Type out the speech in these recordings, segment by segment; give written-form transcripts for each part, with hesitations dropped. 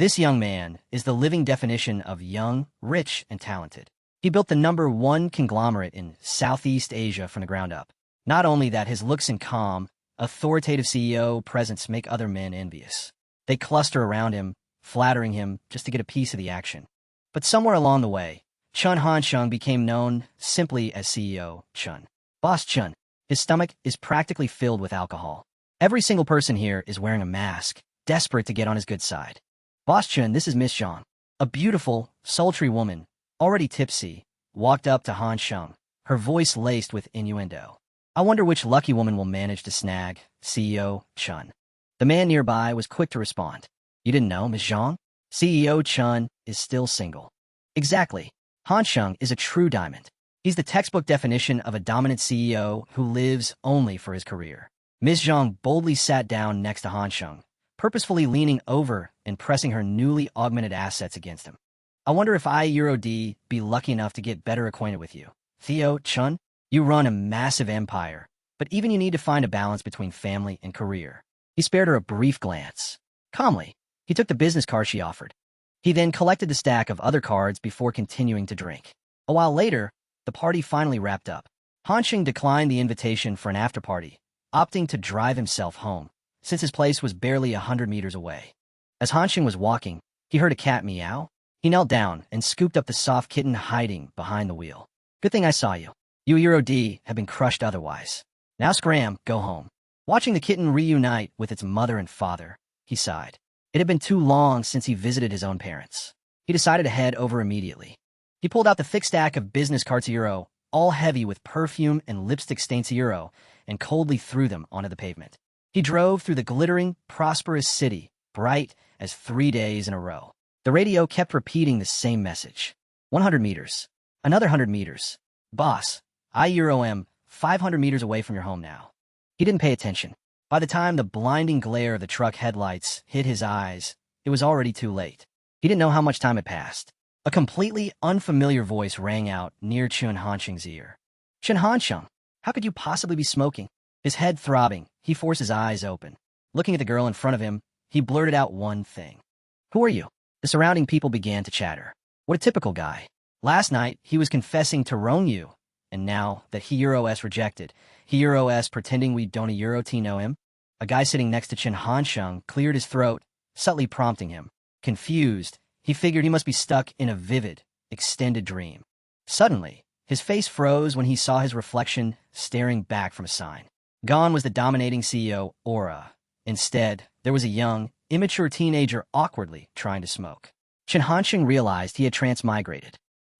This young man is the living definition of young, rich, and talented. He built the #1 conglomerate in Southeast Asia from the ground up. Not only that, his looks and calm, authoritative CEO presence make other men envious. They cluster around him, flattering him just to get a piece of the action. But somewhere along the way, Chen HanSheng became known simply as CEO Chen. Boss Chen. His stomach is practically filled with alcohol. Every single person here is wearing a mask, desperate to get on his good side. Boss Chen, this is Miss Zhang. A beautiful, sultry woman, already tipsy, walked up to HanSheng, her voice laced with innuendo. I wonder which lucky woman will manage to snag CEO Chen. The man nearby was quick to respond. You didn't know, Miss Zhang? CEO Chen is still single. Exactly. HanSheng is a true diamond. He's the textbook definition of a dominant CEO who lives only for his career. Ms. Zhang boldly sat down next to HanSheng, purposefully leaning over and pressing her newly augmented assets against him. I wonder if I, Euro D, be lucky enough to get better acquainted with you. Theo Chen, you run a massive empire, but even you need to find a balance between family and career. He spared her a brief glance. Calmly, he took the business card she offered. He then collected the stack of other cards before continuing to drink. A while later, the party finally wrapped up. HanSheng declined the invitation for an after-party, opting to drive himself home, since his place was barely 100 meters away. As HanSheng was walking, he heard a cat meow. He knelt down and scooped up the soft kitten hiding behind the wheel. Good thing I saw you. You Euro D have been crushed otherwise. Now scram, go home. Watching the kitten reunite with its mother and father, he sighed. It had been too long since he visited his own parents. He decided to head over immediately. He pulled out the thick stack of business cards Euro, all heavy with perfume and lipstick stains Euro, and coldly threw them onto the pavement. He drove through the glittering, prosperous city, bright as 3 days in a row. The radio kept repeating the same message. 100 meters. Another 100 meters. Boss, I Euro am 500 meters away from your home now. He didn't pay attention. By the time the blinding glare of the truck headlights hit his eyes, it was already too late. He didn't know how much time had passed. A completely unfamiliar voice rang out near Chen HanSheng's ear. Chen HanSheng, how could you possibly be smoking? His head throbbing, he forced his eyes open. Looking at the girl in front of him, he blurted out one thing. Who are you? The surrounding people began to chatter. What a typical guy. Last night, he was confessing to Rongyu, and now that he Euro S rejected, he Euro S pretending we don't a Euro T know him? A guy sitting next to Chen HanSheng cleared his throat, subtly prompting him. Confused, he figured he must be stuck in a vivid, extended dream. Suddenly, his face froze when he saw his reflection staring back from a sign. Gone was the dominating CEO aura. Instead, there was a young, immature teenager awkwardly trying to smoke. Chen HanSheng realized he had transmigrated.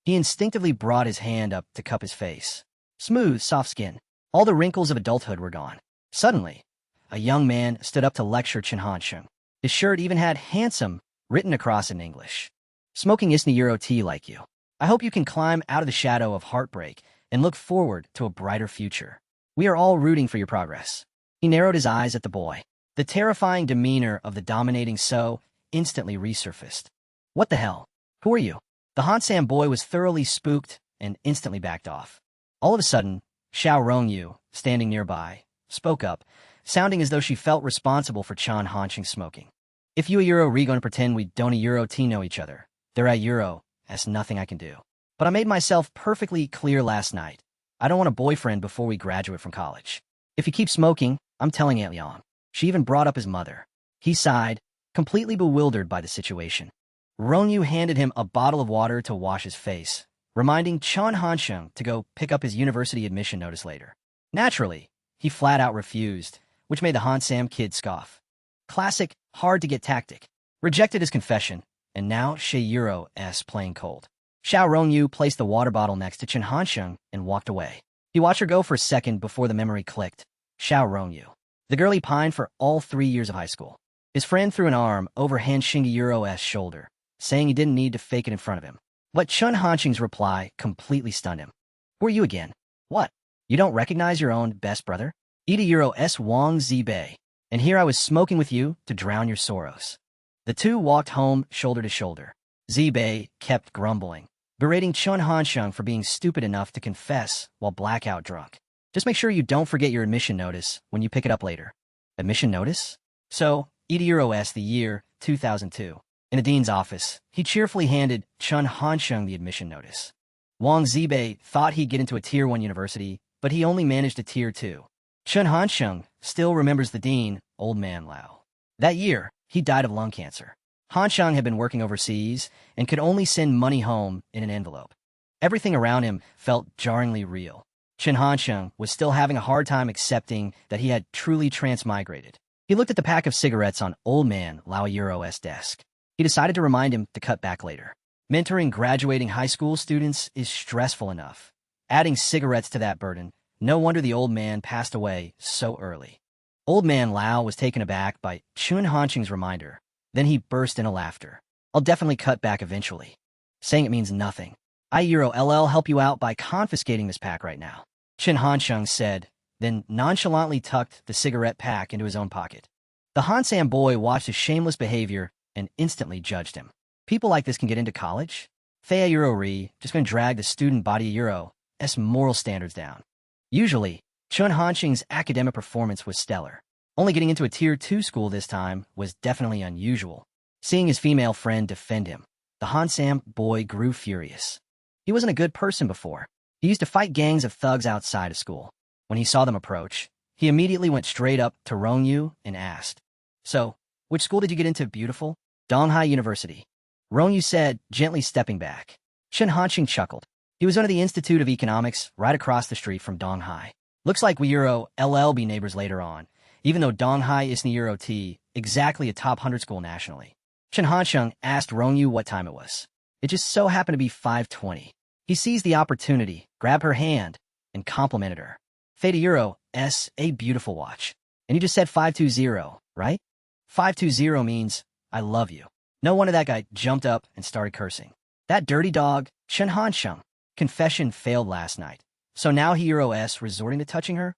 He instinctively brought his hand up to cup his face. Smooth, soft skin. All the wrinkles of adulthood were gone. Suddenly, a young man stood up to lecture Chen HanSheng. His shirt even had handsome written across in English. Smoking isn't a Euro tea like you. I hope you can climb out of the shadow of heartbreak and look forward to a brighter future. We are all rooting for your progress. He narrowed his eyes at the boy. The terrifying demeanor of the dominating So instantly resurfaced. What the hell? Who are you? The HanSheng boy was thoroughly spooked and instantly backed off. All of a sudden, Xiao Rongyu, standing nearby, spoke up, sounding as though she felt responsible for Chen HanSheng smoking. If you a Euro re going to pretend we don't a Euro T know each other, there a Euro, that's nothing I can do. But I made myself perfectly clear last night. I don't want a boyfriend before we graduate from college. If you keep smoking, I'm telling Aunt Liang. She even brought up his mother. He sighed, completely bewildered by the situation. Rongyu handed him a bottle of water to wash his face, reminding Chen HanSheng to go pick up his university admission notice later. Naturally, he flat out refused, which made the HanSheng kid scoff. Classic, hard-to-get tactic. Rejected his confession, and now She Euro S playing cold. Xiao Rongyu placed the water bottle next to Chen HanSheng and walked away. He watched her go for a second before the memory clicked. Xiao Rongyu. The girl he pined for all 3 years of high school. His friend threw an arm over HanSheng Euro S shoulder, saying he didn't need to fake it in front of him. But Chen HanSheng's reply completely stunned him. Who are you again? What? You don't recognize your own best brother? Ida Euro S Wang Zibei. And here I was smoking with you to drown your sorrows. The two walked home shoulder to shoulder. Zibei kept grumbling, berating Chen HanSheng for being stupid enough to confess while blackout drunk. Just make sure you don't forget your admission notice when you pick it up later. Admission notice? So, Ida Euro S the year 2002. In the dean's office, he cheerfully handed Chen HanSheng the admission notice. Wang Zibei thought he'd get into a Tier 1 university, but he only managed a Tier 2. Chen HanSheng still remembers the dean, Old Man Lao. That year, he died of lung cancer. HanSheng had been working overseas and could only send money home in an envelope. Everything around him felt jarringly real. Chen HanSheng was still having a hard time accepting that he had truly transmigrated. He looked at the pack of cigarettes on Old Man Lao Euro's desk. He decided to remind him to cut back later. Mentoring graduating high school students is stressful enough. Adding cigarettes to that burden, no wonder the old man passed away so early. Old Man Lao was taken aback by Chen HanSheng's reminder. Then he burst into laughter. I'll definitely cut back eventually. Saying it means nothing. I'll help you out by confiscating this pack right now. Chen HanSheng said, then nonchalantly tucked the cigarette pack into his own pocket. The Hansam boy watched his shameless behavior and instantly judged him. People like this can get into college? Thea Euro Ri just going to drag the student body Euro's moral standards down. Usually, Chen HanSheng's academic performance was stellar. Only getting into a Tier 2 school this time was definitely unusual. Seeing his female friend defend him, the Hansam boy grew furious. He wasn't a good person before. He used to fight gangs of thugs outside of school. When he saw them approach, he immediately went straight up to Rongyu and asked, So, which school did you get into, beautiful? Donghai University. Rongyu said, gently stepping back. Chen HanSheng chuckled. He was under the Institute of Economics right across the street from Donghai. Looks like we LLB neighbors later on, even though Donghai isn't Euro T, exactly a top 100 school nationally. Chen HanSheng asked Rongyu what time it was. It just so happened to be 5:20. He seized the opportunity, grabbed her hand, and complimented her. Theta Euro's a beautiful watch. And you just said 520, right? 520 means, I love you. No wonder that guy jumped up and started cursing. That dirty dog, Chen HanSheng. Confession failed last night. So now Euro's resorting to touching her?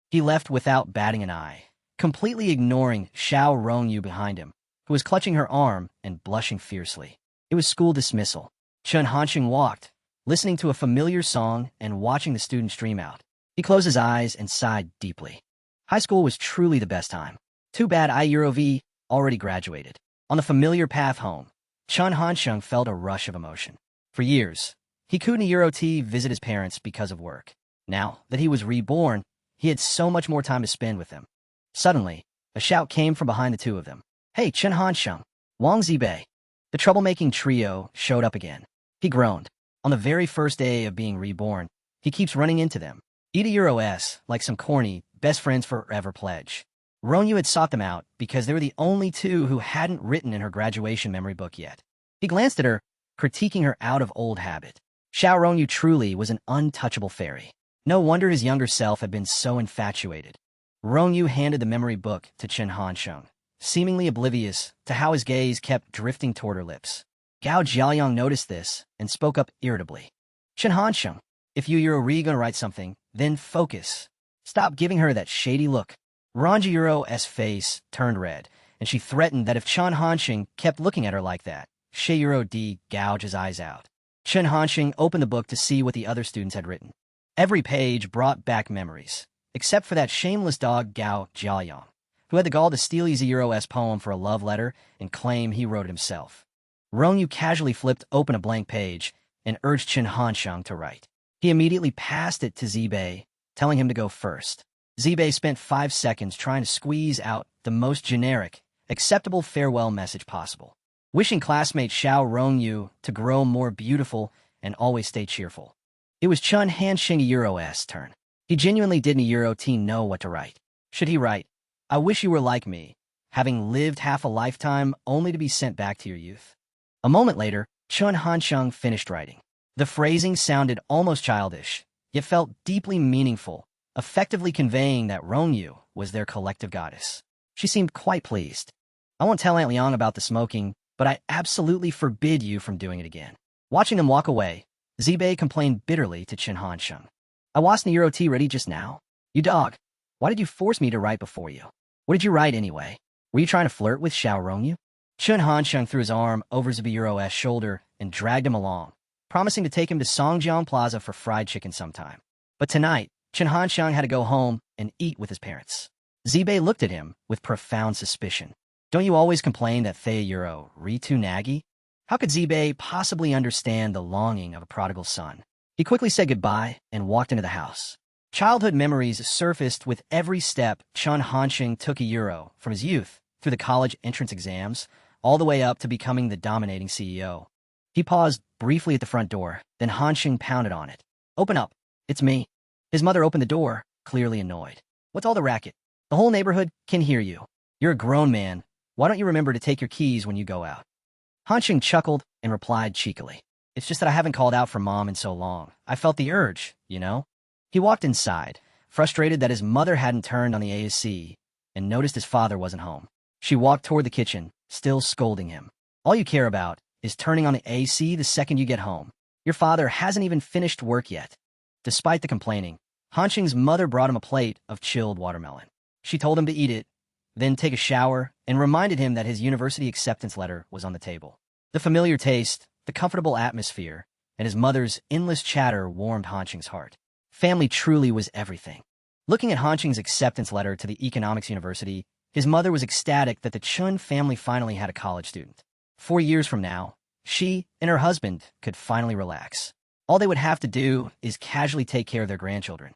He left without batting an eye, completely ignoring Xiao Rongyu behind him, who was clutching her arm and blushing fiercely. It was school dismissal. Chen HanSheng walked, listening to a familiar song and watching the students stream out. He closed his eyes and sighed deeply. High school was truly the best time. Too bad Eurov already graduated. On the familiar path home, Chen HanSheng felt a rush of emotion. For years, he couldn't Euro T visit his parents because of work. Now that he was reborn, he had so much more time to spend with them. Suddenly, a shout came from behind the two of them. Hey, Chen HanSheng, Wang Zibei. The troublemaking trio showed up again. He groaned. On the very first day of being reborn, he keeps running into them. Ida Euros, like some corny, best friends forever pledge. Rongyu had sought them out because they were the only two who hadn't written in her graduation memory book yet. He glanced at her, critiquing her out of old habit. Xiao Rongyu truly was an untouchable fairy. No wonder his younger self had been so infatuated. Rongyu handed the memory book to Chen HanSheng, seemingly oblivious to how his gaze kept drifting toward her lips. Gao Jiaoyang noticed this and spoke up irritably. Chen HanSheng, if you're really gonna write something, then focus. Stop giving her that shady look. Ranji Euro's face turned red, and she threatened that if Chen HanSheng kept looking at her like that, She Euro D gouged his eyes out. Chen HanSheng opened the book to see what the other students had written. Every page brought back memories, except for that shameless dog Gao Jiaoyang, who had the gall to steal Easy Euro's poem for a love letter and claim he wrote it himself. Rongyu casually flipped open a blank page and urged Chen HanSheng to write. He immediately passed it to Zibei, telling him to go first. Zibei spent 5 seconds trying to squeeze out the most generic, acceptable farewell message possible, wishing classmate Xiao Rongyu to grow more beautiful and always stay cheerful. It was Chen HanSheng Euro's turn. He genuinely didn't Euro teen know what to write. Should he write, I wish you were like me, having lived half a lifetime only to be sent back to your youth? A moment later, Chen HanSheng finished writing. The phrasing sounded almost childish, yet felt deeply meaningful, effectively conveying that Rongyu was their collective goddess. She seemed quite pleased. I won't tell Aunt Liang about the smoking, but I absolutely forbid you from doing it again. Watching them walk away, Zibei complained bitterly to Chen HanSheng. I wasn't Euro T ready just now. You dog, why did you force me to write before you? What did you write anyway? Were you trying to flirt with Xiao Rongyu? Chen HanSheng threw his arm over Zibei Euro's shoulder and dragged him along, promising to take him to Songjiang Plaza for fried chicken sometime. But tonight, Chen HanSheng had to go home and eat with his parents. Zibei looked at him with profound suspicion. Don't you always complain that Theayuro re too naggy? How could Zibe possibly understand the longing of a prodigal son? He quickly said goodbye and walked into the house. Childhood memories surfaced with every step Chen HanSheng took Euro from his youth through the college entrance exams, all the way up to becoming the dominating CEO. He paused briefly at the front door, then HanSheng pounded on it. "Open up. It's me." His mother opened the door, clearly annoyed. "What's all the racket? The whole neighborhood can hear you. You're a grown man. Why don't you remember to take your keys when you go out?" HanSheng chuckled and replied cheekily. "It's just that I haven't called out for Mom in so long. I felt the urge, you know?" He walked inside, frustrated that his mother hadn't turned on the AC, and noticed his father wasn't home. She walked toward the kitchen, still scolding him. "All you care about is turning on the AC the second you get home. Your father hasn't even finished work yet." Despite the complaining, HanSheng's mother brought him a plate of chilled watermelon. She told him to eat it, then take a shower, and reminded him that his university acceptance letter was on the table. The familiar taste, the comfortable atmosphere, and his mother's endless chatter warmed HanSheng's heart. Family truly was everything. Looking at HanSheng's acceptance letter to the economics university, his mother was ecstatic that the Chun family finally had a college student. 4 years from now, she and her husband could finally relax. All they would have to do is casually take care of their grandchildren.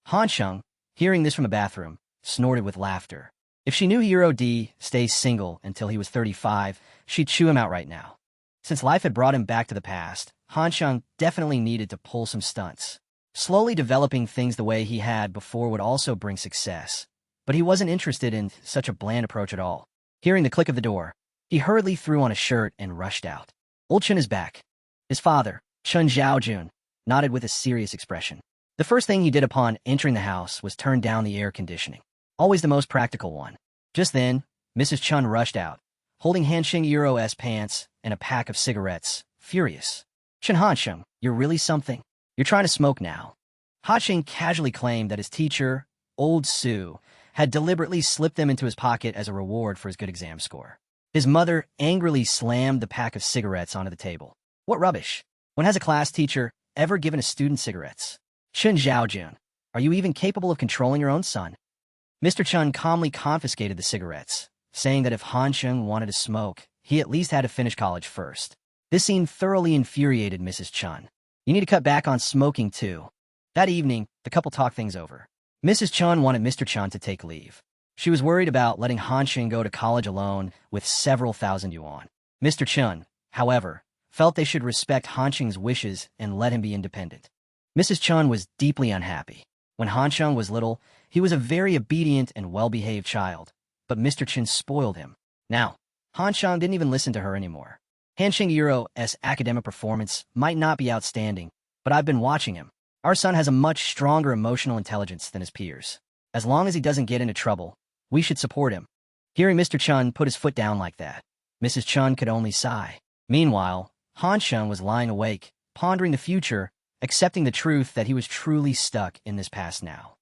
HanSheng, hearing this from the bathroom, snorted with laughter. If she knew Hero D stays single until he was 35, she'd chew him out right now. Since life had brought him back to the past, HanSheng definitely needed to pull some stunts. Slowly developing things the way he had before would also bring success, but he wasn't interested in such a bland approach at all. Hearing the click of the door, he hurriedly threw on a shirt and rushed out. Old Chen is back. His father, Chen Zhaojun, nodded with a serious expression. The first thing he did upon entering the house was turn down the air conditioning. Always the most practical one. Just then, Mrs. Chun rushed out, holding HanSheng Euro's pants and a pack of cigarettes, furious. "Chen HanSheng, you're really something. You're trying to smoke now." HanSheng casually claimed that his teacher, Old Sue, had deliberately slipped them into his pocket as a reward for his good exam score. His mother angrily slammed the pack of cigarettes onto the table. "What rubbish! When has a class teacher ever given a student cigarettes? Chen Zhaojun, are you even capable of controlling your own son?" Mr. Chun calmly confiscated the cigarettes, saying that if HanSheng wanted to smoke, he at least had to finish college first. This scene thoroughly infuriated Mrs. Chun. "You need to cut back on smoking, too." That evening, the couple talked things over. Mrs. Chun wanted Mr. Chun to take leave. She was worried about letting HanSheng go to college alone with several thousand yuan. Mr. Chun, however, felt they should respect HanSheng's wishes and let him be independent. Mrs. Chun was deeply unhappy. When HanSheng was little, he was a very obedient and well-behaved child, but Mr. Chen spoiled him. Now, HanSheng didn't even listen to her anymore. HanSheng Euro's academic performance might not be outstanding, but I've been watching him. Our son has a much stronger emotional intelligence than his peers. As long as he doesn't get into trouble, we should support him. Hearing Mr. Chun put his foot down like that, Mrs. Chun could only sigh. Meanwhile, HanSheng was lying awake, pondering the future, accepting the truth that he was truly stuck in this past now.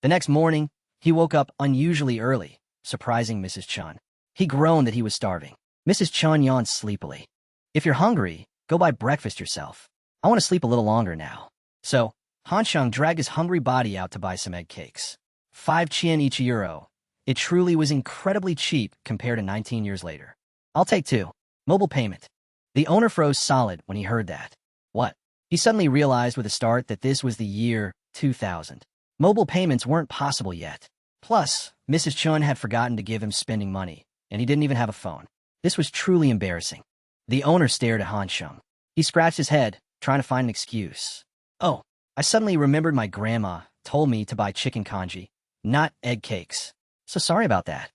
The next morning, he woke up unusually early, surprising Mrs. Chun. He groaned that he was starving. Mrs. Chun yawned sleepily. "If you're hungry, go buy breakfast yourself. I want to sleep a little longer now." So, HanSheng dragged his hungry body out to buy some egg cakes. 5 chien each euro. It truly was incredibly cheap compared to 19 years later. "I'll take 2. Mobile payment." The owner froze solid when he heard that. What? He suddenly realized with a start that this was the year 2000. Mobile payments weren't possible yet. Plus, Mrs. Chun had forgotten to give him spending money, and he didn't even have a phone. This was truly embarrassing. The owner stared at HanSheng. He scratched his head, trying to find an excuse. "Oh, I suddenly remembered my grandma told me to buy chicken congee, not egg cakes. So sorry about that."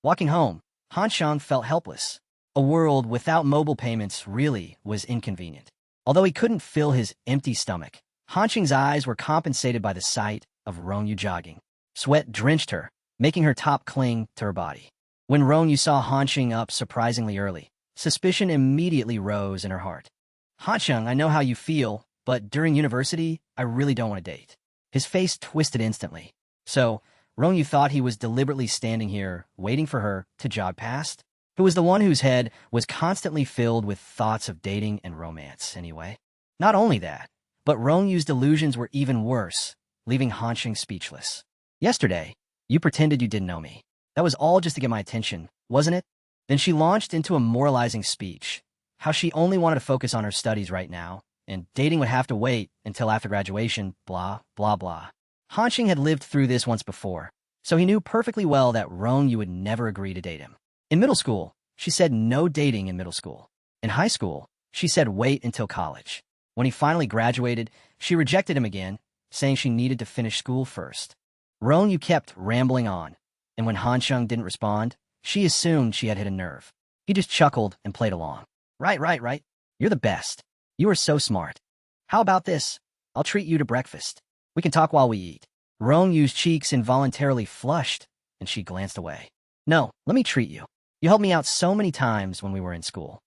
Walking home, HanSheng felt helpless. A world without mobile payments really was inconvenient. Although he couldn't fill his empty stomach, HanSheng's eyes were compensated by the sight of Rongyu jogging. Sweat drenched her, making her top cling to her body. When Rongyu saw HanSheng up surprisingly early, suspicion immediately rose in her heart. "HanSheng, I know how you feel, but during university, I really don't want to date." His face twisted instantly. So, Rongyu thought he was deliberately standing here, waiting for her to jog past? Who was the one whose head was constantly filled with thoughts of dating and romance, anyway? Not only that, but Rongyu's delusions were even worse, leaving HanSheng speechless. "Yesterday, you pretended you didn't know me. That was all just to get my attention, wasn't it?" Then she launched into a moralizing speech, how she only wanted to focus on her studies right now, and dating would have to wait until after graduation, blah, blah, blah. HanSheng had lived through this once before, so he knew perfectly well that Rongyu would never agree to date him. In middle school, she said no dating in middle school. In high school, she said wait until college. When he finally graduated, she rejected him again, saying she needed to finish school first. Rongyu kept rambling on, and when HanSheng didn't respond, she assumed she had hit a nerve. He just chuckled and played along. Right. You're the best. You are so smart. How about this? I'll treat you to breakfast. We can talk while we eat. Rongyu's cheeks involuntarily flushed, and she glanced away. No, let me treat you. You helped me out so many times when we were in school.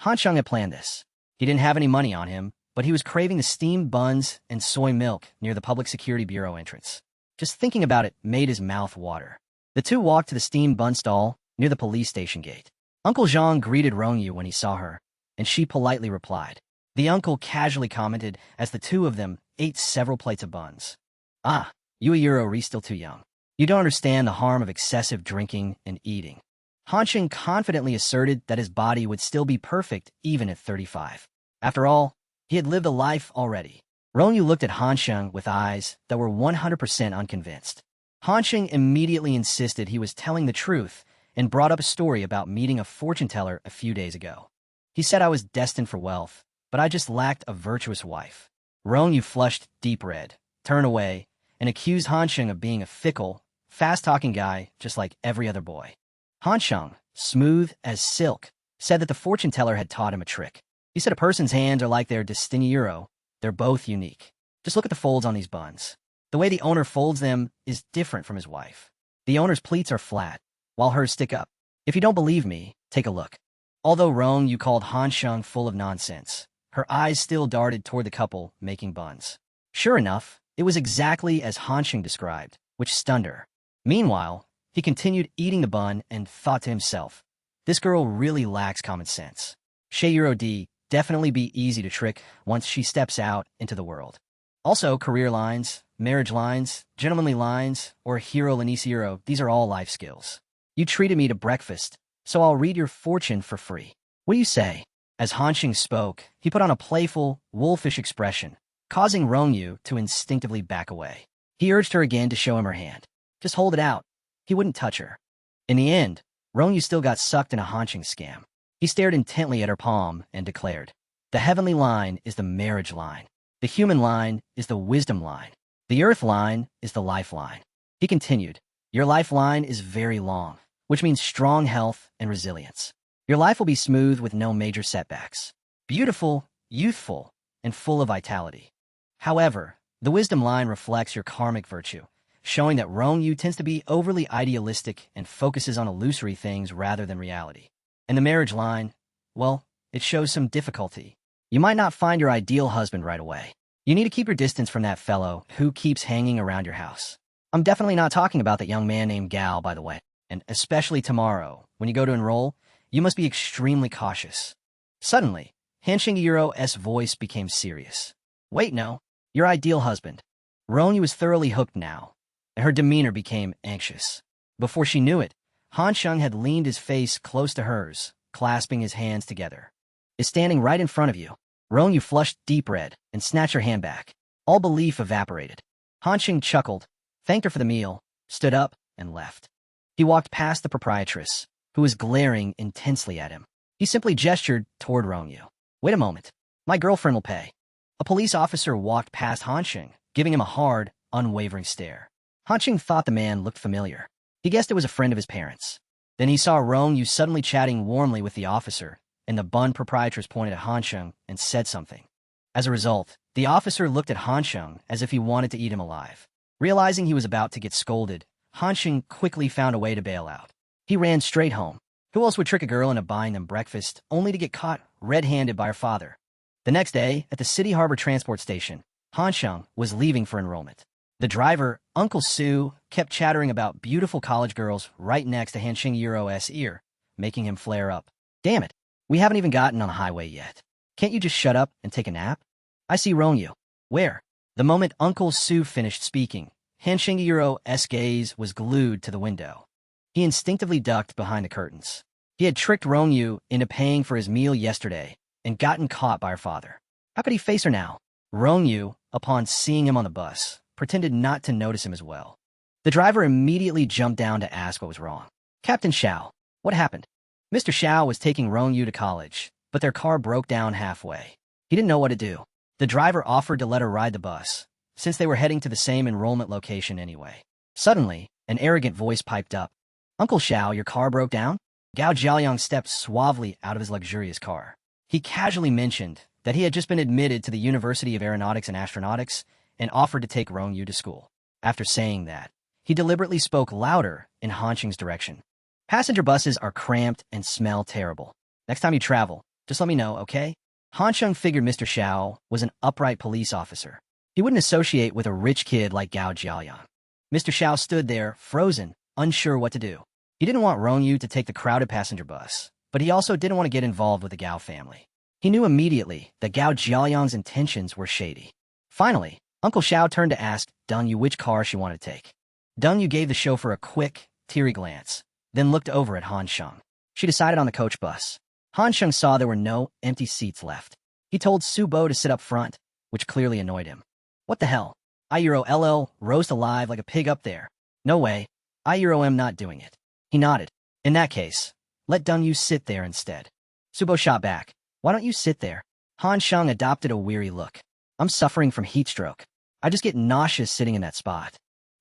HanSheng had planned this. He didn't have any money on him, but he was craving the steamed buns and soy milk near the Public Security Bureau entrance. Just thinking about it made his mouth water. The two walked to the steamed bun stall near the police station gate. Uncle Zhang greeted Rongyu when he saw her, and she politely replied. The uncle casually commented as the two of them ate several plates of buns. Ah, you are still too young. You don't understand the harm of excessive drinking and eating. HanSheng confidently asserted that his body would still be perfect even at 35. After all, he had lived a life already. Rongyu looked at HanSheng with eyes that were 100% unconvinced. HanSheng immediately insisted he was telling the truth and brought up a story about meeting a fortune teller a few days ago. He said I was destined for wealth, but I just lacked a virtuous wife. Rongyu flushed deep red, turned away, and accused HanSheng of being a fickle, fast-talking guy just like every other boy. HanSheng, smooth as silk, said that the fortune teller had taught him a trick. He said a person's hands are like their destiny. They're both unique. Just look at the folds on these buns. The way the owner folds them is different from his wife. The owner's pleats are flat, while hers stick up. If you don't believe me, take a look. Although Rongyu called HanSheng full of nonsense, her eyes still darted toward the couple making buns. Sure enough, it was exactly as HanSheng described, which stunned her. Meanwhile, he continued eating the bun and thought to himself, this girl really lacks common sense. Shayuro definitely be easy to trick once she steps out into the world. Also, career lines, marriage lines, gentlemanly lines, or hero Lanisiro, these are all life skills. You treated me to breakfast, so I'll read your fortune for free. What do you say? As HanSheng spoke, he put on a playful, wolfish expression, causing Rongyu to instinctively back away. He urged her again to show him her hand. Just hold it out. He wouldn't touch her. In the end, Rongyu still got sucked in a HanSheng scam. He stared intently at her palm and declared, the heavenly line is the marriage line. The human line is the wisdom line. The earth line is the lifeline. He continued, your lifeline is very long, which means strong health and resilience. Your life will be smooth with no major setbacks. Beautiful, youthful, and full of vitality. However, the wisdom line reflects your karmic virtue, showing that Rongyu tends to be overly idealistic and focuses on illusory things rather than reality. And the marriage line, well, it shows some difficulty. You might not find your ideal husband right away. You need to keep your distance from that fellow who keeps hanging around your house. I'm definitely not talking about that young man named Gal, by the way. And especially tomorrow, when you go to enroll, you must be extremely cautious. Suddenly, HanSheng voice became serious. Wait, no, your ideal husband. Rongyu was thoroughly hooked now, and her demeanor became anxious. Before she knew it, HanSheng had leaned his face close to hers, clasping his hands together. Is standing right in front of you. Rongyu flushed deep red and snatched her hand back. All belief evaporated. HanSheng chuckled, thanked her for the meal, stood up, and left. He walked past the proprietress, who was glaring intensely at him. He simply gestured toward Rongyu. Wait a moment. My girlfriend will pay. A police officer walked past HanSheng, giving him a hard, unwavering stare. HanSheng thought the man looked familiar. He guessed it was a friend of his parents. Then he saw Rongyu suddenly chatting warmly with the officer, and the bun proprietress pointed at HanSheng and said something. As a result, the officer looked at HanSheng as if he wanted to eat him alive. Realizing he was about to get scolded, HanSheng quickly found a way to bail out. He ran straight home. Who else would trick a girl into buying them breakfast only to get caught red-handed by her father? The next day, at the City Harbor Transport Station, HanSheng was leaving for enrollment. The driver, Uncle Sue, kept chattering about beautiful college girls right next to HanSheng's ear, making him flare up. Damn it, we haven't even gotten on the highway yet. Can't you just shut up and take a nap? I see Rongyu. Where? The moment Uncle Sue finished speaking, HanSheng's gaze was glued to the window. He instinctively ducked behind the curtains. He had tricked Rongyu into paying for his meal yesterday and gotten caught by her father. How could he face her now? Rongyu, upon seeing him on the bus, pretended not to notice him as well. The driver immediately jumped down to ask what was wrong. Captain Xiao, what happened? Mr. Xiao was taking Rongyu to college, but their car broke down halfway. He didn't know what to do. The driver offered to let her ride the bus, since they were heading to the same enrollment location anyway. Suddenly, an arrogant voice piped up. Uncle Xiao, your car broke down? Gao Jiaoyang stepped suavely out of his luxurious car. He casually mentioned that he had just been admitted to the University of Aeronautics and Astronautics and offered to take Rongyu to school. After saying that, he deliberately spoke louder in HanSheng's direction. Passenger buses are cramped and smell terrible. Next time you travel, just let me know, okay? HanSheng figured Mr. Xiao was an upright police officer. He wouldn't associate with a rich kid like Gao Jiaoyang. Mr. Xiao stood there, frozen, unsure what to do. He didn't want Rongyu to take the crowded passenger bus, but he also didn't want to get involved with the Gao family. He knew immediately that Gao Jiaoyang's intentions were shady. Finally, Uncle Xiao turned to ask Dengyu which car she wanted to take. Dengyu gave the chauffeur a quick, teary glance, then looked over at HanSheng. She decided on the coach bus. HanSheng saw there were no empty seats left. He told Subo to sit up front, which clearly annoyed him. What the hell? Yahello roast alive like a pig up there. No way. Yahello am not doing it. He nodded. In that case, let Dengyu sit there instead. Subo shot back. Why don't you sit there? HanSheng adopted a weary look. I'm suffering from heat stroke. I just get nauseous sitting in that spot.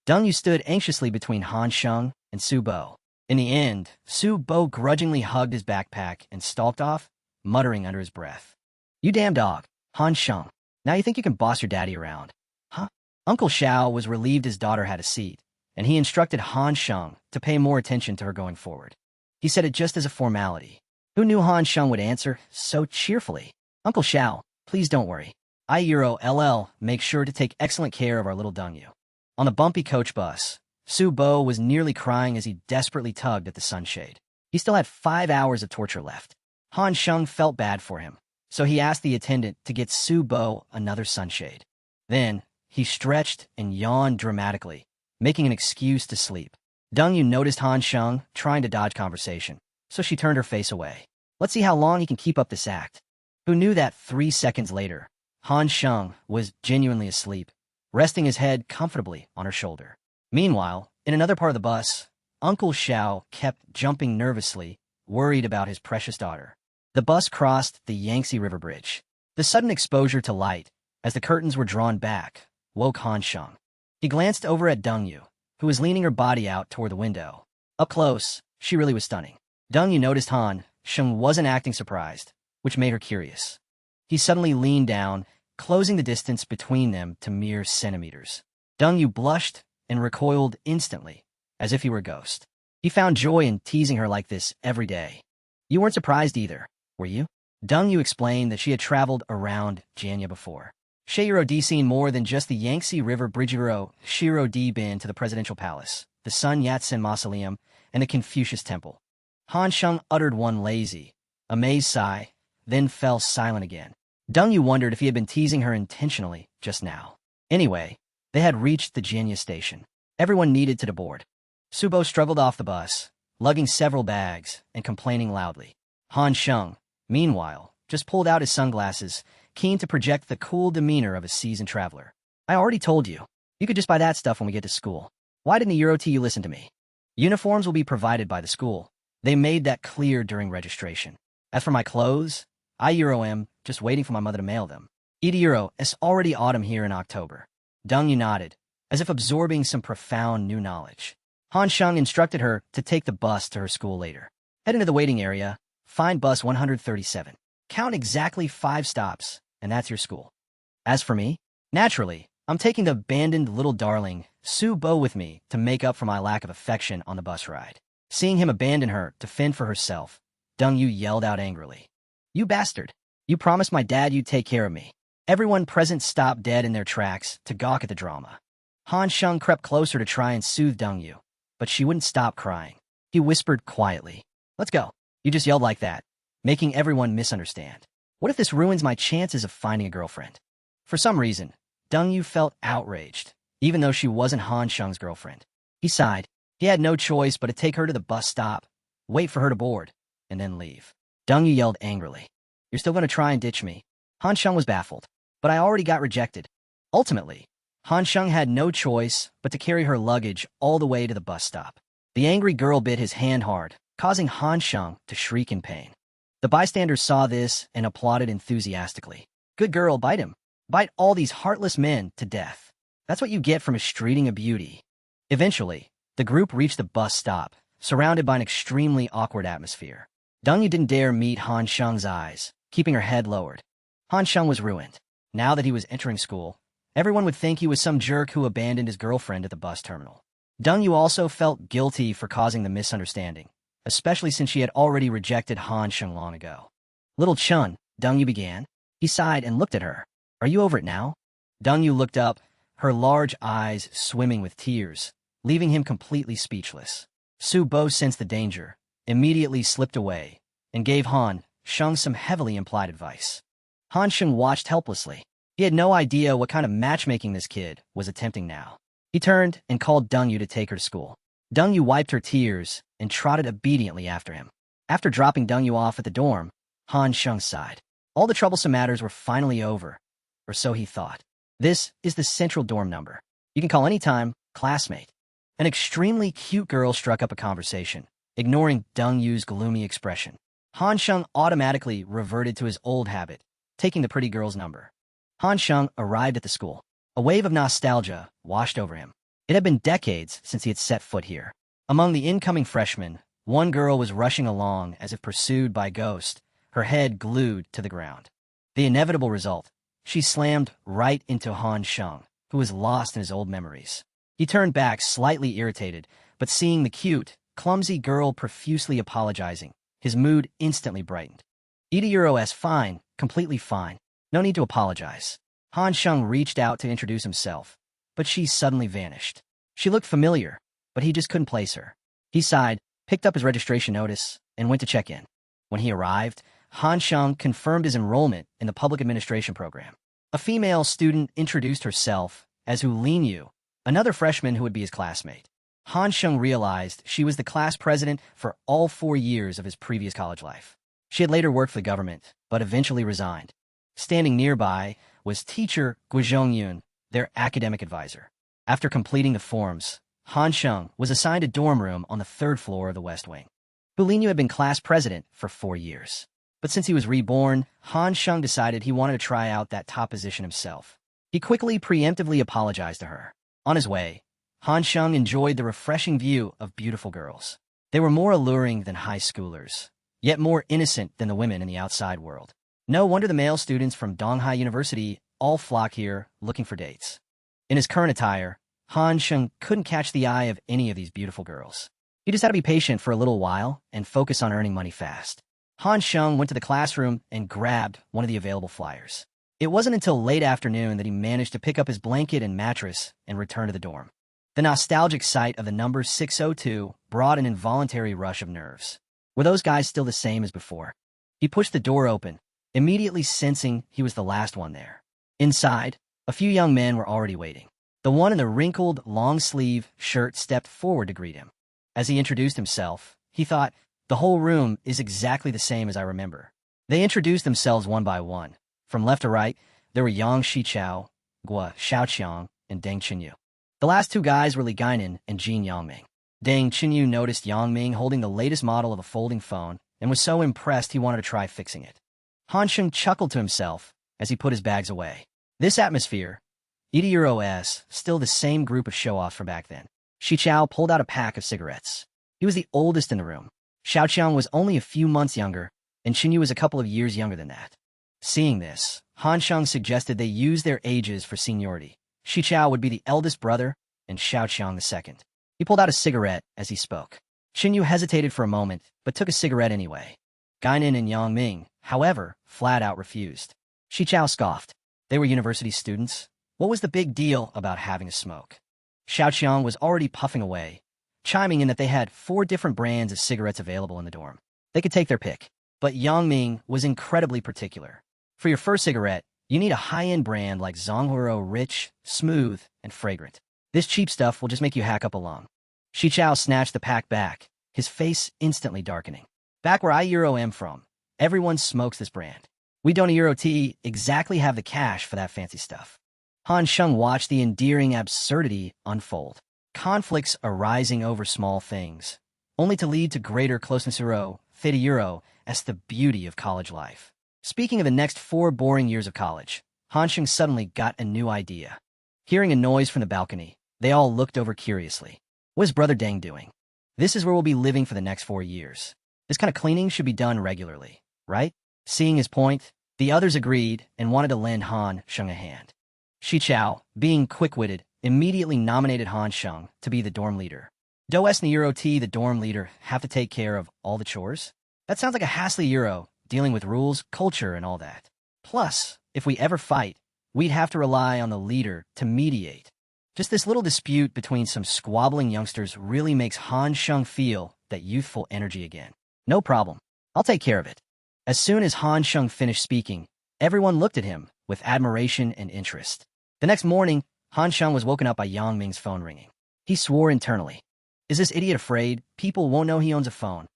Dengyu stood anxiously between HanSheng and Subo. In the end, Subo grudgingly hugged his backpack and stalked off, muttering under his breath. You damn dog, HanSheng. Now you think you can boss your daddy around, huh? Uncle Xiao was relieved his daughter had a seat, and he instructed HanSheng to pay more attention to her going forward. He said it just as a formality. Who knew HanSheng would answer so cheerfully? Uncle Xiao, please don't worry. Yahello make sure to take excellent care of our little Dengyu. On the bumpy coach bus, Subo was nearly crying as he desperately tugged at the sunshade. He still had 5 hours of torture left. HanSheng felt bad for him, so he asked the attendant to get Subo another sunshade. Then, he stretched and yawned dramatically, making an excuse to sleep. Dengyu noticed HanSheng trying to dodge conversation, so she turned her face away. Let's see how long he can keep up this act. Who knew that 3 seconds later, HanSheng was genuinely asleep, resting his head comfortably on her shoulder. Meanwhile, in another part of the bus, Uncle Xiao kept jumping nervously, worried about his precious daughter. The bus crossed the Yangtze River Bridge. The sudden exposure to light, as the curtains were drawn back, woke HanSheng. He glanced over at Dengyu, who was leaning her body out toward the window. Up close, she really was stunning. Dengyu noticed HanSheng wasn't acting surprised, which made her curious. He suddenly leaned down, closing the distance between them to mere centimeters. Dengyu blushed and recoiled instantly, as if he were a ghost. He found joy in teasing her like this every day. You weren't surprised either, were you? Dengyu explained that she had traveled around Janya before. Shiro D seen more than just the Yangtze River Bridgero. Shiro D been to the presidential palace, the Sun Yat-sen mausoleum, and the Confucius temple. HanSheng uttered one lazy, amazed sigh, then fell silent again. Dengyu wondered if he had been teasing her intentionally just now. Anyway, they had reached the Jenya station. Everyone needed to deboard. Subo struggled off the bus, lugging several bags and complaining loudly. HanSheng, meanwhile, just pulled out his sunglasses, keen to project the cool demeanor of a seasoned traveler. I already told you. You could just buy that stuff when we get to school. Why didn't the Euro-TU listen to me? Uniforms will be provided by the school. They made that clear during registration. As for my clothes, I am just waiting for my mother to mail them. Euro, it's already autumn here in October. Dengyu nodded, as if absorbing some profound new knowledge. HanSheng instructed her to take the bus to her school later. Head into the waiting area, find bus 137. Count exactly 5 stops, and that's your school. As for me, naturally, I'm taking the abandoned little darling, Subo, with me to make up for my lack of affection on the bus ride. Seeing him abandon her to fend for herself, Dengyu yelled out angrily. You bastard! You promised my dad you'd take care of me. Everyone present stopped dead in their tracks to gawk at the drama. HanSheng crept closer to try and soothe Dengyu, but she wouldn't stop crying. He whispered quietly, Let's go. You just yelled like that, making everyone misunderstand. What if this ruins my chances of finding a girlfriend? For some reason, Dengyu felt outraged, even though she wasn't HanSheng's girlfriend. He sighed. He had no choice but to take her to the bus stop, wait for her to board, and then leave. Dongyu yelled angrily. You're still going to try and ditch me? HanSheng was baffled. But I already got rejected. Ultimately, HanSheng had no choice but to carry her luggage all the way to the bus stop. The angry girl bit his hand hard, causing HanSheng to shriek in pain. The bystanders saw this and applauded enthusiastically. Good girl, bite him. Bite all these heartless men to death. That's what you get for mistreating a beauty. Eventually, the group reached the bus stop, surrounded by an extremely awkward atmosphere. Dongyu didn't dare meet HanSheng's eyes, keeping her head lowered. HanSheng was ruined. Now that he was entering school, everyone would think he was some jerk who abandoned his girlfriend at the bus terminal. Dongyu also felt guilty for causing the misunderstanding, especially since she had already rejected HanSheng long ago. Little Chun, Dongyu began. He sighed and looked at her. Are you over it now? Dongyu looked up, her large eyes swimming with tears, leaving him completely speechless. Su Bo sensed the danger, immediately slipped away, and gave HanSheng some heavily implied advice. HanSheng watched helplessly. He had no idea what kind of matchmaking this kid was attempting now. He turned and called Dongyu to take her to school. Dongyu wiped her tears and trotted obediently after him. After dropping Dongyu off at the dorm, HanSheng sighed. All the troublesome matters were finally over, or so he thought. This is the central dorm number. You can call anytime, classmate. An extremely cute girl struck up a conversation, ignoring Dongyu's gloomy expression. HanSheng automatically reverted to his old habit, taking the pretty girl's number. HanSheng arrived at the school. A wave of nostalgia washed over him. It had been decades since he had set foot here. Among the incoming freshmen, one girl was rushing along as if pursued by a ghost, her head glued to the ground. The inevitable result, she slammed right into HanSheng, who was lost in his old memories. He turned back slightly irritated, but seeing the cute, clumsy girl profusely apologizing, his mood instantly brightened. €S fine, completely fine. No need to apologize. HanSheng reached out to introduce himself, but she suddenly vanished. She looked familiar, but he just couldn't place her. He sighed, picked up his registration notice, and went to check in. When he arrived, HanSheng confirmed his enrollment in the public administration program. A female student introduced herself as Lin Yu, another freshman who would be his classmate. HanSheng realized she was the class president for all 4 years of his previous college life. She had later worked for the government, but eventually resigned. Standing nearby was teacher Guizhongyun, their academic advisor. After completing the forms, HanSheng was assigned a dorm room on the 3rd floor of the West Wing. Lin Yu had been class president for 4 years. But since he was reborn, HanSheng decided he wanted to try out that top position himself. He quickly preemptively apologized to her. On his way, HanSheng enjoyed the refreshing view of beautiful girls. They were more alluring than high schoolers, yet more innocent than the women in the outside world. No wonder the male students from Donghai University all flock here looking for dates. In his current attire, HanSheng couldn't catch the eye of any of these beautiful girls. He just had to be patient for a little while and focus on earning money fast. HanSheng went to the classroom and grabbed one of the available flyers. It wasn't until late afternoon that he managed to pick up his blanket and mattress and return to the dorm. The nostalgic sight of the number 602 brought an involuntary rush of nerves. Were those guys still the same as before? He pushed the door open, immediately sensing he was the last one there. Inside, a few young men were already waiting. The one in the wrinkled, long-sleeve shirt stepped forward to greet him. As he introduced himself, he thought, the whole room is exactly the same as I remember. They introduced themselves one by one. From left to right, there were Yang Shichao, Gua Xiaoqiang, and Deng Chenyu. The last 2 guys were Li Guinan and Jin Yangming. Deng Chenyu noticed Yangming holding the latest model of a folding phone and was so impressed he wanted to try fixing it. HanSheng chuckled to himself as he put his bags away. This atmosphere, €S, still the same group of show-offs from back then. Shichao pulled out a pack of cigarettes. He was the oldest in the room. Xiaoqiang was only a few months younger, and Chenyu was a couple of years younger than that. Seeing this, HanSheng suggested they use their ages for seniority. Shichao would be the eldest brother, and Xiaoqiang the second. He pulled out a cigarette as he spoke. Chenyu hesitated for a moment, but took a cigarette anyway. Guinan and Yangming, however, flat out refused. Shichao scoffed. They were university students. What was the big deal about having a smoke? Xiaoqiang was already puffing away, chiming in that they had 4 different brands of cigarettes available in the dorm. They could take their pick. But Yangming was incredibly particular. For your first cigarette, you need a high-end brand like Zonghuro, rich, smooth, and fragrant. This cheap stuff will just make you hack up a lung. Shichao snatched the pack back, his face instantly darkening. Back where I Euro am from, everyone smokes this brand. We don't Euro tea exactly have the cash for that fancy stuff. HanSheng watched the endearing absurdity unfold. Conflicts arising over small things, only to lead to greater closeness Euro, theta Euro, as the beauty of college life. Speaking of the next 4 boring years of college, HanSheng suddenly got a new idea. Hearing a noise from the balcony, they all looked over curiously. What is Brother Deng doing? This is where we'll be living for the next 4 years. This kind of cleaning should be done regularly, right? Seeing his point, the others agreed and wanted to lend HanSheng a hand. Shi Chao, being quick-witted, immediately nominated HanSheng to be the dorm leader. Does the Euro T, the dorm leader, have to take care of all the chores? That sounds like a hassly Euro, dealing with rules, culture, and all that. Plus, if we ever fight, we'd have to rely on the leader to mediate. Just this little dispute between some squabbling youngsters really makes HanSheng feel that youthful energy again. No problem. I'll take care of it. As soon as HanSheng finished speaking, everyone looked at him with admiration and interest. The next morning, HanSheng was woken up by Yang Ming's phone ringing. He swore internally. Is this idiot afraid people won't know he owns a phone?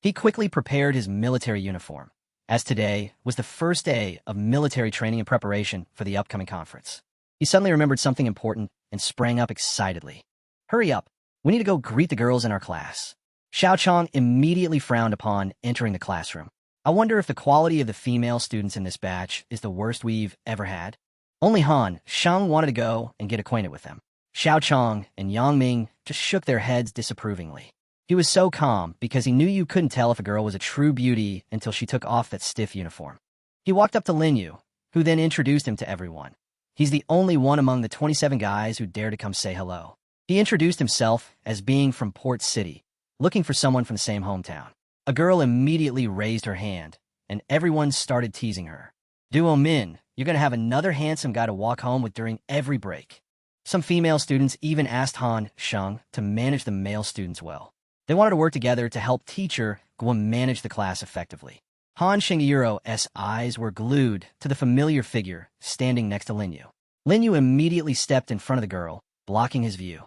He quickly prepared his military uniform, as today was the first day of military training and preparation for the upcoming conference. He suddenly remembered something important and sprang up excitedly. Hurry up, we need to go greet the girls in our class. Xiao Chong immediately frowned upon entering the classroom. I wonder if the quality of the female students in this batch is the worst we've ever had. Only HanSheng wanted to go and get acquainted with them. Xiao Chong and Yang Ming just shook their heads disapprovingly. He was so calm because he knew you couldn't tell if a girl was a true beauty until she took off that stiff uniform. He walked up to Lin Yu, who then introduced him to everyone. He's the only one among the 27 guys who dared to come say hello. He introduced himself as being from Port City, looking for someone from the same hometown. A girl immediately raised her hand, and everyone started teasing her. Duo Min, you're going to have another handsome guy to walk home with during every break. Some female students even asked HanSheng to manage the male students well. They wanted to work together to help teacher Guo manage the class effectively. HanSheng Euro's eyes were glued to the familiar figure standing next to Lin Yu. Lin Yu immediately stepped in front of the girl, blocking his view.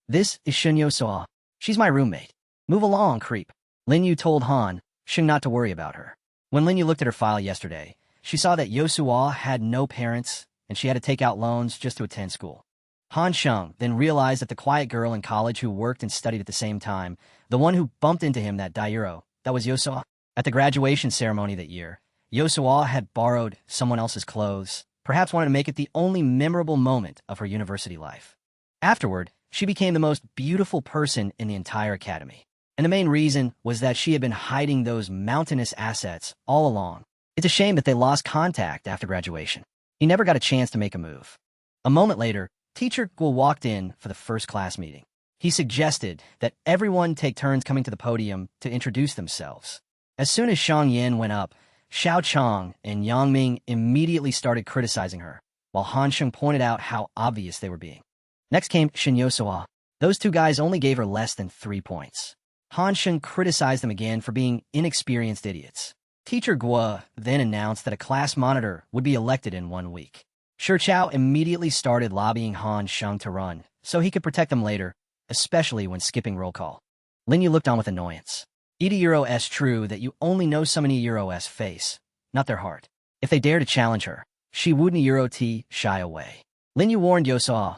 This is Shunyo Soa. She's my roommate. Move along, creep. Lin Yu told HanSheng not to worry about her. When Lin Yu looked at her file yesterday, she saw that Yosua had no parents, and she had to take out loans just to attend school. HanSheng then realized that the quiet girl in college who worked and studied at the same time, the one who bumped into him that Dairo, that was Yosua. At the graduation ceremony that year, Yosua had borrowed someone else's clothes, perhaps wanted to make it the only memorable moment of her university life. Afterward, she became the most beautiful person in the entire academy. And the main reason was that she had been hiding those mountainous assets all along. It's a shame that they lost contact after graduation. He never got a chance to make a move. A moment later, Teacher Guo walked in for the first class meeting. He suggested that everyone take turns coming to the podium to introduce themselves. As soon as Xiang Yan went up, Xiao Chong and Yang Ming immediately started criticizing her, while HanSheng pointed out how obvious they were being. Next came Shin Yosua. Those two guys only gave her less than 3 points. HanSheng criticized them again for being inexperienced idiots. Teacher Guo then announced that a class monitor would be elected in 1 week. Shi Chao immediately started lobbying HanSheng to run, so he could protect them later, especially when skipping roll call. Lin Yu looked on with annoyance. Eda Euro's true that you only know somebody Euro's face, not their heart. If they dare to challenge her, she wouldn't Euro T shy away. Lin Yu warned Yosua,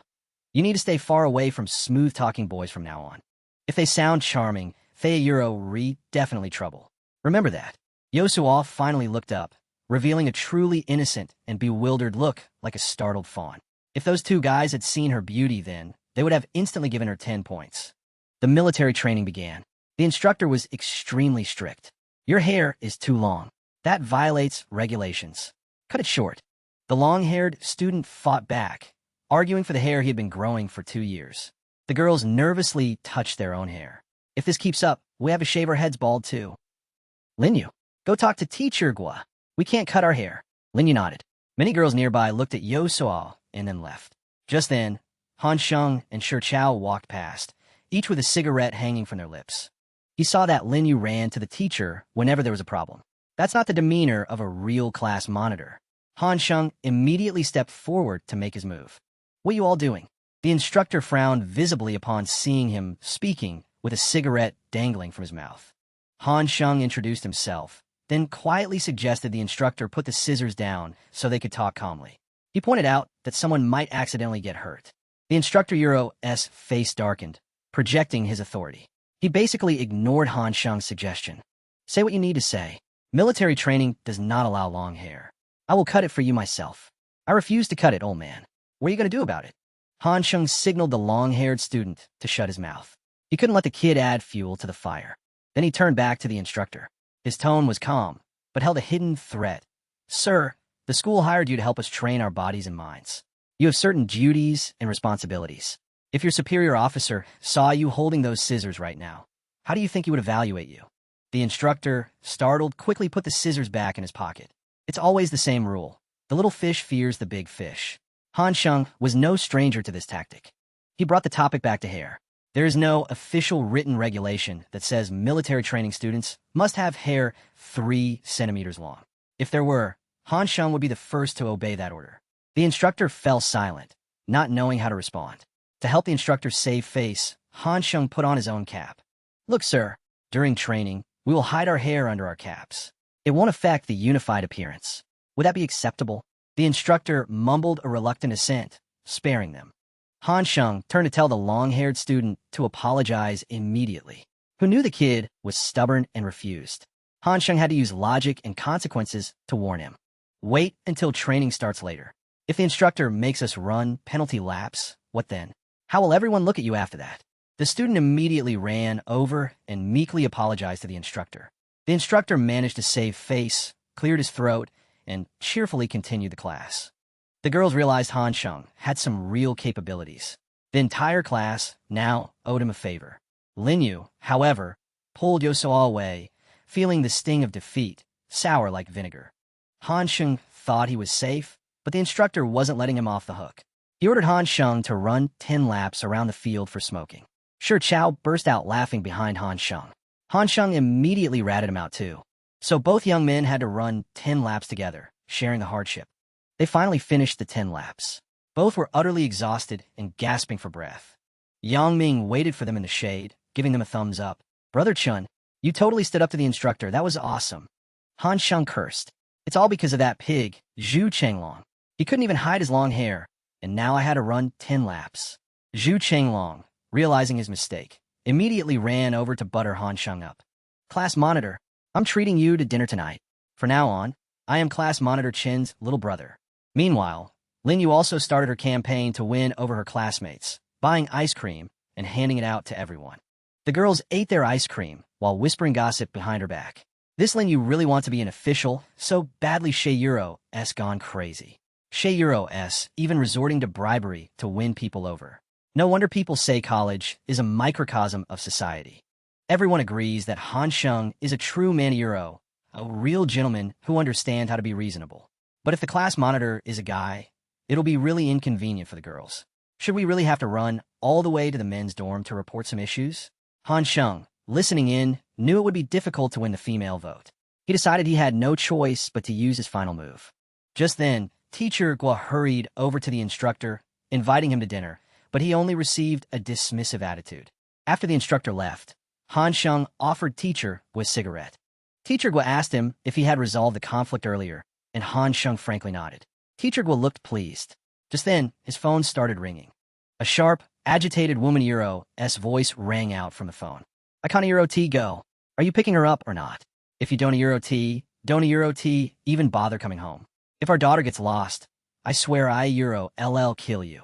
you need to stay far away from smooth-talking boys from now on. If they sound charming, they Euro definitely trouble. Remember that. Yosua finally looked up, revealing a truly innocent and bewildered look like a startled fawn. If those two guys had seen her beauty then, they would have instantly given her 10 points. The military training began. The instructor was extremely strict. Your hair is too long. That violates regulations. Cut it short. The long-haired student fought back, arguing for the hair he had been growing for 2 years. The girls nervously touched their own hair. If this keeps up, we have to shave our heads bald too. Lin Yu, go talk to Teacher Guo. We can't cut our hair. Lin Yu nodded. Many girls nearby looked at Yosua and then left. Just then, HanSheng and Shi Chao walked past, each with a cigarette hanging from their lips. He saw that Lin Yu ran to the teacher whenever there was a problem. That's not the demeanor of a real class monitor. HanSheng immediately stepped forward to make his move. What are you all doing? The instructor frowned visibly upon seeing him speaking with a cigarette dangling from his mouth. HanSheng introduced himself, then quietly suggested the instructor put the scissors down so they could talk calmly. He pointed out that someone might accidentally get hurt. The instructor Euro's face darkened, projecting his authority. He basically ignored HanSheng's suggestion. Say what you need to say. Military training does not allow long hair. I will cut it for you myself. I refuse to cut it, old man. What are you going to do about it? HanSheng signaled the long-haired student to shut his mouth. He couldn't let the kid add fuel to the fire. Then he turned back to the instructor. His tone was calm, but held a hidden threat. Sir, the school hired you to help us train our bodies and minds. You have certain duties and responsibilities. If your superior officer saw you holding those scissors right now, how do you think he would evaluate you? The instructor, startled, quickly put the scissors back in his pocket. It's always the same rule. The little fish fears the big fish. HanSheng was no stranger to this tactic. He brought the topic back to hair. There is no official written regulation that says military training students must have hair 3 centimeters long. If there were, HanSheng would be the first to obey that order. The instructor fell silent, not knowing how to respond. To help the instructor save face, HanSheng put on his own cap. Look, sir, during training, we will hide our hair under our caps. It won't affect the unified appearance. Would that be acceptable? The instructor mumbled a reluctant assent, sparing them. HanSheng turned to tell the long-haired student to apologize immediately, who knew the kid was stubborn and refused. HanSheng had to use logic and consequences to warn him. Wait until training starts later. If the instructor makes us run penalty laps, what then? How will everyone look at you after that? The student immediately ran over and meekly apologized to the instructor. The instructor managed to save face, cleared his throat, and cheerfully continued the class. The girls realized HanSheng had some real capabilities. The entire class now owed him a favor. Linyu, however, pulled Yosoa away, feeling the sting of defeat, sour like vinegar. HanSheng thought he was safe, but the instructor wasn't letting him off the hook. He ordered HanSheng to run 10 laps around the field for smoking. Sure Chao burst out laughing behind HanSheng. HanSheng immediately ratted him out too. So both young men had to run 10 laps together, sharing the hardship. They finally finished the 10 laps. Both were utterly exhausted and gasping for breath. Yang Ming waited for them in the shade, giving them a thumbs up. Brother Chun, you totally stood up to the instructor. That was awesome. HanSheng cursed. It's all because of that pig, Zhu Chenglong. He couldn't even hide his long hair, and now I had to run 10 laps. Zhu Chenglong, realizing his mistake, immediately ran over to butter HanSheng up. Class monitor, I'm treating you to dinner tonight. From now on, I am class monitor Chen's little brother. Meanwhile, Linyu also started her campaign to win over her classmates, buying ice cream and handing it out to everyone. The girls ate their ice cream while whispering gossip behind her back. This Linyu really wants to be an official, so badly Shayuro-s gone crazy. Shayuro-s even resorting to bribery to win people over. No wonder people say college is a microcosm of society. Everyone agrees that HanSheng is a true Manhwa, a real gentleman who understands how to be reasonable. But if the class monitor is a guy, it'll be really inconvenient for the girls. Should we really have to run all the way to the men's dorm to report some issues? HanSheng, listening in, knew it would be difficult to win the female vote. He decided he had no choice but to use his final move. Just then, Teacher Gua hurried over to the instructor, inviting him to dinner, but he only received a dismissive attitude. After the instructor left, HanSheng offered Teacher Gua a cigarette. Teacher Gua asked him if he had resolved the conflict earlier, and HanSheng frankly nodded. Teacher Gua looked pleased. Just then, his phone started ringing. A sharp, agitated woman Euro's voice rang out from the phone. I can't Euro T go. Are you picking her up or not? If you don't Euro T, even bother coming home. If our daughter gets lost, I swear I Euro LL kill you.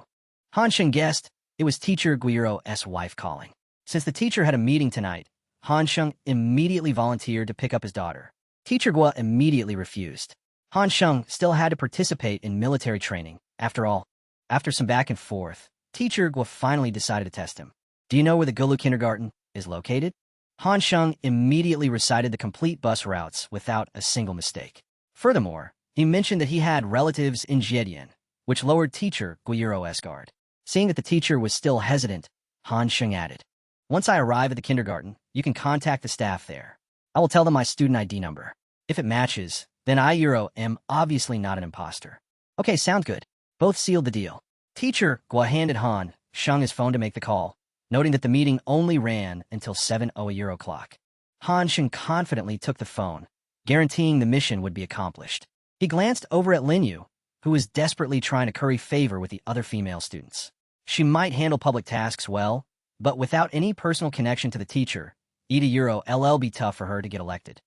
HanSheng guessed it was Teacher Guiro's wife calling. Since the teacher had a meeting tonight, HanSheng immediately volunteered to pick up his daughter. Teacher Gua immediately refused. HanSheng still had to participate in military training. After all, after some back and forth, Teacher Gua finally decided to test him. Do you know where the Gulu kindergarten is located? HanSheng immediately recited the complete bus routes without a single mistake. Furthermore, he mentioned that he had relatives in Jiedian, which lowered Teacher Guiro's guard. Seeing that the teacher was still hesitant, HanSheng added, once I arrive at the kindergarten, you can contact the staff there. I will tell them my student ID number. If it matches, then I am obviously not an imposter. Okay, sounds good. Both sealed the deal. Teacher Gua handed HanSheng his phone to make the call, noting that the meeting only ran until 7:00 clock. HanSheng confidently took the phone, guaranteeing the mission would be accomplished. He glanced over at Linyu, who was desperately trying to curry favor with the other female students. She might handle public tasks well, but without any personal connection to the teacher, Ida Euro LL be tough for her to get elected.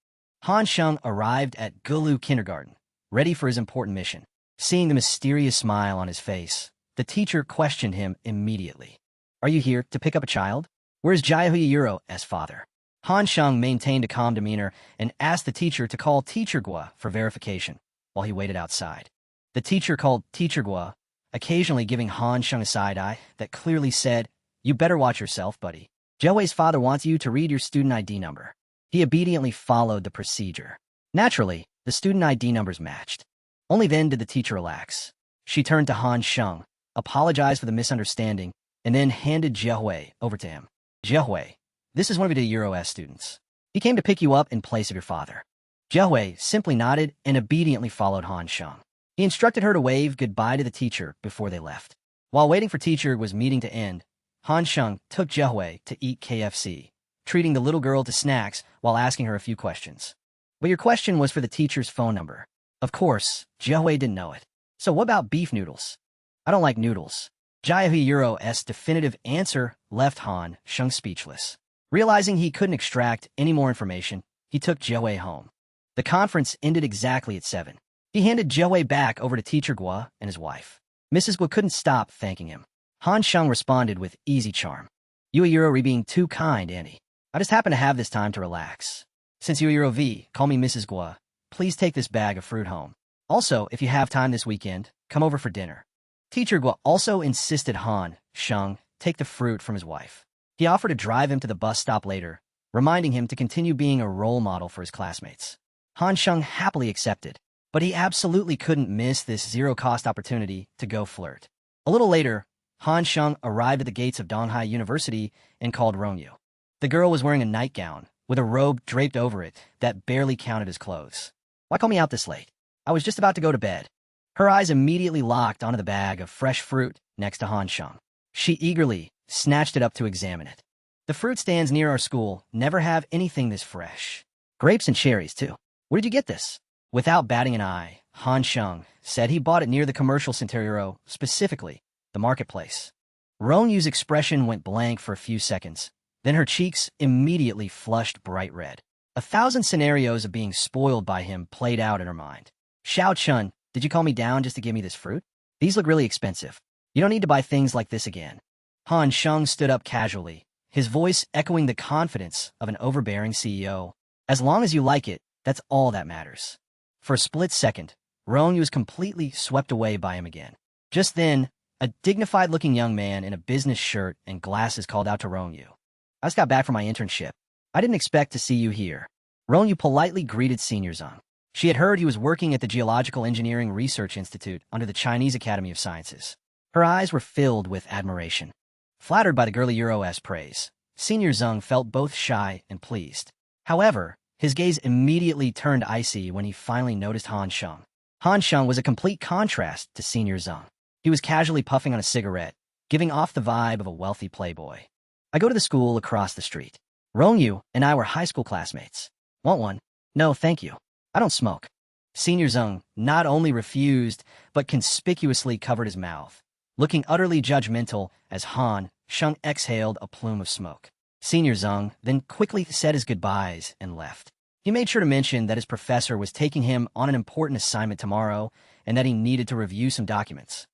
HanSheng arrived at Gulu Kindergarten, ready for his important mission. Seeing the mysterious smile on his face, the teacher questioned him immediately. Are you here to pick up a child? Where's Yahello's father? HanSheng maintained a calm demeanor and asked the teacher to call Teacher Gua for verification while he waited outside. The teacher called Teacher Gua, occasionally giving HanSheng a side eye that clearly said, "You better watch yourself, buddy. Jiahui's father wants you to read your student ID number." He obediently followed the procedure. Naturally, the student ID numbers matched. Only then did the teacher relax. She turned to HanSheng, apologized for the misunderstanding, and then handed Jiahui over to him. Jiahui, this is one of the Euro's students. He came to pick you up in place of your father. Jiahui simply nodded and obediently followed HanSheng. He instructed her to wave goodbye to the teacher before they left. While waiting for teacher was meeting to end, HanSheng took Jiahui to eat KFC, treating the little girl to snacks while asking her a few questions. But your question was for the teacher's phone number. Of course, Jiahui didn't know it. So what about beef noodles? I don't like noodles. Jiahui's definitive answer left HanSheng speechless. Realizing he couldn't extract any more information, he took Jiahui home. The conference ended exactly at 7. He handed Jiahui back over to Teacher Gua and his wife. Mrs. Gua couldn't stop thanking him. HanSheng responded with easy charm. You are being too kind, Annie. I just happen to have this time to relax. Since you are V, call me Mrs. Gua. Please take this bag of fruit home. Also, if you have time this weekend, come over for dinner. Teacher Gua also insisted HanSheng take the fruit from his wife. He offered to drive him to the bus stop later, reminding him to continue being a role model for his classmates. HanSheng happily accepted, but he absolutely couldn't miss this zero-cost opportunity to go flirt. A little later, HanSheng arrived at the gates of Donghai University and called Rongyu. The girl was wearing a nightgown, with a robe draped over it that barely counted as clothes. Why call me out this late? I was just about to go to bed. Her eyes immediately locked onto the bag of fresh fruit next to HanSheng. She eagerly snatched it up to examine it. The fruit stands near our school never have anything this fresh. Grapes and cherries, too. Where did you get this? Without batting an eye, HanSheng said he bought it near the commercial Centurion, specifically the marketplace. Ronyu's expression went blank for a few seconds. Then her cheeks immediately flushed bright red. 1,000 scenarios of being spoiled by him played out in her mind. Xiao Chun, did you call me down just to give me this fruit? These look really expensive. You don't need to buy things like this again. HanSheng stood up casually, his voice echoing the confidence of an overbearing CEO. As long as you like it, that's all that matters. For a split second, Ronyu was completely swept away by him again. Just then, a dignified-looking young man in a business shirt and glasses called out to Ronyu. I just got back from my internship. I didn't expect to see you here. Ronyu politely greeted Senior Zhang. She had heard he was working at the Geological Engineering Research Institute under the Chinese Academy of Sciences. Her eyes were filled with admiration. Flattered by the girly Euro's praise, Senior Zhang felt both shy and pleased. However, his gaze immediately turned icy when he finally noticed HanSheng. HanSheng was a complete contrast to Senior Zhang. He was casually puffing on a cigarette, giving off the vibe of a wealthy playboy. I go to the school across the street. Rongyu and I were high school classmates. Want one? No, thank you. I don't smoke. Senior Zhang not only refused, but conspicuously covered his mouth, looking utterly judgmental as HanSheng exhaled a plume of smoke. Senior Zhang then quickly said his goodbyes and left. He made sure to mention that his professor was taking him on an important assignment tomorrow and that he needed to review some documents.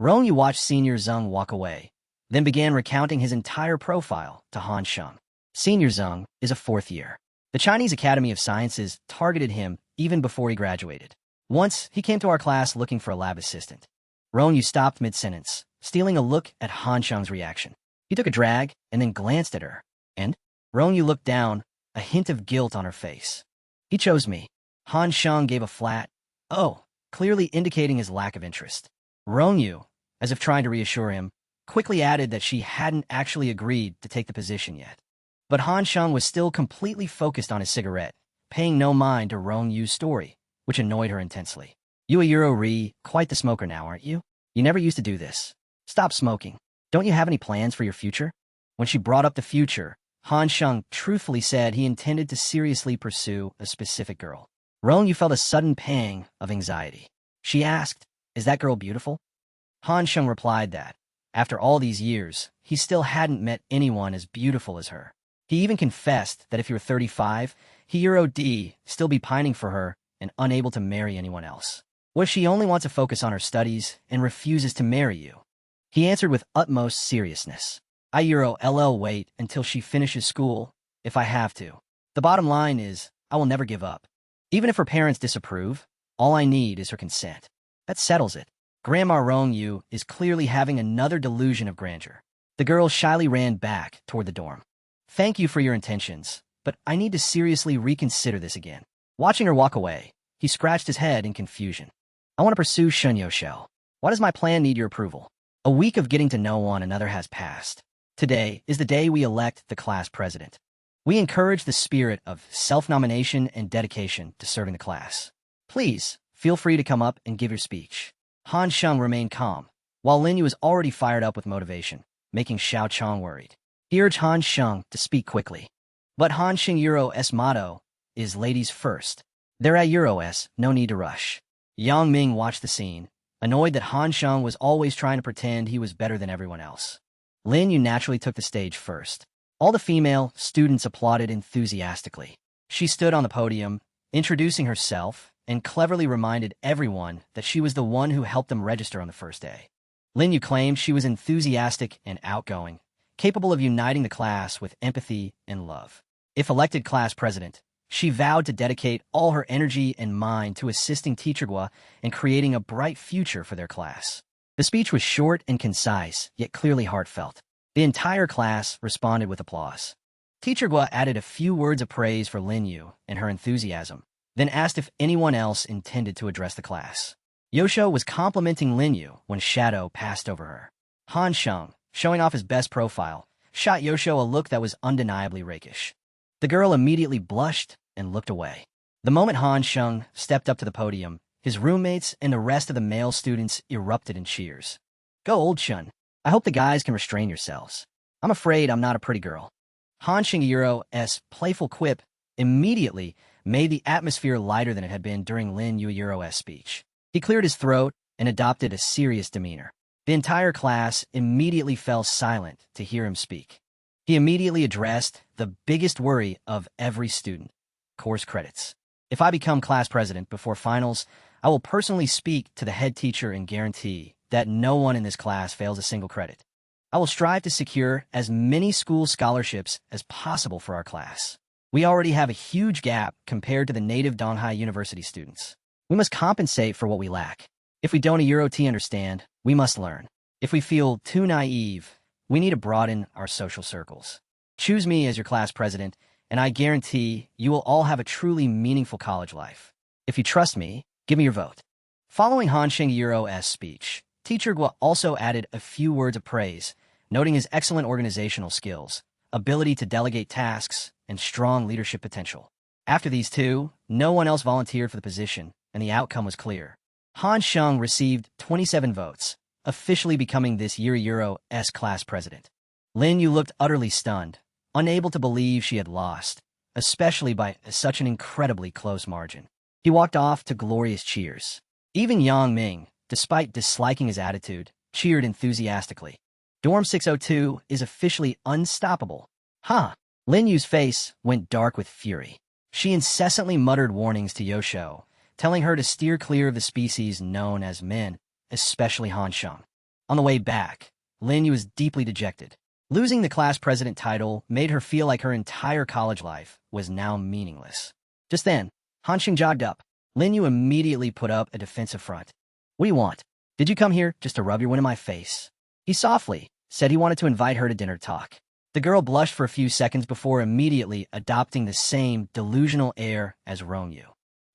Rongyu watched Senior Zhang walk away, then began recounting his entire profile to HanSheng. Senior Zhang is a fourth year. The Chinese Academy of Sciences targeted him even before he graduated. Once, he came to our class looking for a lab assistant. Rongyu stopped mid-sentence, stealing a look at HanSheng's reaction. He took a drag and then glanced at her. And? Rongyu looked down, a hint of guilt on her face. He chose me. HanSheng gave a flat, "Oh," clearly indicating his lack of interest. Rongyu, as if trying to reassure him, quickly added that she hadn't actually agreed to take the position yet. But HanSheng was still completely focused on his cigarette, paying no mind to Rongyu's story, which annoyed her intensely. You a Euro quite the smoker now, aren't you? You never used to do this. Stop smoking. Don't you have any plans for your future? When she brought up the future, HanSheng truthfully said he intended to seriously pursue a specific girl. Rongyu felt a sudden pang of anxiety. She asked, "Is that girl beautiful?" HanSheng replied that, after all these years, he still hadn't met anyone as beautiful as her. He even confessed that if he were 35, he'd still be pining for her and unable to marry anyone else. What if she only wants to focus on her studies and refuses to marry you? He answered with utmost seriousness. I'll wait until she finishes school, if I have to. The bottom line is, I will never give up. Even if her parents disapprove, all I need is her consent. That settles it. Grandma Rongyu is clearly having another delusion of grandeur. The girl shyly ran back toward the dorm. Thank you for your intentions, but I need to seriously reconsider this again. Watching her walk away, he scratched his head in confusion. I want to pursue Shunyo. Why does my plan need your approval? A week of getting to know one another has passed. Today is the day we elect the class president. We encourage the spirit of self-nomination and dedication to serving the class. Please, feel free to come up and give your speech. HanSheng remained calm, while Linyu was already fired up with motivation, making Xiao Chong worried. He urged HanSheng to speak quickly. But HanSheng's motto is ladies first. They're at Euros, no need to rush. Yang Ming watched the scene, annoyed that HanSheng was always trying to pretend he was better than everyone else. Lin Yu naturally took the stage first. All the female students applauded enthusiastically. She stood on the podium, introducing herself, and cleverly reminded everyone that she was the one who helped them register on the first day. Lin Yu claimed she was enthusiastic and outgoing, capable of uniting the class with empathy and love. If elected class president, she vowed to dedicate all her energy and mind to assisting Teacher Gua and creating a bright future for their class. The speech was short and concise, yet clearly heartfelt. The entire class responded with applause. Teacher Gua added a few words of praise for Lin Yu and her enthusiasm, then asked if anyone else intended to address the class. Yosho was complimenting Lin Yu when Shadow passed over her. HanSheng, showing off his best profile, shot Yosho a look that was undeniably rakish. The girl immediately blushed and looked away. The moment HanSheng stepped up to the podium, his roommates and the rest of the male students erupted in cheers. Go old Shun. I hope the guys can restrain yourselves. I'm afraid I'm not a pretty girl. HanSheng's playful quip immediately made the atmosphere lighter than it had been during Lin Yu's speech. He cleared his throat and adopted a serious demeanor. The entire class immediately fell silent to hear him speak. He immediately addressed the biggest worry of every student: course credits. If I become class president before finals, I will personally speak to the head teacher and guarantee that no one in this class fails a single credit. I will strive to secure as many school scholarships as possible for our class. We already have a huge gap compared to the native Donghai University students. We must compensate for what we lack. If we don't understand, we must learn. If we feel too naive, we need to broaden our social circles. Choose me as your class president, and I guarantee you will all have a truly meaningful college life. If you trust me, give me your vote. Following HanSheng's speech, Teacher Gua also added a few words of praise, noting his excellent organizational skills, ability to delegate tasks, and strong leadership potential. After these two, no one else volunteered for the position, and the outcome was clear. HanSheng received 27 votes, officially becoming this Euros class president. Lin Yu looked utterly stunned, unable to believe she had lost, especially by such an incredibly close margin. He walked off to glorious cheers. Even Yang Ming, despite disliking his attitude, cheered enthusiastically. Dorm 602 is officially unstoppable. Lin Yu's face went dark with fury. She incessantly muttered warnings to Yosho, telling her to steer clear of the species known as men, especially HanSheng. On the way back, Lin Yu was deeply dejected. Losing the class president title made her feel like her entire college life was now meaningless. Just then, HanSheng jogged up. Lin Yu immediately put up a defensive front. What do you want? Did you come here just to rub your wind in my face? He softly said he wanted to invite her to dinner talk. The girl blushed for a few seconds before immediately adopting the same delusional air as Rongyu.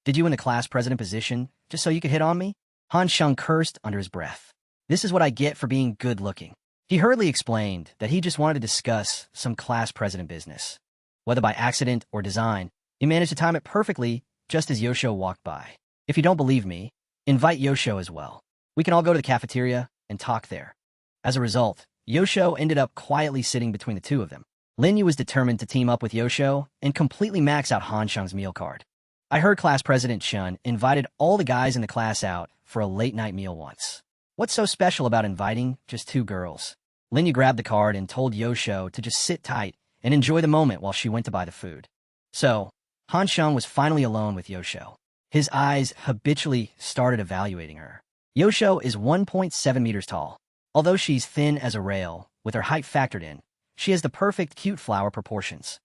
Did you win the class president position just so you could hit on me? HanSheng cursed under his breath. This is what I get for being good-looking. He hurriedly explained that he just wanted to discuss some class president business. Whether by accident or design, he managed to time it perfectly just as Yosho walked by. If you don't believe me, invite Yosho as well. We can all go to the cafeteria and talk there. As a result, Yosho ended up quietly sitting between the two of them. Lin Yu was determined to team up with Yosho and completely max out HanSheng's meal card. I heard class president Chen invited all the guys in the class out for a late-night meal once. What's so special about inviting just 2 girls? Lin Yu grabbed the card and told Yosho to just sit tight and enjoy the moment while she went to buy the food. So, HanSheng was finally alone with Yosho. His eyes habitually started evaluating her. Yosho is 1.7 meters tall. Although she's thin as a rail, with her height factored in, she has the perfect cute flower proportions.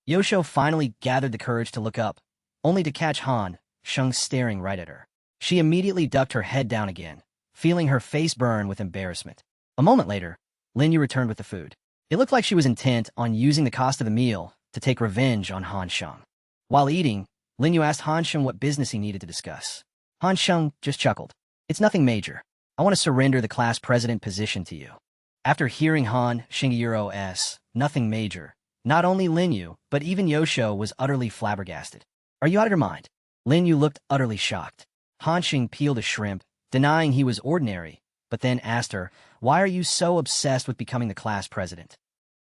Yosho finally gathered the courage to look up, only to catch HanSheng staring right at her. She immediately ducked her head down again, feeling her face burn with embarrassment. A moment later, Lin Yu returned with the food. It looked like she was intent on using the cost of the meal to take revenge on HanSheng. While eating, Lin Yu asked HanSheng what business he needed to discuss. HanSheng just chuckled. It's nothing major. I want to surrender the class president position to you. After hearing HanSheng's nothing major, not only Lin Yu, but even Yosho was utterly flabbergasted. Are you out of your mind? Lin Yu looked utterly shocked. HanSheng peeled a shrimp, denying he was ordinary, but then asked her, why are you so obsessed with becoming the class president?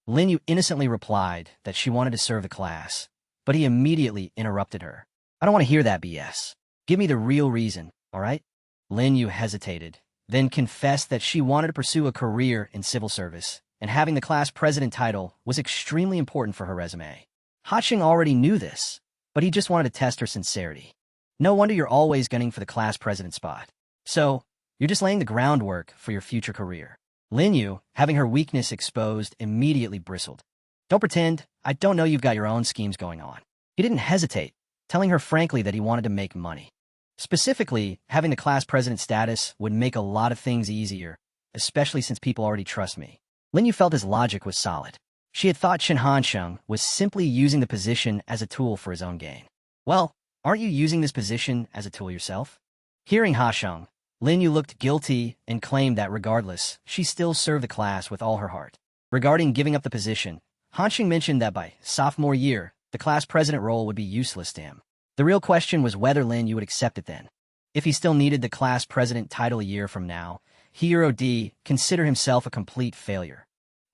Lin Yu innocently replied that she wanted to serve the class, but he immediately interrupted her. I don't want to hear that BS. Give me the real reason, all right? Lin Yu hesitated, then confessed that she wanted to pursue a career in civil service, and having the class president title was extremely important for her resume. HanSheng already knew this, but he just wanted to test her sincerity. No wonder you're always gunning for the class president spot. So, you're just laying the groundwork for your future career. Lin Yu, having her weakness exposed, immediately bristled. Don't pretend I don't know you've got your own schemes going on. He didn't hesitate, telling her frankly that he wanted to make money. Specifically, having the class president status would make a lot of things easier, especially since people already trust me. Lin Yu felt his logic was solid. She had thought Chen HanSheng was simply using the position as a tool for his own gain. Well, aren't you using this position as a tool yourself? Hearing HanSheng, Lin Yu looked guilty and claimed that regardless, she still served the class with all her heart. Regarding giving up the position, HanSheng mentioned that by sophomore year, the class president role would be useless to him. The real question was whether Lin Yu would accept it then. If he still needed the class president title a year from now, he would consider himself a complete failure.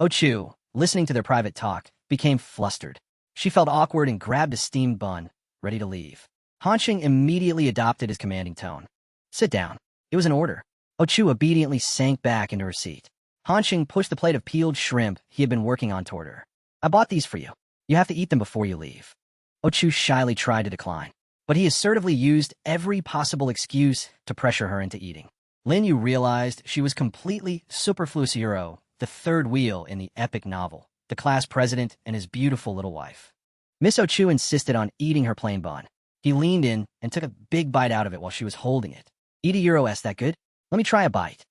Oh-Chu, listening to their private talk, became flustered. She felt awkward and grabbed a steamed bun, ready to leave. HanSheng immediately adopted his commanding tone. Sit down. It was an order. Oh-Chu obediently sank back into her seat. HanSheng pushed the plate of peeled shrimp he had been working on toward her. I bought these for you. You have to eat them before you leave. Oh-Chu shyly tried to decline, but he assertively used every possible excuse to pressure her into eating. Lin Yu realized she was completely superfluous hero, the third wheel in the epic novel, the class president and his beautiful little wife. Miss Oh-Chu insisted on eating her plain bun. He leaned in and took a big bite out of it while she was holding it. Eat a €S, that good? Let me try a bite.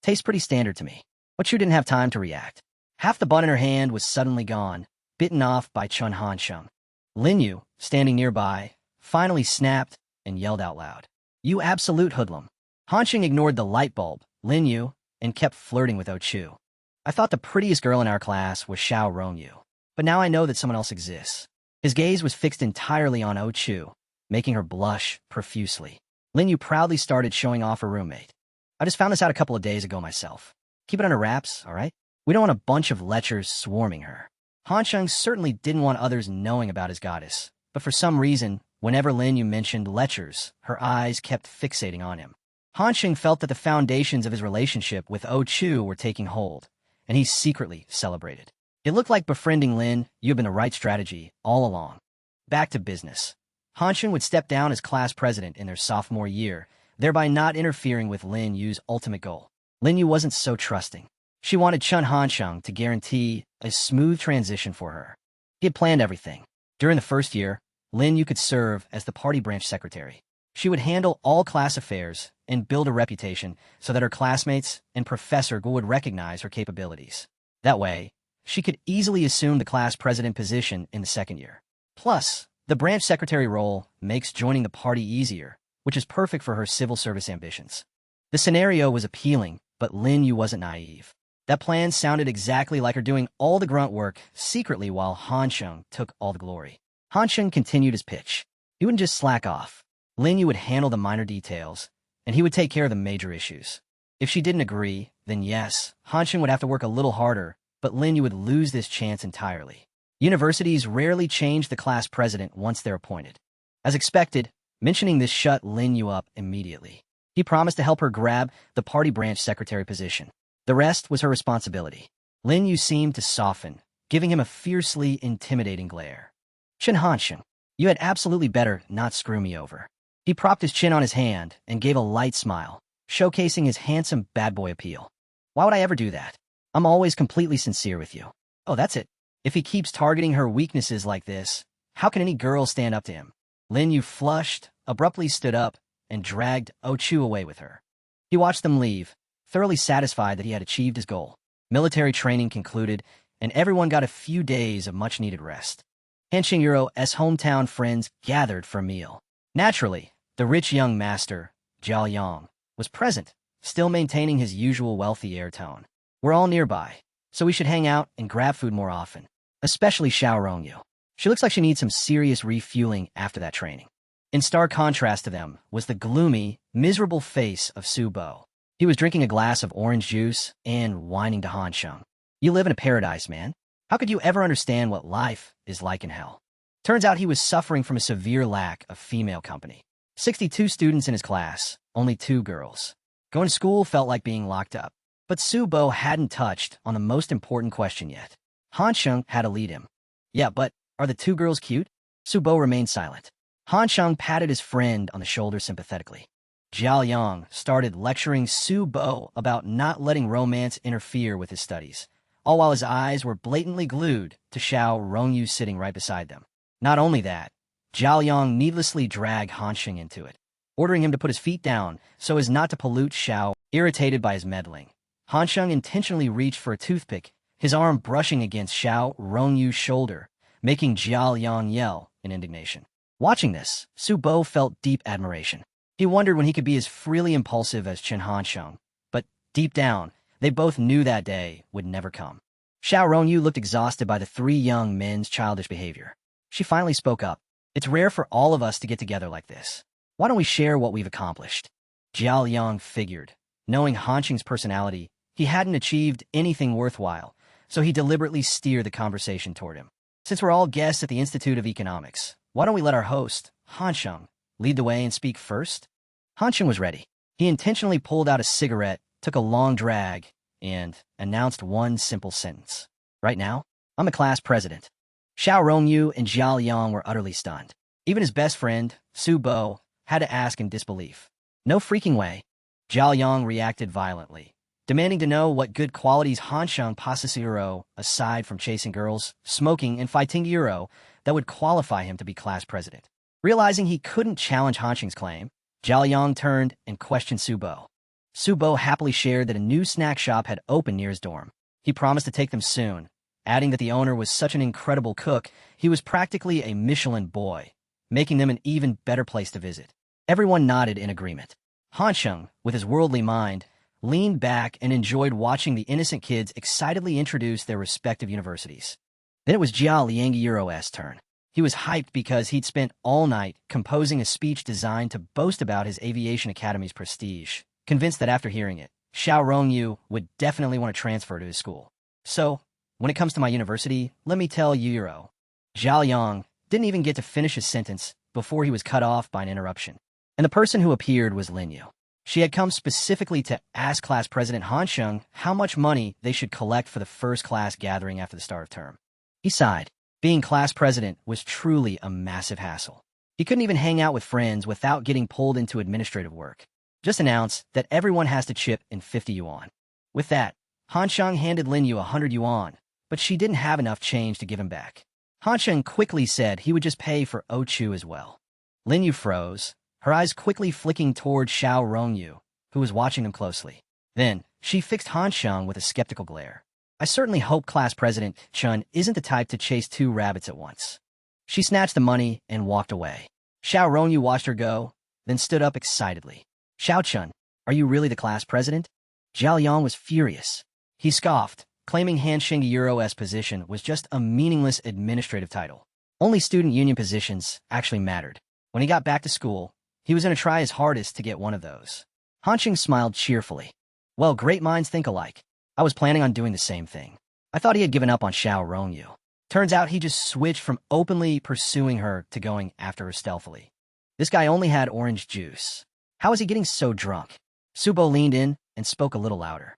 Tastes pretty standard to me. Oh-Chu didn't have time to react. Half the bun in her hand was suddenly gone, bitten off by Chen HanSheng. Lin Yu, standing nearby, finally snapped and yelled out loud. You absolute hoodlum. HanSheng ignored the light bulb, Lin Yu, and kept flirting with Oh-Chu. I thought the prettiest girl in our class was Xiao Rongyu, but now I know that someone else exists. His gaze was fixed entirely on Oh-Chu, making her blush profusely. Lin Yu proudly started showing off her roommate. I just found this out a couple of days ago myself. Keep it under wraps, all right? We don't want a bunch of lechers swarming her. HanSheng certainly didn't want others knowing about his goddess, but for some reason, whenever Lin Yu mentioned lechers, her eyes kept fixating on him. HanSheng felt that the foundations of his relationship with Oh-Chu were taking hold, and he secretly celebrated. It looked like befriending Lin Yu had been the right strategy all along. Back to business. HanSheng would step down as class president in their sophomore year, thereby not interfering with Lin Yu's ultimate goal. Lin Yu wasn't so trusting. She wanted Chen HanSheng to guarantee a smooth transition for her. He had planned everything. During the first year, Lin Yu could serve as the party branch secretary. She would handle all class affairs and build a reputation so that her classmates and Professor would recognize her capabilities. That way, she could easily assume the class president position in the second year. Plus, the branch secretary role makes joining the party easier, which is perfect for her civil service ambitions. The scenario was appealing, but Lin Yu wasn't naive. That plan sounded exactly like her doing all the grunt work secretly while HanSheng took all the glory. HanSheng continued his pitch. He wouldn't just slack off. Lin Yu would handle the minor details, and he would take care of the major issues. If she didn't agree, then yes, HanSheng would have to work a little harder, but Lin Yu would lose this chance entirely. Universities rarely change the class president once they're appointed. As expected, mentioning this shut Lin Yu up immediately. He promised to help her grab the party branch secretary position. The rest was her responsibility. Lin Yu seemed to soften, giving him a fiercely intimidating glare. Chen HanSheng, you had absolutely better not screw me over. He propped his chin on his hand and gave a light smile, showcasing his handsome bad boy appeal. Why would I ever do that? I'm always completely sincere with you. Oh, that's it. If he keeps targeting her weaknesses like this, how can any girl stand up to him? Lin Yu flushed, abruptly stood up, and dragged Ochu away with her. He watched them leave, thoroughly satisfied that he had achieved his goal. Military training concluded, and everyone got a few days of much-needed rest. HanSheng Yuro's hometown friends gathered for a meal. Naturally, the rich young master, Jiao Yang, was present, still maintaining his usual wealthy air tone. We're all nearby, so we should hang out and grab food more often, especially Xiao Rongyu. She looks like she needs some serious refueling after that training. In stark contrast to them was the gloomy, miserable face of Su Bo. He was drinking a glass of orange juice and whining to HanSheng. You live in a paradise, man. How could you ever understand what life is like in hell? Turns out he was suffering from a severe lack of female company. 62 students in his class, only 2 girls. Going to school felt like being locked up. But Su Bo hadn't touched on the most important question yet. HanSheng had to lead him. Yeah, but are the 2 girls cute? Su Bo remained silent. HanSheng patted his friend on the shoulder sympathetically. Jiao Yang started lecturing Su Bo about not letting romance interfere with his studies, all while his eyes were blatantly glued to Xiao Rongyu sitting right beside them. Not only that, Jiao Yang needlessly dragged HanSheng into it, ordering him to put his feet down so as not to pollute Xiao, irritated by his meddling. HanSheng intentionally reached for a toothpick, his arm brushing against Xiao Rongyu's shoulder, making Jiao Yang yell in indignation. Watching this, Su Bo felt deep admiration. He wondered when he could be as freely impulsive as Chen HanSheng, but deep down, they both knew that day would never come. Xiao Rongyu looked exhausted by the 3 young men's childish behavior. She finally spoke up. It's rare for all of us to get together like this. Why don't we share what we've accomplished? Jiao Yang figured. Knowing HanSheng's personality, he hadn't achieved anything worthwhile, so he deliberately steered the conversation toward him. Since we're all guests at the Institute of Economics, why don't we let our host, HanSheng, lead the way and speak first? HanSheng was ready. He intentionally pulled out a cigarette, took a long drag, and announced one simple sentence. Right now, I'm the class president. Xiao Rongyu and Jiao Yang were utterly stunned. Even his best friend, Su Bo, had to ask in disbelief. No freaking way. Jiao Yang reacted violently, demanding to know what good qualities HanSheng possessed aside from chasing girls, smoking, and fighting that would qualify him to be class president. Realizing he couldn't challenge HanSheng's claim, Jiao Yang turned and questioned Su Bo. Su Bo happily shared that a new snack shop had opened near his dorm. He promised to take them soon, adding that the owner was such an incredible cook, he was practically a Michelin boy, making them an even better place to visit. Everyone nodded in agreement. HanSheng, with his worldly mind, leaned back and enjoyed watching the innocent kids excitedly introduce their respective universities. Then it was Jiao Liangyiro's turn. He was hyped because he'd spent all night composing a speech designed to boast about his aviation academy's prestige, convinced that after hearing it, Xiao Rongyu would definitely want to transfer to his school. So, when it comes to my university, let me tell you, Jiao Yang didn't even get to finish his sentence before he was cut off by an interruption. And the person who appeared was Lin Yu. She had come specifically to ask class president HanSheng how much money they should collect for the first class gathering after the start of term. He sighed. Being class president was truly a massive hassle. He couldn't even hang out with friends without getting pulled into administrative work. Just announce that everyone has to chip in 50 yuan. With that, HanSheng handed Lin Yu 100 yuan, but she didn't have enough change to give him back. HanSheng quickly said he would just pay for Ochu as well. Lin Yu froze, her eyes quickly flicking toward Xiao Rongyu, who was watching them closely. Then, she fixed HanSheng with a skeptical glare. I certainly hope class president Chun isn't the type to chase 2 rabbits at once. She snatched the money and walked away. Xiao Rongyu watched her go, then stood up excitedly. Xiao Chun, are you really the class president? Jiao Yang was furious. He scoffed, claiming HanSheng Yuro's position was just a meaningless administrative title. Only student union positions actually mattered. When he got back to school, he was going to try his hardest to get one of those. HanSheng smiled cheerfully. Well, great minds think alike. I was planning on doing the same thing. I thought he had given up on Xiao Rongyu. Turns out he just switched from openly pursuing her to going after her stealthily. This guy only had orange juice. How is he getting so drunk? Subo leaned in and spoke a little louder.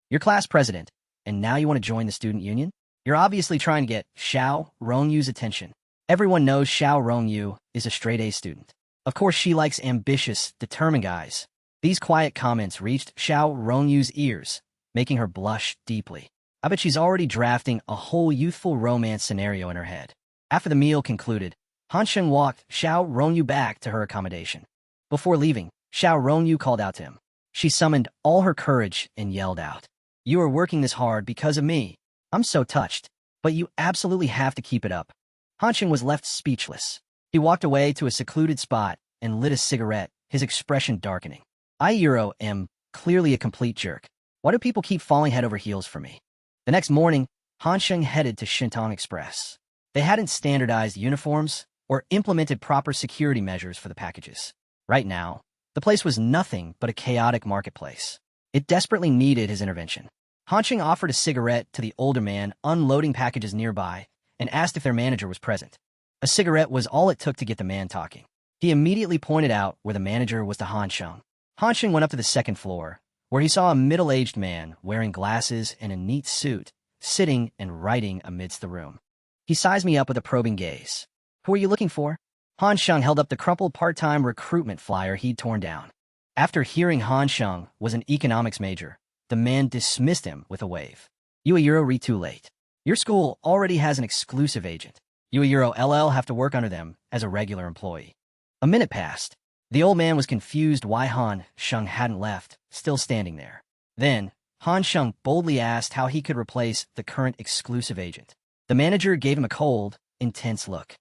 You're class president, and now you want to join the student union? You're obviously trying to get Xiao Rongyu's attention. Everyone knows Xiao Rongyu is a straight-A student. Of course, she likes ambitious, determined guys. These quiet comments reached Xiao Rongyu's ears, making her blush deeply. I bet she's already drafting a whole youthful romance scenario in her head. After the meal concluded, HanSheng walked Xiao Rongyu back to her accommodation. Before leaving, Xiao Rongyu called out to him. She summoned all her courage and yelled out, "You are working this hard because of me. I'm so touched, but you absolutely have to keep it up." HanSheng was left speechless. He walked away to a secluded spot and lit a cigarette, his expression darkening. I am clearly a complete jerk. Why do people keep falling head over heels for me? The next morning, HanSheng headed to Shintong Express. They hadn't standardized uniforms or implemented proper security measures for the packages. Right now, the place was nothing but a chaotic marketplace. It desperately needed his intervention. HanSheng offered a cigarette to the older man unloading packages nearby and asked if their manager was present. A cigarette was all it took to get the man talking. He immediately pointed out where the manager was to HanSheng. HanSheng went up to the second floor, where he saw a middle-aged man wearing glasses and a neat suit, sitting and writing amidst the room. He sized me up with a probing gaze. Who are you looking for? HanSheng held up the crumpled part-time recruitment flyer he'd torn down. After hearing HanSheng was an economics major, the man dismissed him with a wave. You are too late. Your school already has an exclusive agent. You LL have to work under them as a regular employee. A minute passed. The old man was confused why HanSheng hadn't left, still standing there. Then, HanSheng boldly asked how he could replace the current exclusive agent. The manager gave him a cold, intense look.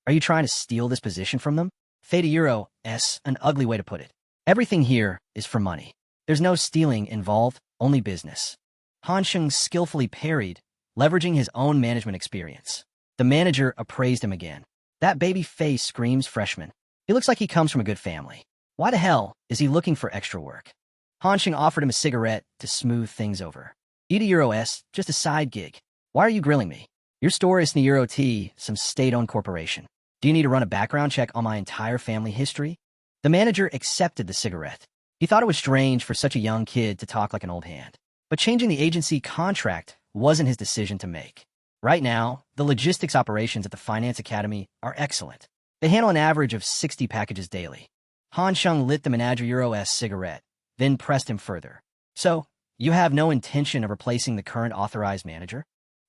Are you trying to steal this position from them? Theta S, an ugly way to put it. Everything here is for money. There's no stealing involved, only business. HanSheng skillfully parried, leveraging his own management experience. The manager appraised him again. That baby face screams freshman. He looks like he comes from a good family. Why the hell is he looking for extra work? HanSheng offered him a cigarette to smooth things over. €S, just a side gig. Why are you grilling me? Your store is Euro T, some state-owned corporation. Do you need to run a background check on my entire family history? The manager accepted the cigarette. He thought it was strange for such a young kid to talk like an old hand. But changing the agency contract wasn't his decision to make. Right now, the logistics operations at the Finance Academy are excellent. They handle an average of 60 packages daily. HanSheng lit the manager S cigarette, then pressed him further. So, you have no intention of replacing the current authorized manager?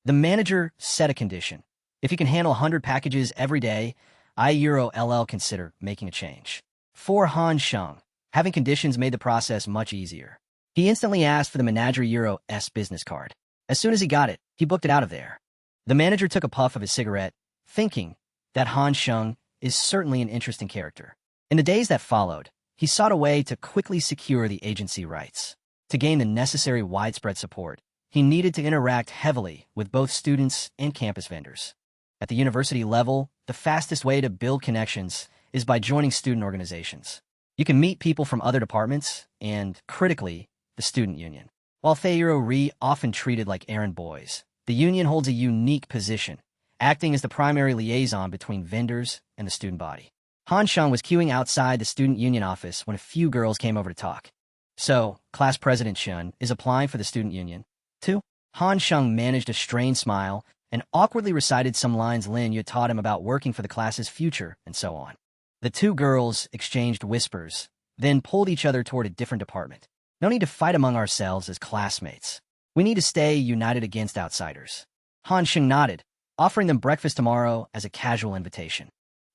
The manager set a condition. If you can handle 100 packages every day, LL consider making a change. For HanSheng, having conditions made the process much easier. He instantly asked for the manager S business card. As soon as he got it, he booked it out of there. The manager took a puff of his cigarette, thinking that HanSheng is certainly an interesting character. In the days that followed, he sought a way to quickly secure the agency rights. To gain the necessary widespread support, he needed to interact heavily with both students and campus vendors. At the university level, the fastest way to build connections is by joining student organizations. You can meet people from other departments and, critically, the student union. While Theuro often treated like errand boys, the union holds a unique position, acting as the primary liaison between vendors and the student body. HanSheng was queuing outside the student union office when a few girls came over to talk. So, class president Chen is applying for the student union, too? HanSheng managed a strained smile and awkwardly recited some lines Lin Yu taught him about working for the class's future and so on. The two girls exchanged whispers, then pulled each other toward a different department. No need to fight among ourselves as classmates. We need to stay united against outsiders. HanSheng nodded, offering them breakfast tomorrow as a casual invitation.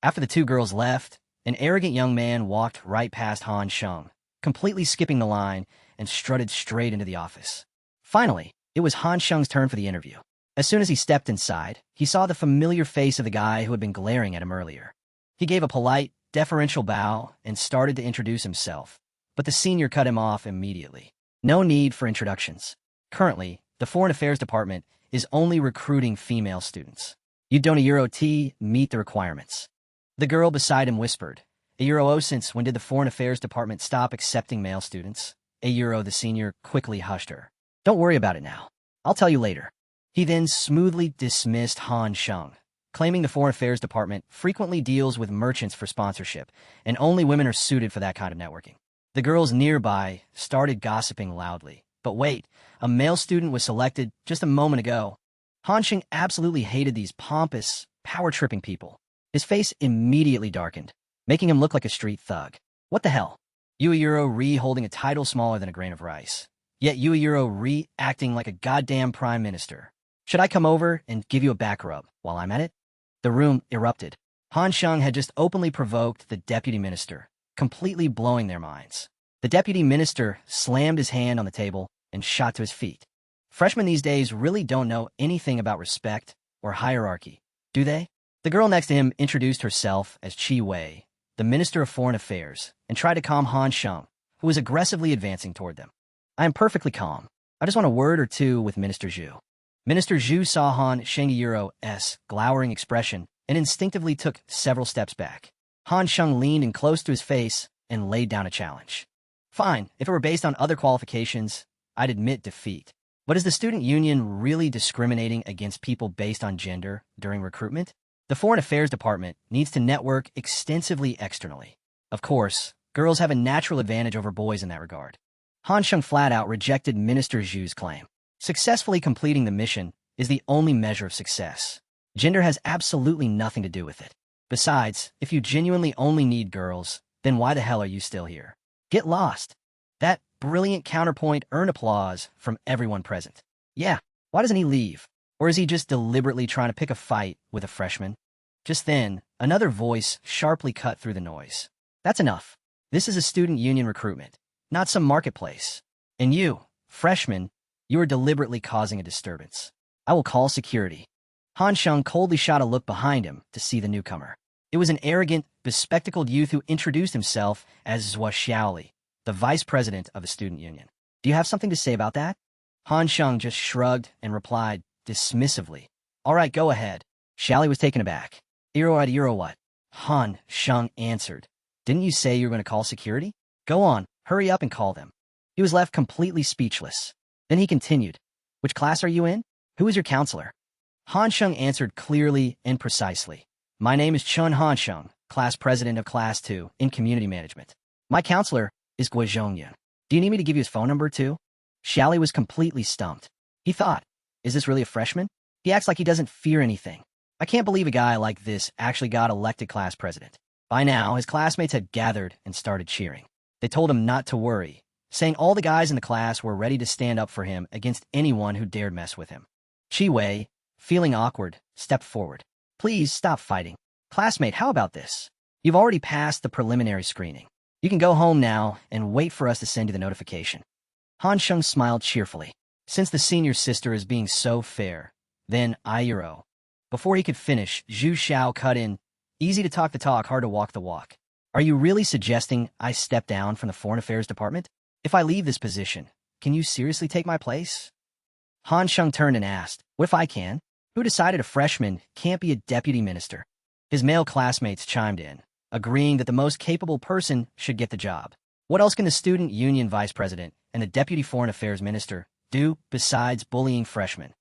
After the two girls left, an arrogant young man walked right past HanSheng, completely skipping the line, and strutted straight into the office. Finally, it was HanSheng's turn for the interview. As soon as he stepped inside, he saw the familiar face of the guy who had been glaring at him earlier. He gave a polite, deferential bow and started to introduce himself, but the senior cut him off immediately. No need for introductions. Currently, the Foreign Affairs Department is only recruiting female students. You don't meet the requirements. The girl beside him whispered, since when did the Foreign Affairs Department stop accepting male students? The senior quickly hushed her. Don't worry about it now. I'll tell you later. He then smoothly dismissed HanSheng, claiming the Foreign Affairs Department frequently deals with merchants for sponsorship, and only women are suited for that kind of networking. The girls nearby started gossiping loudly. But wait, a male student was selected just a moment ago. HanSheng absolutely hated these pompous, power-tripping people. His face immediately darkened, making him look like a street thug. What the hell? Yuichiro Ri holding a title smaller than a grain of rice. Yet Yuichiro Ri acting like a goddamn prime minister. Should I come over and give you a back rub while I'm at it? The room erupted. HanSheng had just openly provoked the deputy minister, completely blowing their minds. The deputy minister slammed his hand on the table and shot to his feet. Freshmen these days really don't know anything about respect or hierarchy, do they? The girl next to him introduced herself as Chi Wei, the Minister of Foreign Affairs, and tried to calm HanSheng, who was aggressively advancing toward them. I am perfectly calm. I just want a word or two with Minister Zhu. Minister Zhu saw HanSheng's glowering expression and instinctively took several steps back. HanSheng leaned in close to his face and laid down a challenge. Fine, if it were based on other qualifications, I'd admit defeat. But is the student union really discriminating against people based on gender during recruitment? The Foreign Affairs Department needs to network extensively externally. Of course, girls have a natural advantage over boys in that regard. HanSheng flat out rejected Minister Zhu's claim. Successfully completing the mission is the only measure of success. Gender has absolutely nothing to do with it. Besides, if you genuinely only need girls, then why the hell are you still here? Get lost. That brilliant counterpoint earned applause from everyone present. Yeah, why doesn't he leave? Or is he just deliberately trying to pick a fight with a freshman? Just then, another voice sharply cut through the noise. That's enough. This is a student union recruitment, not some marketplace. And you, freshman, you are deliberately causing a disturbance. I will call security. HanSheng coldly shot a look behind him to see the newcomer. It was an arrogant, bespectacled youth who introduced himself as Zhuo Xiaoli, the vice president of the student union. Do you have something to say about that? HanSheng just shrugged and replied dismissively. All right, go ahead. Xiaoli was taken aback. Iro what? HanSheng answered. Didn't you say you were going to call security? Go on, hurry up and call them. He was left completely speechless. Then he continued. Which class are you in? Who is your counselor? HanSheng answered clearly and precisely. My name is Chen HanSheng, class president of class 2 in community management. My counselor is Guo Zhongyan. Do you need me to give you his phone number too? Xiaoli was completely stumped. He thought, is this really a freshman? He acts like he doesn't fear anything. I can't believe a guy like this actually got elected class president. By now, his classmates had gathered and started cheering. They told him not to worry, saying all the guys in the class were ready to stand up for him against anyone who dared mess with him. Chi Wei, feeling awkward, stepped forward. Please stop fighting. Classmate, how about this? You've already passed the preliminary screening. You can go home now and wait for us to send you the notification. HanSheng smiled cheerfully. Since the senior sister is being so fair, then Iro. Before he could finish, Zhu Xiao cut in. Easy to talk the talk, hard to walk the walk. Are you really suggesting I step down from the Foreign Affairs Department? If I leave this position, can you seriously take my place? HanSheng turned and asked, what if I can? Who decided a freshman can't be a deputy minister? His male classmates chimed in, agreeing that the most capable person should get the job. What else can the student union vice president and the deputy foreign affairs minister do besides bullying freshmen?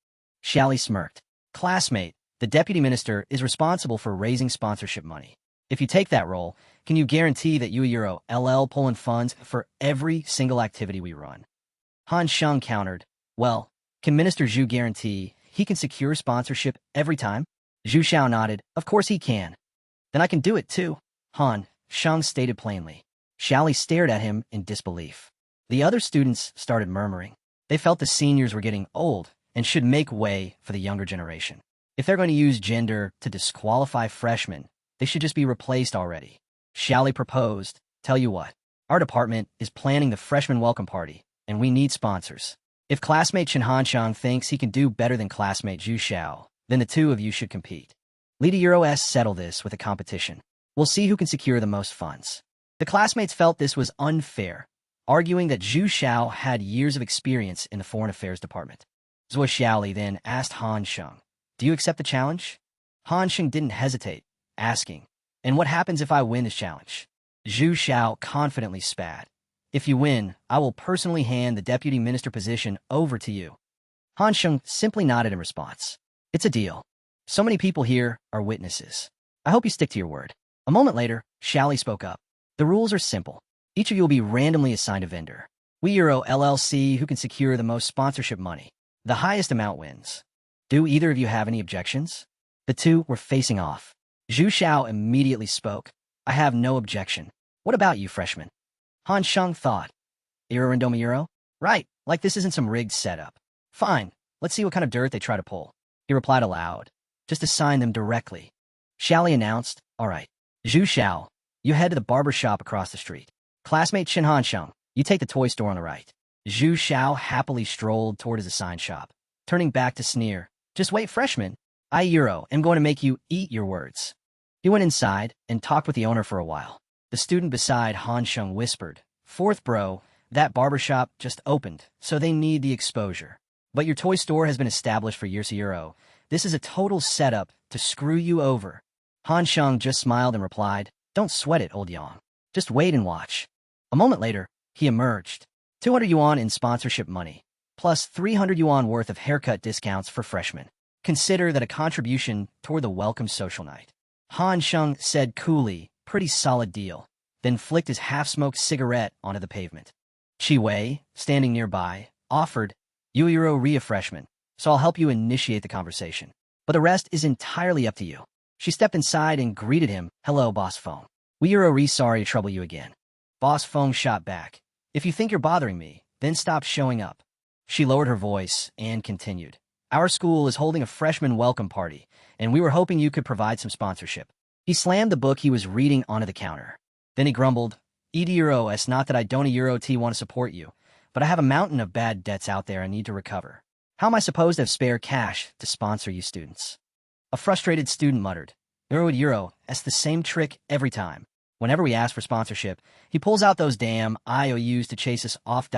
Xiaoli smirked. Classmate, the deputy minister is responsible for raising sponsorship money. If you take that role, can you guarantee that Yuichiro LL pull in funds for every single activity we run? HanSheng countered, well, can Minister Zhu guarantee he can secure sponsorship every time? Zhu Xiao nodded, of course he can. Then I can do it too, HanSheng stated plainly. Xiaoli stared at him in disbelief. The other students started murmuring. They felt the seniors were getting old and should make way for the younger generation. If they're going to use gender to disqualify freshmen, they should just be replaced already. Xiaoli proposed, tell you what, our department is planning the freshman welcome party, and we need sponsors. If classmate Chen HanSheng thinks he can do better than classmate Zhu Xiao, then the two of you should compete. Lead Euro settle this with a competition. We'll see who can secure the most funds. The classmates felt this was unfair, arguing that Zhu Xiao had years of experience in the Foreign Affairs Department. Zhuo Xiaoli then asked HanSheng, do you accept the challenge? HanSheng didn't hesitate, asking, and what happens if I win this challenge? Zhu Xiao confidently spat. If you win, I will personally hand the deputy minister position over to you. HanSheng simply nodded in response. It's a deal. So many people here are witnesses. I hope you stick to your word. A moment later, Shally spoke up. The rules are simple. Each of you will be randomly assigned a vendor. We Euro LLC who can secure the most sponsorship money. The highest amount wins. Do either of you have any objections? The two were facing off. Zhu Xiao immediately spoke. I have no objection. What about you, freshman? HanSheng thought. Euro and Euro? Right, like this isn't some rigged setup. Fine, let's see what kind of dirt they try to pull. He replied aloud. Just assign them directly. Shally announced, all right. Zhu Xiao, you head to the barber shop across the street. Classmate Chen HanSheng, you take the toy store on the right. Zhu Xiao happily strolled toward his assigned shop, turning back to sneer. Just wait, freshman. I Euro am going to make you eat your words. He went inside and talked with the owner for a while. The student beside HanSheng whispered, Fourth bro, that barbershop just opened, so they need the exposure. But your toy store has been established for years Euro. This is a total setup to screw you over. HanSheng just smiled and replied, Don't sweat it, old Yang. Just wait and watch. A moment later, he emerged. 200 yuan in sponsorship money, plus 300 yuan worth of haircut discounts for freshmen. Consider that a contribution toward the welcome social night. HanSheng said coolly, pretty solid deal, then flicked his half-smoked cigarette onto the pavement. Chi Wei, standing nearby, offered, You Euro a freshman, so I'll help you initiate the conversation. But the rest is entirely up to you. She stepped inside and greeted him, Hello, Boss Feng. We Euro sorry to trouble you again. Boss Feng shot back. If you think you're bothering me, then stop showing up. She lowered her voice and continued. Our school is holding a freshman welcome party, and we were hoping you could provide some sponsorship. He slammed the book he was reading onto the counter. Then he grumbled, Euro, it's not that I don't Euro T want to support you, but I have a mountain of bad debts out there I need to recover. How am I supposed to have spare cash to sponsor you students? A frustrated student muttered, Euro, it's the same trick every time. Whenever we ask for sponsorship, he pulls out those damn IOUs to chase us off.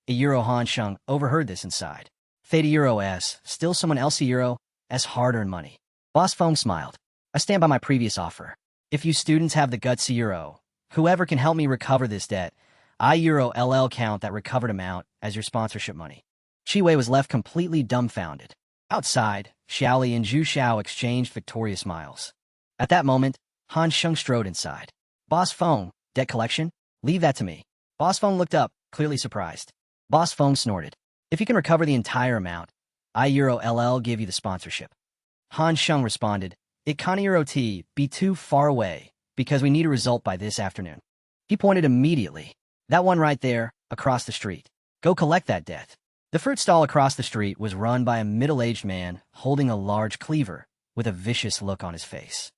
Euro HanSheng overheard this inside. Theta Euro S, still someone else Euro S hard-earned money. Boss Feng smiled. I stand by my previous offer. If you students have the guts Euro, whoever can help me recover this debt, I Euro LL count that recovered amount as your sponsorship money. Chi Wei was left completely dumbfounded. Outside, Xiaoli and Zhu Xiao exchanged victorious smiles. At that moment, HanSheng strode inside. Boss Feng, debt collection? Leave that to me. Boss Feng looked up, clearly surprised. Boss Feng snorted. If you can recover the entire amount, I Euro LL give you the sponsorship. HanSheng responded, It can't Euro T be too far away, because we need a result by this afternoon. He pointed immediately. That one right there, across the street. Go collect that debt. The fruit stall across the street was run by a middle-aged man holding a large cleaver, with a vicious look on his face.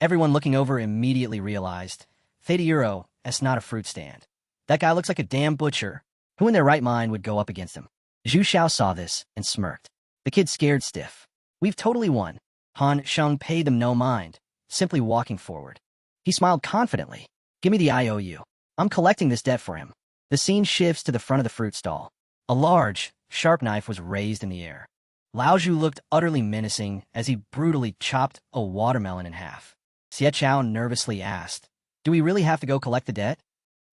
Everyone looking over immediately realized, Theta Euro, that's not a fruit stand. That guy looks like a damn butcher. Who in their right mind would go up against him? Zhu Xiao saw this and smirked. The kid's scared stiff. We've totally won. HanSheng paid them no mind, simply walking forward. He smiled confidently. Give me the IOU. I'm collecting this debt for him. The scene shifts to the front of the fruit stall. A large, sharp knife was raised in the air. Lao Zhu looked utterly menacing as he brutally chopped a watermelon in half. Xie Chao nervously asked, Do we really have to go collect the debt?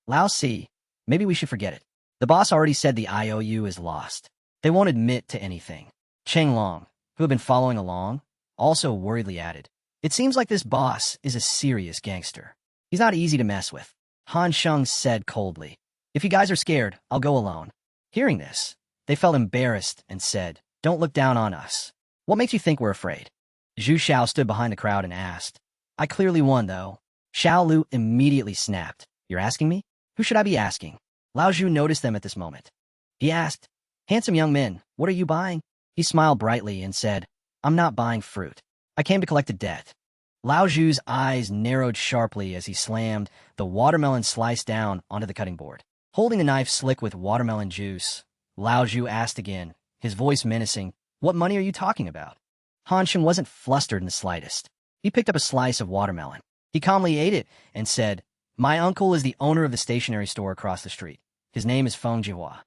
Lao Si, maybe we should forget it. The boss already said the IOU is lost. They won't admit to anything. Cheng Long, who had been following along, also worriedly added, It seems like this boss is a serious gangster. He's not easy to mess with. HanSheng said coldly, If you guys are scared, I'll go alone. Hearing this, they felt embarrassed and said, Don't look down on us. What makes you think we're afraid? Zhu Xiao stood behind the crowd and asked, I clearly won, though. Xiao Lu immediately snapped. You're asking me? Who should I be asking? Lao Zhu noticed them at this moment. He asked, Handsome young men, what are you buying? He smiled brightly and said, I'm not buying fruit. I came to collect a debt. Lao Zhu's eyes narrowed sharply as he slammed the watermelon slice down onto the cutting board. Holding the knife slick with watermelon juice, Lao Zhu asked again, his voice menacing, What money are you talking about? HanSheng wasn't flustered in the slightest. He picked up a slice of watermelon. He calmly ate it and said, My uncle is the owner of the stationery store across the street. His name is Feng Jihua.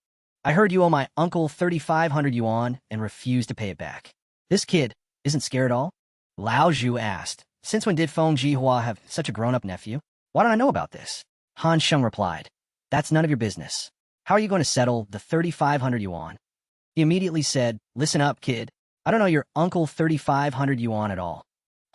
I heard you owe my uncle 3,500 yuan and refused to pay it back. This kid isn't scared at all? Lao Zhu asked, Since when did Feng Jihua have such a grown-up nephew? Why don't I know about this? HanSheng replied, That's none of your business. How are you going to settle the 3,500 yuan? He immediately said, "Listen up, kid. I don't know your uncle 3,500 yuan at all."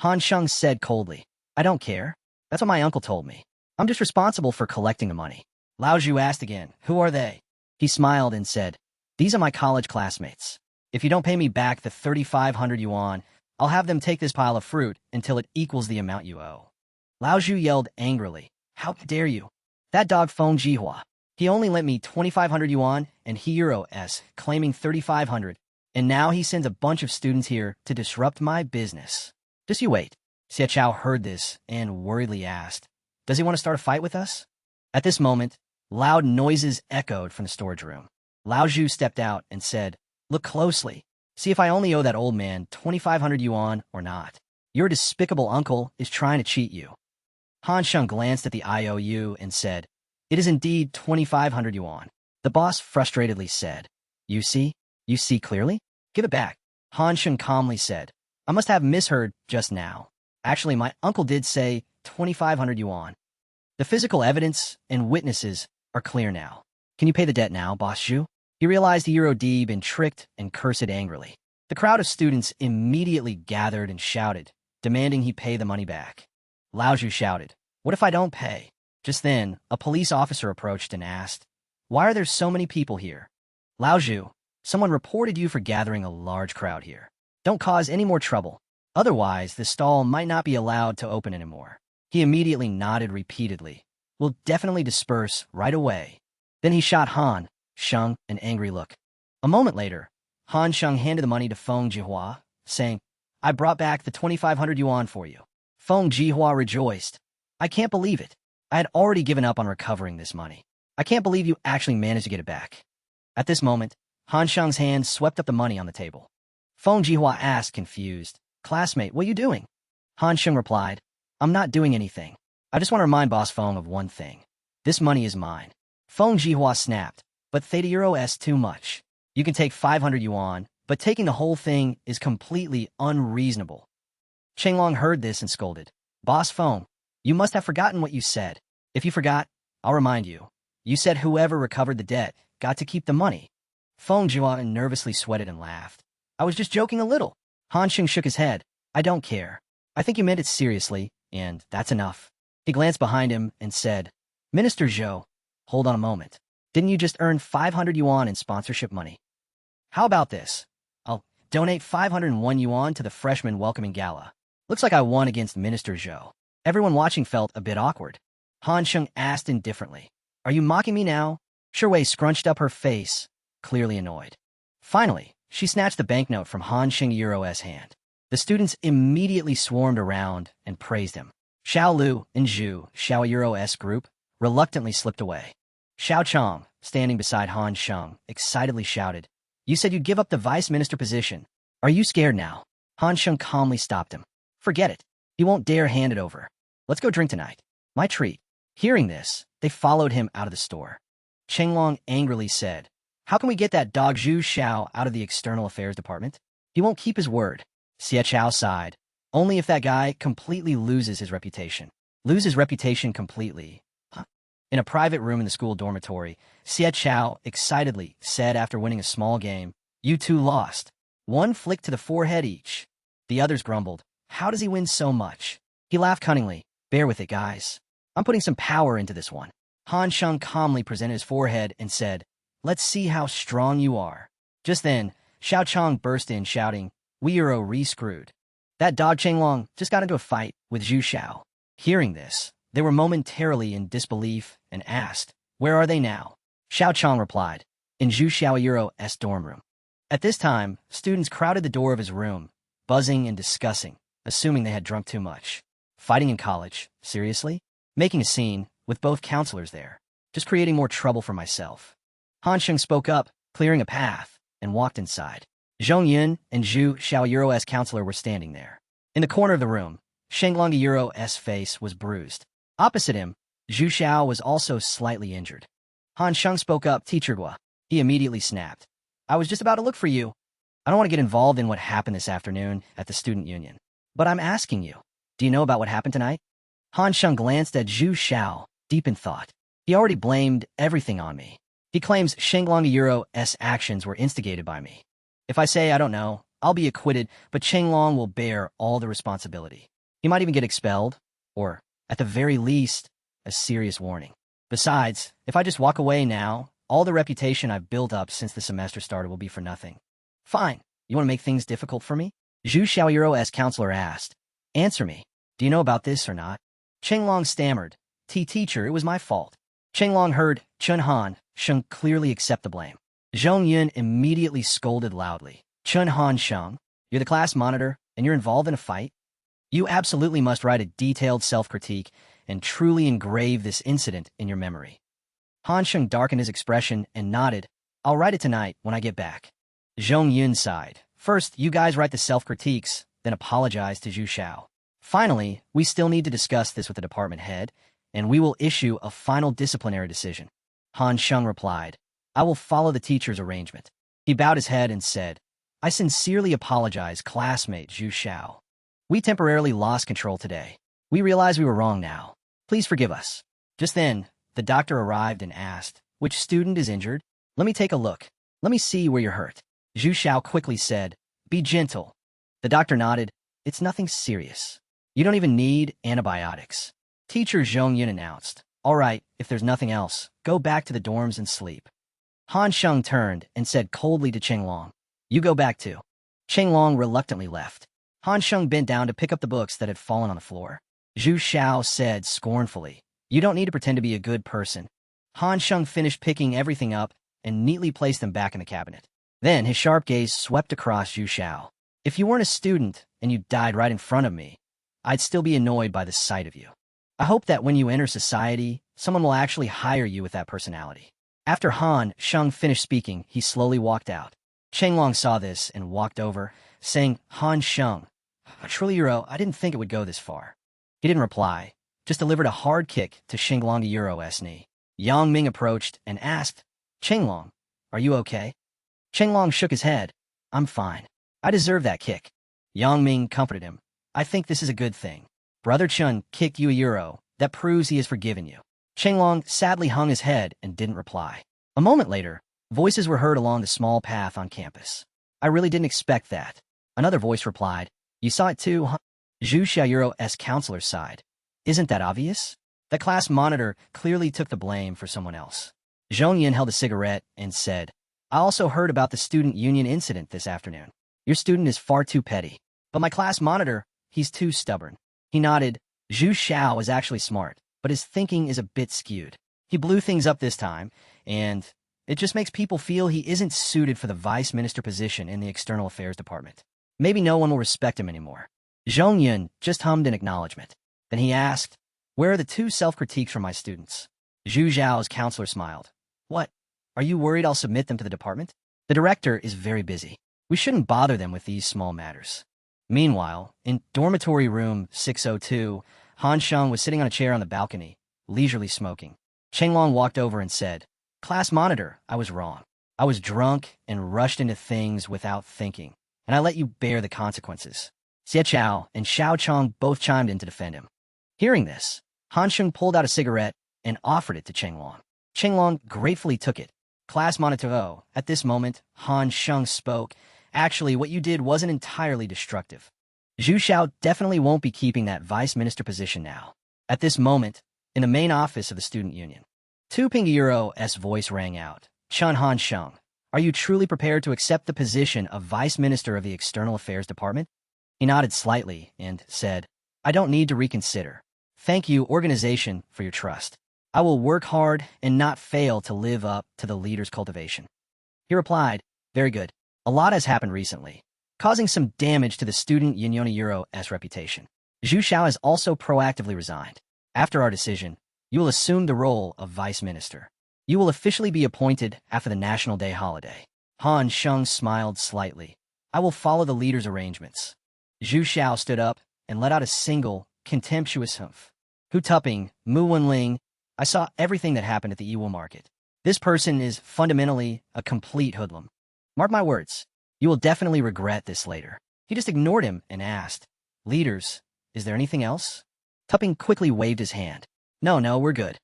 HanSheng said coldly, "I don't care. That's what my uncle told me. I'm just responsible for collecting the money." Lao Zhu asked again, "Who are they?" He smiled and said, "These are my college classmates. If you don't pay me back the 3,500 yuan, I'll have them take this pile of fruit until it equals the amount you owe." Lao Zhu yelled angrily, "How dare you? That dog Feng Jihua. He only lent me 2,500 yuan and he euros, claiming 3,500, and now he sends a bunch of students here to disrupt my business. Just you wait." Xie Chao heard this and worriedly asked, "Does he want to start a fight with us?" At this moment, loud noises echoed from the storage room. Lao Zhu stepped out and said, "Look closely. See if I only owe that old man 2,500 yuan or not. Your despicable uncle is trying to cheat you." HanSheng glanced at the IOU and said, "It is indeed 2,500 yuan." The boss frustratedly said, You see clearly? Give it back." HanSheng calmly said, "I must have misheard just now. Actually, my uncle did say 2,500 yuan. The physical evidence and witnesses are clear now. Can you pay the debt now, Boss Zhu?" He realized he had been tricked and cursed angrily. The crowd of students immediately gathered and shouted, demanding he pay the money back. Lao Zhu shouted, "What if I don't pay?" Just then, a police officer approached and asked, "Why are there so many people here?" "Lao Zhu, someone reported you for gathering a large crowd here. Don't cause any more trouble. Otherwise, the stall might not be allowed to open anymore." He immediately nodded repeatedly. "We'll definitely disperse right away." Then he shot HanSheng an angry look. A moment later, HanSheng handed the money to Feng Jihua, saying, "I brought back the 2,500 yuan for you." Feng Jihua rejoiced. "I can't believe it. I had already given up on recovering this money. I can't believe you actually managed to get it back." At this moment, HanSheng's hand swept up the money on the table. Feng Jihua asked, confused, "Classmate, what are you doing?" HanSheng replied, "I'm not doing anything. I just want to remind Boss Feng of one thing. This money is mine." Feng Jihua snapped, "But €30 too much. You can take 500 yuan, but taking the whole thing is completely unreasonable." Chenglong heard this and scolded, "Boss Feng, you must have forgotten what you said. If you forgot, I'll remind you. You said whoever recovered the debt got to keep the money." Feng Jihua nervously sweated and laughed. "I was just joking a little." HanSheng shook his head. "I don't care. I think you meant it seriously, and that's enough." He glanced behind him and said, "Minister Zhou, hold on a moment. Didn't you just earn 500 yuan in sponsorship money? How about this? I'll donate 501 yuan to the freshman welcoming gala. Looks like I won against Minister Zhou." Everyone watching felt a bit awkward. HanSheng asked indifferently, "Are you mocking me now?" Shiwei scrunched up her face, clearly annoyed. Finally, she snatched the banknote from HanSheng Euro's hand. The students immediately swarmed around and praised him. Xiao Lu and Zhu, Xiao Euro's group, reluctantly slipped away. Xiao Chong, standing beside HanSheng, excitedly shouted, "You said you'd give up the vice minister position. Are you scared now?" HanSheng calmly stopped him. "Forget it. He won't dare hand it over. Let's go drink tonight. My treat." Hearing this, they followed him out of the store. Chenglong angrily said, "How can we get that dog Zhu Xiao out of the External Affairs Department? He won't keep his word." Xie Chao sighed. "Only if that guy completely loses his reputation." Lose his reputation completely? Huh. In a private room in the school dormitory, Xie Chao excitedly said after winning a small game, "You two lost. One flick to the forehead each." The others grumbled, "How does he win so much?" He laughed cunningly. "Bear with it, guys. I'm putting some power into this one." HanSheng calmly presented his forehead and said, "Let's see how strong you are." Just then, Xiao Chong burst in shouting, "We are re-screwed. That dog Chenglong just got into a fight with Zhu Xiao." Hearing this, they were momentarily in disbelief and asked, "Where are they now?" Xiao Chong replied, "In Zhu Xiao's dorm room." At this time, students crowded the door of his room, buzzing and discussing, assuming they had drunk too much. Fighting in college? Seriously? Making a scene, with both counselors there. Just creating more trouble for myself. HanSheng spoke up, clearing a path, and walked inside. Zhong Yun and Zhu Xiao's counselor were standing there. In the corner of the room, Shenglong Euro's face was bruised. Opposite him, Zhu Xiao was also slightly injured. HanSheng spoke up, "Teacher Gua." He immediately snapped. "I was just about to look for you. I don't want to get involved in what happened this afternoon at the student union. But I'm asking you, do you know about what happened tonight?" HanSheng glanced at Zhu Xiao, deep in thought. "He already blamed everything on me. He claims Shenglong's actions were instigated by me. If I say I don't know, I'll be acquitted, but Chenglong will bear all the responsibility. He might even get expelled, or, at the very least, a serious warning. Besides, if I just walk away now, all the reputation I've built up since the semester started will be for nothing. Fine. You want to make things difficult for me? Zhu Xiaoyiro's counselor asked. Answer me. Do you know about this or not? Chenglong stammered. Teacher, it was my fault. Chenglong heard Chen HanSheng clearly accept the blame. Zhong Yun immediately scolded loudly. Chen HanSheng, you're the class monitor, and you're involved in a fight? You absolutely must write a detailed self-critique and truly engrave this incident in your memory. HanSheng darkened his expression and nodded. I'll write it tonight when I get back. Zhong Yun sighed. First, you guys write the self-critiques, then apologize to Zhu Xiao. Finally, we still need to discuss this with the department head, and we will issue a final disciplinary decision. HanSheng replied, I will follow the teacher's arrangement. He bowed his head and said, I sincerely apologize, classmate Zhu Xiao. We temporarily lost control today. We realize we were wrong now. Please forgive us. Just then, the doctor arrived and asked, which student is injured? Let me take a look. Let me see where you're hurt. Zhu Xiao quickly said, be gentle. The doctor nodded. It's nothing serious. You don't even need antibiotics. Teacher Zhong Yun announced. All right, if there's nothing else, go back to the dorms and sleep. HanSheng turned and said coldly to Chenglong, you go back too. Chenglong reluctantly left. HanSheng bent down to pick up the books that had fallen on the floor. Zhu Xiao said scornfully, you don't need to pretend to be a good person. HanSheng finished picking everything up and neatly placed them back in the cabinet. Then his sharp gaze swept across Zhu Xiao. If you weren't a student and you died right in front of me, I'd still be annoyed by the sight of you. I hope that when you enter society, someone will actually hire you with that personality. After HanSheng finished speaking, he slowly walked out. Chenglong saw this and walked over, saying, HanSheng, truly, I didn't think it would go this far. He didn't reply, just delivered a hard kick to Shenglong's knee. Yang Ming approached and asked, Chenglong, are you okay? Chenglong shook his head. I'm fine. I deserve that kick. Yang Ming comforted him. I think this is a good thing. Brother Chun kicked you a euro. That proves he has forgiven you. Chenglong sadly hung his head and didn't reply. A moment later, voices were heard along the small path on campus. I really didn't expect that. Another voice replied, you saw it too, huh? Zhu Xiaoyiro's counselor sighed. Isn't that obvious? The class monitor clearly took the blame for someone else. Zhong Yin held a cigarette and said, I also heard about the student union incident this afternoon. Your student is far too petty. But my class monitor, he's too stubborn. He nodded. Zhu Xiao is actually smart, but his thinking is a bit skewed. He blew things up this time, and it just makes people feel he isn't suited for the vice minister position in the external affairs department. Maybe no one will respect him anymore. Zhong Yun just hummed in acknowledgement. Then he asked, where are the 2 self-critiques from my students? Zhu Zhao's counselor smiled. What? Are you worried I'll submit them to the department? The director is very busy. We shouldn't bother them with these small matters. Meanwhile, in dormitory room 602, HanSheng was sitting on a chair on the balcony, leisurely smoking. Chenglong walked over and said, Class monitor, I was wrong. I was drunk and rushed into things without thinking, and I let you bear the consequences. Xie Chao and Xiao Chong both chimed in to defend him. Hearing this, HanSheng pulled out a cigarette and offered it to Chenglong. Chenglong gratefully took it. Class monitor, at this moment, HanSheng spoke. Actually, what you did wasn't entirely destructive. Zhu Xiao definitely won't be keeping that vice minister position now. At this moment, in the main office of the student union, Tu Pingyiro's voice rang out. Chen HanSheng, are you truly prepared to accept the position of vice minister of the external affairs department? He nodded slightly and said, I don't need to reconsider. Thank you, organization, for your trust. I will work hard and not fail to live up to the leader's cultivation. He replied, very good. A lot has happened recently, causing some damage to the student Yunyoniro's reputation. Zhu Xiao has also proactively resigned. After our decision, you will assume the role of vice minister. You will officially be appointed after the National Day holiday. HanSheng smiled slightly. I will follow the leader's arrangements. Zhu Xiao stood up and let out a single, contemptuous humph. Hu Tuping, Mu Wenling, I saw everything that happened at the Iwo market. This person is fundamentally a complete hoodlum. Mark my words, you will definitely regret this later. He just ignored him and asked, Leaders, is there anything else? Tupping quickly waved his hand. No, we're good.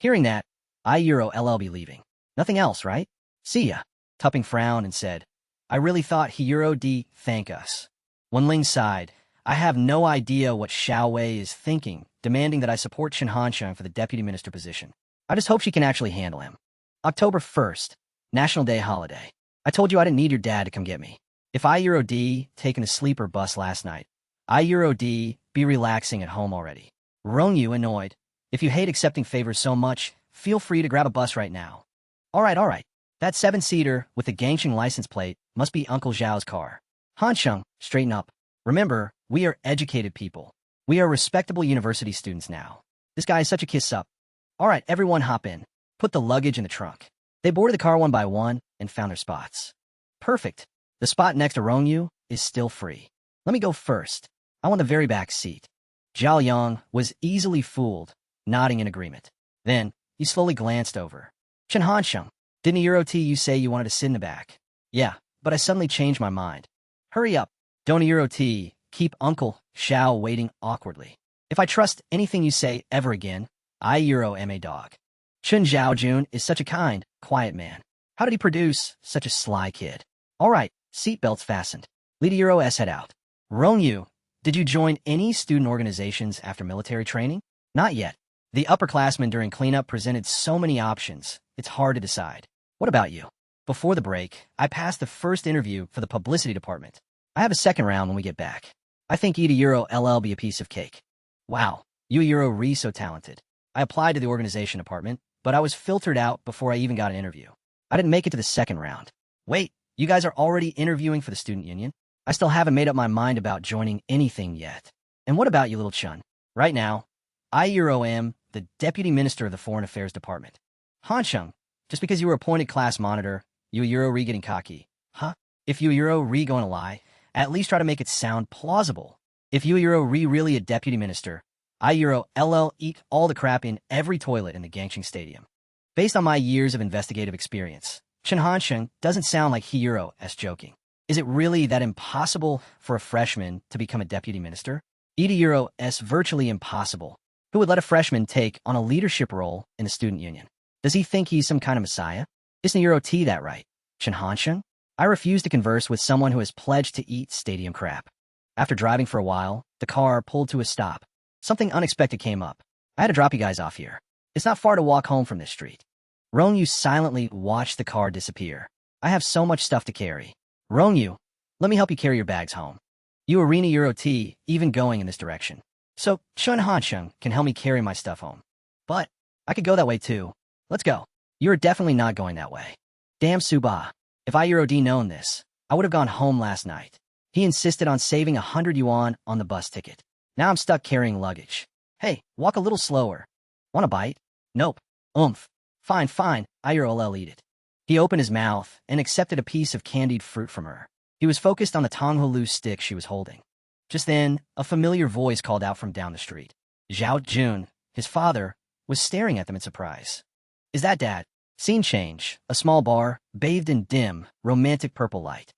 Hearing that, I Euro LL be leaving. Nothing else, right? See ya. Tupping frowned and said, I really thought Hiro D thank us. Wen Ling sighed. I have no idea what Xiao Wei is thinking, demanding that I support Chen HanSheng for the deputy minister position. I just hope she can actually handle him. October 1st, National Day holiday. I told you I didn't need your dad to come get me. If I Euro D taken a sleeper bus last night, I Euro D be relaxing at home already. Rong Yu annoyed. If you hate accepting favors so much, feel free to grab a bus right now. All right. That 7-seater with the Gangsheng license plate must be Uncle Zhao's car. HanSheng, straighten up. Remember, we are educated people. We are respectable university students now. This guy is such a kiss-up. All right, everyone hop in. Put the luggage in the trunk. They boarded the car one by one and found their spots. Perfect. The spot next to Rongyu is still free. Let me go first. I want the very back seat. Zhao Yang was easily fooled, nodding in agreement. Then, he slowly glanced over. Chen HanSheng, didn't Euro T you say you wanted to sit in the back? Yeah, but I suddenly changed my mind. Hurry up. Don't Euro T keep Uncle Xiao waiting awkwardly. If I trust anything you say ever again, I Euro am a dog. Chen Zhaojun is such a kind, quiet man. How did he produce such a sly kid? All right, seatbelts fastened. Lead Euro S head out. Rongyu, did you join any student organizations after military training? Not yet. The upperclassmen during cleanup presented so many options, it's hard to decide. What about you? Before the break, I passed the first interview for the publicity department. I have a second round when we get back. I think Eda Euro LL be a piece of cake. Wow, you Euro re so talented. I applied to the organization department, but I was filtered out before I even got an interview. I didn't make it to the second round. Wait, you guys are already interviewing for the student union? I still haven't made up my mind about joining anything yet. And what about you, little Chun? Right now, I Euro am the deputy minister of the foreign affairs department. HanSheng, just because you were appointed class monitor, you Euro re getting cocky. Huh? If you Euro re going to lie, at least try to make it sound plausible. If you Euro re really a deputy minister, I Euro LL eat all the crap in every toilet in the Gangsheng Stadium. Based on my years of investigative experience, Chen HanSheng doesn't sound like he Euro S joking. Is it really that impossible for a freshman to become a deputy minister? Eda Euro S virtually impossible. Who would let a freshman take on a leadership role in the student union? Does he think he's some kind of messiah? Isn't Euro T that right? Chen HanSheng? I refuse to converse with someone who has pledged to eat stadium crap. After driving for a while, the car pulled to a stop. Something unexpected came up. I had to drop you guys off here. It's not far to walk home from this street. Rongyu silently watched the car disappear. I have so much stuff to carry. Rongyu, let me help you carry your bags home. You Arena Euro T even going in this direction. So Chen HanSheng can help me carry my stuff home. But I could go that way too. Let's go. You're definitely not going that way. Damn Suba. If I Euro D known this, I would have gone home last night. He insisted on saving 100 yuan on the bus ticket. Now I'm stuck carrying luggage. Hey, walk a little slower. Want a bite? Nope. Oomph. Fine, I Euro LL eat it. He opened his mouth and accepted a piece of candied fruit from her. He was focused on the Tongholu stick she was holding. Just then, a familiar voice called out from down the street. Zhao Jun, his father, was staring at them in surprise. Is that Dad? Scene change. A small bar, bathed in dim, romantic purple light.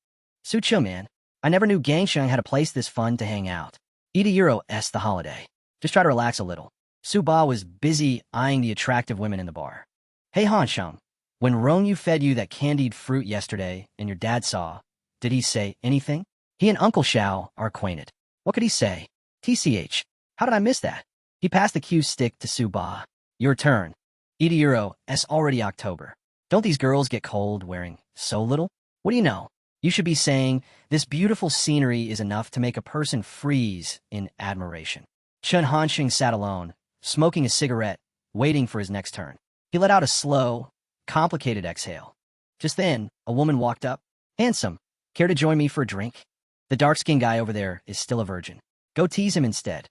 Sucho, man. I never knew Gangsheng had a place this fun to hang out. Eda Euro S the holiday. Just try to relax a little. Suba was busy eyeing the attractive women in the bar. Hey HanSheng, when Rongyu fed you that candied fruit yesterday and your dad saw, did he say anything? He and Uncle Xiao are acquainted. What could he say? TCH, how did I miss that? He passed the cue stick to Suba. Your turn. Eda Euro S already October. Don't these girls get cold wearing so little? What do you know? You should be saying, this beautiful scenery is enough to make a person freeze in admiration. Chen HanSheng sat alone, smoking a cigarette, waiting for his next turn. He let out a slow, complicated exhale. Just then, a woman walked up. Handsome, care to join me for a drink? The dark-skinned guy over there is still a virgin. Go tease him instead.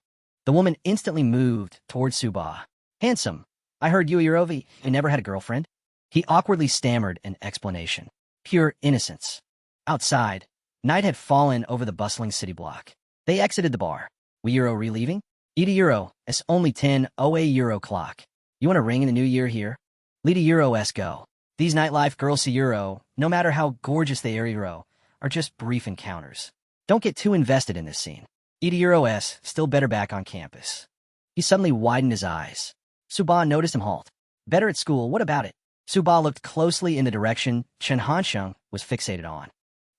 The woman instantly moved towards Suba. Handsome, I heard you, Yurovi, you never had a girlfriend? He awkwardly stammered an explanation. Pure innocence. Outside, night had fallen over the bustling city block. They exited the bar. We Euro re-leaving? Eda Euro, it's only 10 OA Euro clock. You want a ring in the new year here? Lead a Euro S go. These nightlife girls see Euro, no matter how gorgeous they are Euro, are just brief encounters. Don't get too invested in this scene. Eda Euro S still better back on campus. He suddenly widened his eyes. Suban noticed him halt. Better at school, what about it? Suba looked closely in the direction Chen HanSheng was fixated on.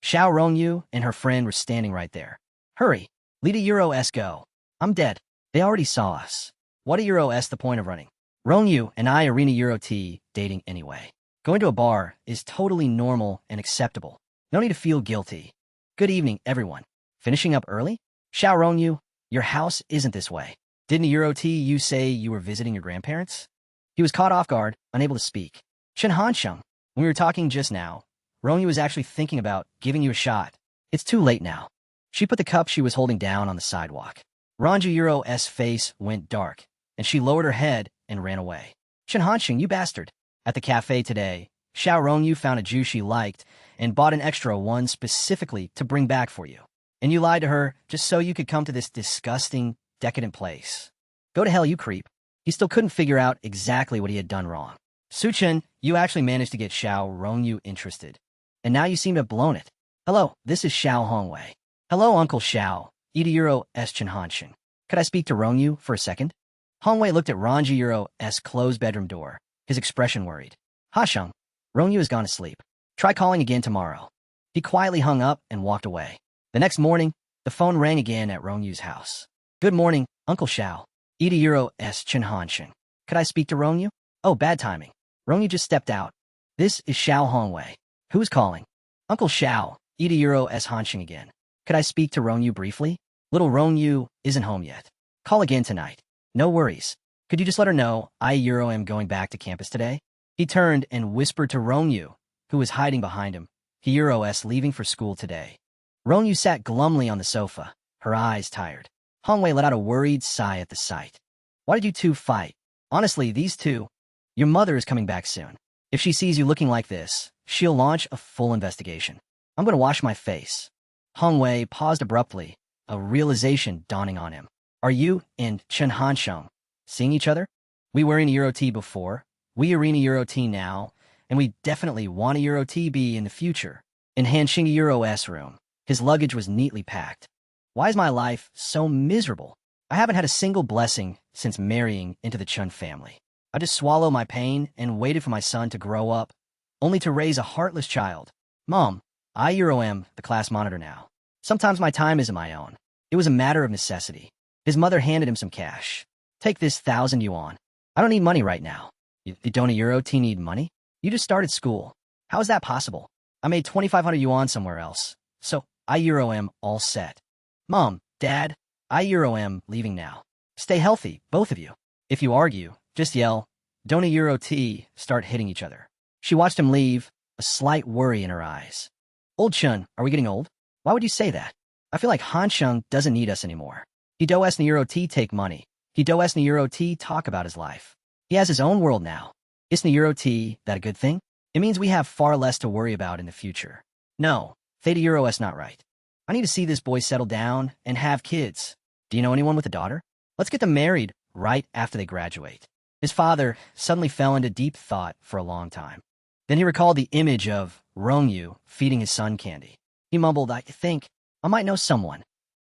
Xiao Rongyu and her friend were standing right there. Hurry, lead a Euro S go. I'm dead. They already saw us. What a Euro S the point of running? Rongyu and I arena Euro T dating anyway. Going to a bar is totally normal and acceptable. No need to feel guilty. Good evening, everyone. Finishing up early? Xiao Rongyu, your house isn't this way. Didn't a Euro T you say you were visiting your grandparents? He was caught off guard, unable to speak. Chen HanSheng, when we were talking just now, Rongyu was actually thinking about giving you a shot. It's too late now. She put the cup she was holding down on the sidewalk. Rongyu Euro's face went dark, and she lowered her head and ran away. Chen HanSheng, you bastard. At the cafe today, Xiao Rongyu found a juice she liked and bought an extra one specifically to bring back for you. And you lied to her just so you could come to this disgusting, decadent place. Go to hell, you creep. He still couldn't figure out exactly what he had done wrong. Suchen, you actually managed to get Xiao Rongyu interested. And now you seem to have blown it. Hello, this is Xiao Hongwei. Hello, Uncle Xiao. Ida Euro S. Chen HanSheng. Could I speak to Rongyu for a second? Hongwei looked at Ranji Euro's closed bedroom door, his expression worried. Ha-sheng, Rongyu has gone to sleep. Try calling again tomorrow. He quietly hung up and walked away. The next morning, the phone rang again at Rongyu's house. Good morning, Uncle Xiao. Ida Euro's Chen HanSheng. Could I speak to Rongyu? Oh, bad timing. Rongyu just stepped out. This is Xiao Hongwei. Who's calling? Uncle Xiao, Ida Euro's HanSheng again. Could I speak to Rongyu briefly? Little Rongyu isn't home yet. Call again tonight. No worries. Could you just let her know I Euro am going back to campus today? He turned and whispered to Rongyu, who was hiding behind him. He Euro's leaving for school today. Rongyu sat glumly on the sofa, her eyes tired. Hongwei let out a worried sigh at the sight. Why did you two fight? Honestly, these two. Your mother is coming back soon. If she sees you looking like this, she'll launch a full investigation. I'm going to wash my face. Hongwei paused abruptly, a realization dawning on him. Are you and Chen HanSheng seeing each other? We were in Euro T before, we arena Euro T now, and we definitely want a Euro T be in the future. In HanSheng Euro's room, his luggage was neatly packed. Why is my life so miserable? I haven't had a single blessing since marrying into the Chen family. I just swallowed my pain and waited for my son to grow up, only to raise a heartless child. Mom, I Euro am the class monitor now. Sometimes my time isn't my own. It was a matter of necessity. His mother handed him some cash. Take this 1,000 yuan. I don't need money right now. You don't a Euro T need money? You just started school. How is that possible? I made 2,500 yuan somewhere else. So, I Euro am all set. Mom, Dad, I Euro am leaving now. Stay healthy, both of you. If you argue, just yell, don't a Euro T start hitting each other. She watched him leave, a slight worry in her eyes. Old Chun, are we getting old? Why would you say that? I feel like HanSheng doesn't need us anymore. He does the Euro T take money. He does the Euro T talk about his life. He has his own world now. Isn't the Euro T that a good thing? It means we have far less to worry about in the future. No, Theta Euro S not right. I need to see this boy settle down and have kids. Do you know anyone with a daughter? Let's get them married right after they graduate. His father suddenly fell into deep thought for a long time. Then he recalled the image of Rongyu feeding his son candy. He mumbled, I think I might know someone.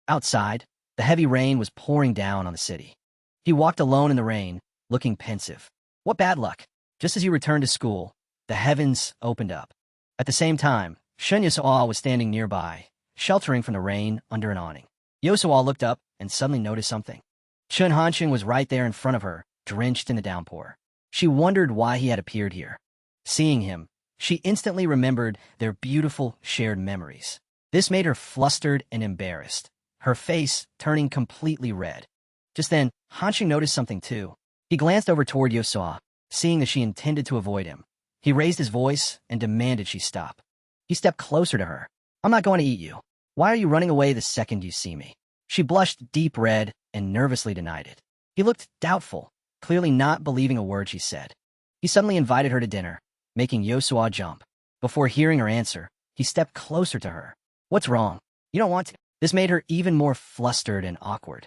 Outside, the heavy rain was pouring down on the city. He walked alone in the rain, looking pensive. What bad luck. Just as he returned to school, the heavens opened up. At the same time, Shen Yosua was standing nearby, sheltering from the rain under an awning. Yosua looked up and suddenly noticed something. Chen HanSheng was right there in front of her, drenched in the downpour. She wondered why he had appeared here. Seeing him, she instantly remembered their beautiful shared memories. This made her flustered and embarrassed, her face turning completely red. Just then, HanSheng noticed something too. He glanced over toward Yosua, seeing that she intended to avoid him. He raised his voice and demanded she stop. He stepped closer to her. I'm not going to eat you. Why are you running away the second you see me? She blushed deep red and nervously denied it. He looked doubtful, clearly not believing a word she said. He suddenly invited her to dinner, making Yosua jump. Before hearing her answer, he stepped closer to her. What's wrong? You don't want to? This made her even more flustered and awkward.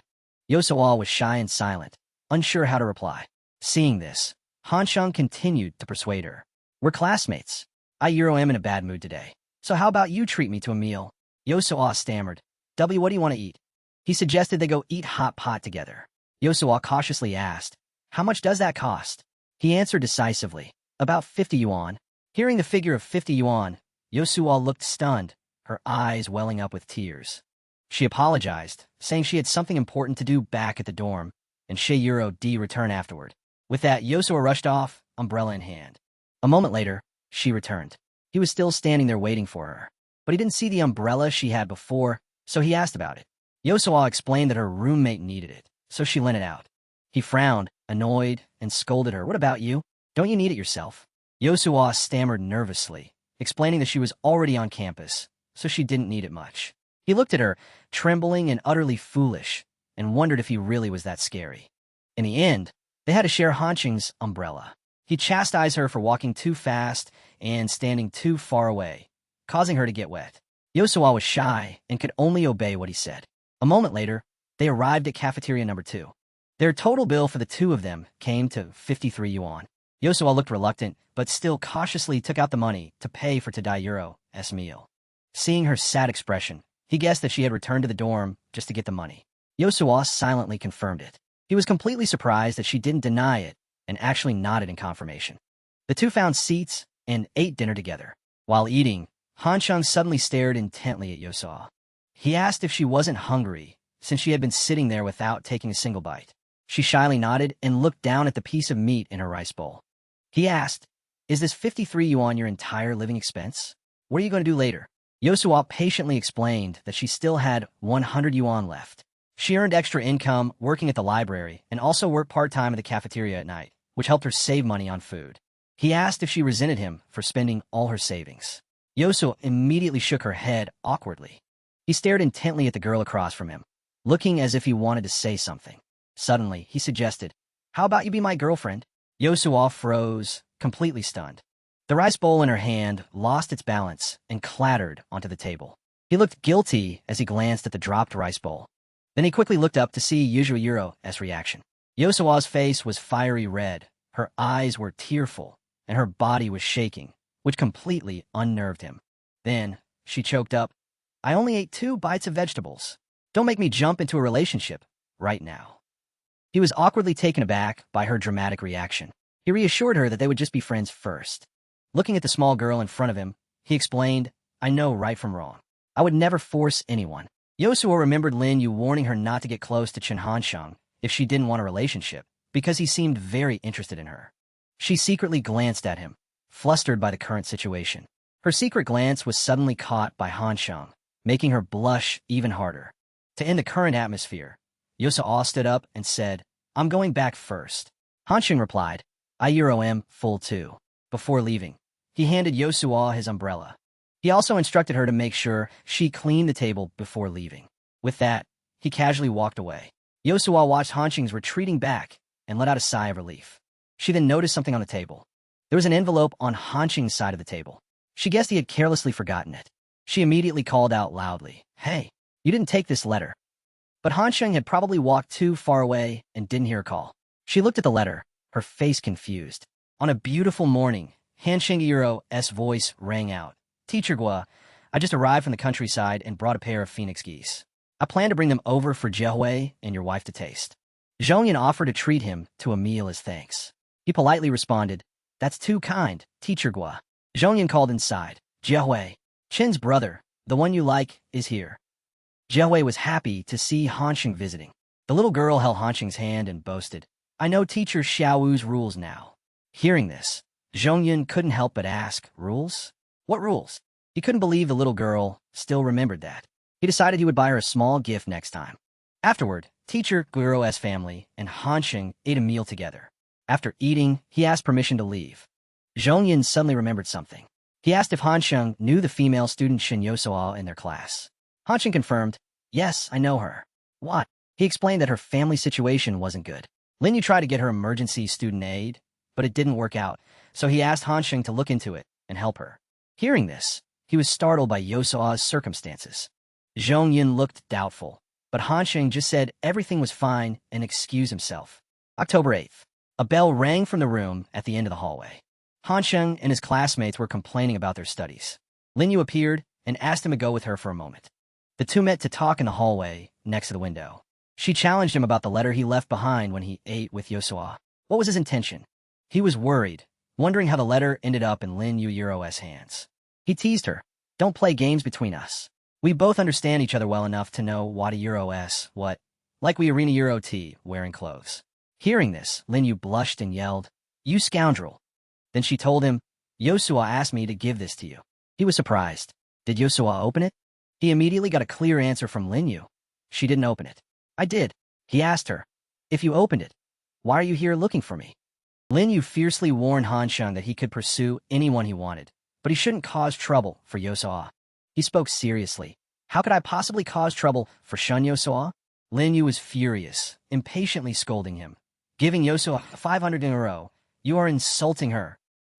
Yosua was shy and silent, unsure how to reply. Seeing this, HanSheng continued to persuade her. We're classmates. I Euro am in a bad mood today. So how about you treat me to a meal? Yosua stammered. W, what do you want to eat? He suggested they go eat hot pot together. Yosua cautiously asked, how much does that cost? He answered decisively. About 50 yuan. Hearing the figure of 50 yuan, Yosuwa looked stunned, her eyes welling up with tears. She apologized, saying she had something important to do back at the dorm, and Sheyuro D return afterward. With that, Yosuwa rushed off, umbrella in hand. A moment later, she returned. He was still standing there waiting for her, but he didn't see the umbrella she had before, so he asked about it. Yosuwa explained that her roommate needed it, so she lent it out. He frowned, annoyed, and scolded her. What about you? Don't you need it yourself? Yosuwa stammered nervously, explaining that she was already on campus, so she didn't need it much. He looked at her, trembling and utterly foolish, and wondered if he really was that scary. In the end, they had to share HanSheng's umbrella. He chastised her for walking too fast and standing too far away, causing her to get wet. Yosuwa was shy and could only obey what he said. A moment later, they arrived at cafeteria number 2. Their total bill for the two of them came to 53 yuan. Yosuwa looked reluctant, but still cautiously took out the money to pay for Tadayuro's meal. Seeing her sad expression, he guessed that she had returned to the dorm just to get the money. Yosuwa silently confirmed it. He was completely surprised that she didn't deny it and actually nodded in confirmation. The two found seats and ate dinner together. While eating, HanSheng suddenly stared intently at Yosuwa. He asked if she wasn't hungry, since she had been sitting there without taking a single bite. She shyly nodded and looked down at the piece of meat in her rice bowl. He asked, "Is this 53 yuan your entire living expense? What are you going to do later?" Yosuwa patiently explained that she still had 100 yuan left. She earned extra income working at the library and also worked part-time at the cafeteria at night, which helped her save money on food. He asked if she resented him for spending all her savings. Yosuwa immediately shook her head awkwardly. He stared intently at the girl across from him, looking as if he wanted to say something. Suddenly, he suggested, "How about you be my girlfriend?" Yosuwa froze, completely stunned. The rice bowl in her hand lost its balance and clattered onto the table. He looked guilty as he glanced at the dropped rice bowl. Then he quickly looked up to see Yujiro's reaction. Yosuwa's face was fiery red, her eyes were tearful, and her body was shaking, which completely unnerved him. Then, she choked up, "I only ate 2 bites of vegetables. Don't make me jump into a relationship right now." He was awkwardly taken aback by her dramatic reaction. He reassured her that they would just be friends first. Looking at the small girl in front of him, he explained, "I know right from wrong. I would never force anyone." Yosuwa remembered Lin Yu warning her not to get close to Chen HanSheng if she didn't want a relationship, because he seemed very interested in her. She secretly glanced at him, flustered by the current situation. Her secret glance was suddenly caught by HanSheng, making her blush even harder. To end the current atmosphere, Yosuwa stood up and said, "I'm going back first." HanSheng replied, "I am full too." Before leaving, he handed Yosuwa his umbrella. He also instructed her to make sure she cleaned the table before leaving. With that, he casually walked away. Yosuwa watched HanSheng's retreating back and let out a sigh of relief. She then noticed something on the table. There was an envelope on HanSheng's side of the table. She guessed he had carelessly forgotten it. She immediately called out loudly, "Hey, you didn't take this letter." But HanSheng had probably walked too far away and didn't hear a call. She looked at the letter, her face confused. On a beautiful morning, HanSheng's voice rang out. "Teacher Gua, I just arrived from the countryside and brought a pair of phoenix geese. I plan to bring them over for Jiehui and your wife to taste." Zhongyan offered to treat him to a meal as thanks. He politely responded, "That's too kind, Teacher Gua." Zhongyan called inside. "Jiehui, Chen's brother, the one you like, is here." Jiehui was happy to see HanSheng visiting. The little girl held HanSheng's hand and boasted, "I know Teacher Xiaowu's rules now." Hearing this, Zhongyan couldn't help but ask, "Rules? What rules?" He couldn't believe the little girl still remembered that. He decided he would buy her a small gift next time. Afterward, Teacher Guiro's family and HanSheng ate a meal together. After eating, he asked permission to leave. Zhongyan suddenly remembered something. He asked if HanSheng knew the female student Shin Yosuwa in their class. HanSheng confirmed, "Yes, I know her." "What?" He explained that her family situation wasn't good. Lin Yu tried to get her emergency student aid, but it didn't work out, so he asked HanSheng to look into it and help her. Hearing this, he was startled by Yosua's circumstances. Zhongyan looked doubtful, but HanSheng just said everything was fine and excused himself. October 8th. A bell rang from the room at the end of the hallway. HanSheng and his classmates were complaining about their studies. Lin Yu appeared and asked him to go with her for a moment. The two met to talk in the hallway next to the window. She challenged him about the letter he left behind when he ate with Yosuwa. What was his intention? He was worried, wondering how the letter ended up in Lin Yuiro's hands. He teased her. Don't play games between us. We both understand each other well enough to know what a Euro S, what, like we arena Euro T, wearing clothes. Hearing this, Lin Yu blushed and yelled, "You scoundrel." Then she told him, "Yosua asked me to give this to you." He was surprised. Did Yosua open it? He immediately got a clear answer from Lin Yu. She didn't open it. I did. He asked her, "If you opened it, why are you here looking for me?" Lin Yu fiercely warned HanSheng that he could pursue anyone he wanted, but he shouldn't cause trouble for Yosua. He spoke seriously. How could I possibly cause trouble for Shun Yosua? Lin Yu was furious, impatiently scolding him. Giving Yosua 500 in a row. You are insulting her.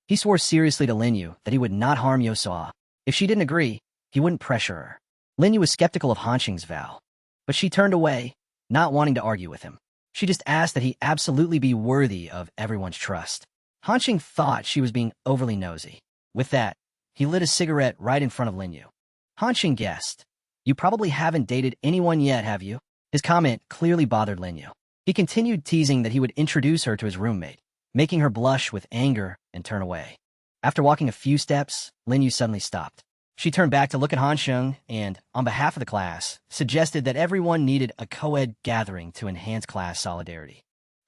He swore seriously to Lin Yu that he would not harm Yosua. If she didn't agree, he wouldn't pressure her. Lin Yu was skeptical of HanSheng's vow, but she turned away, not wanting to argue with him. She just asked that he absolutely be worthy of everyone's trust. HanSheng thought she was being overly nosy. With that, he lit a cigarette right in front of Lin Yu. HanSheng guessed, "You probably haven't dated anyone yet, have you?" His comment clearly bothered Lin Yu. He continued teasing that he would introduce her to his roommate, making her blush with anger and turn away. After walking a few steps, Lin Yu suddenly stopped. She turned back to look at HanSheng and, on behalf of the class, suggested that everyone needed a co-ed gathering to enhance class solidarity.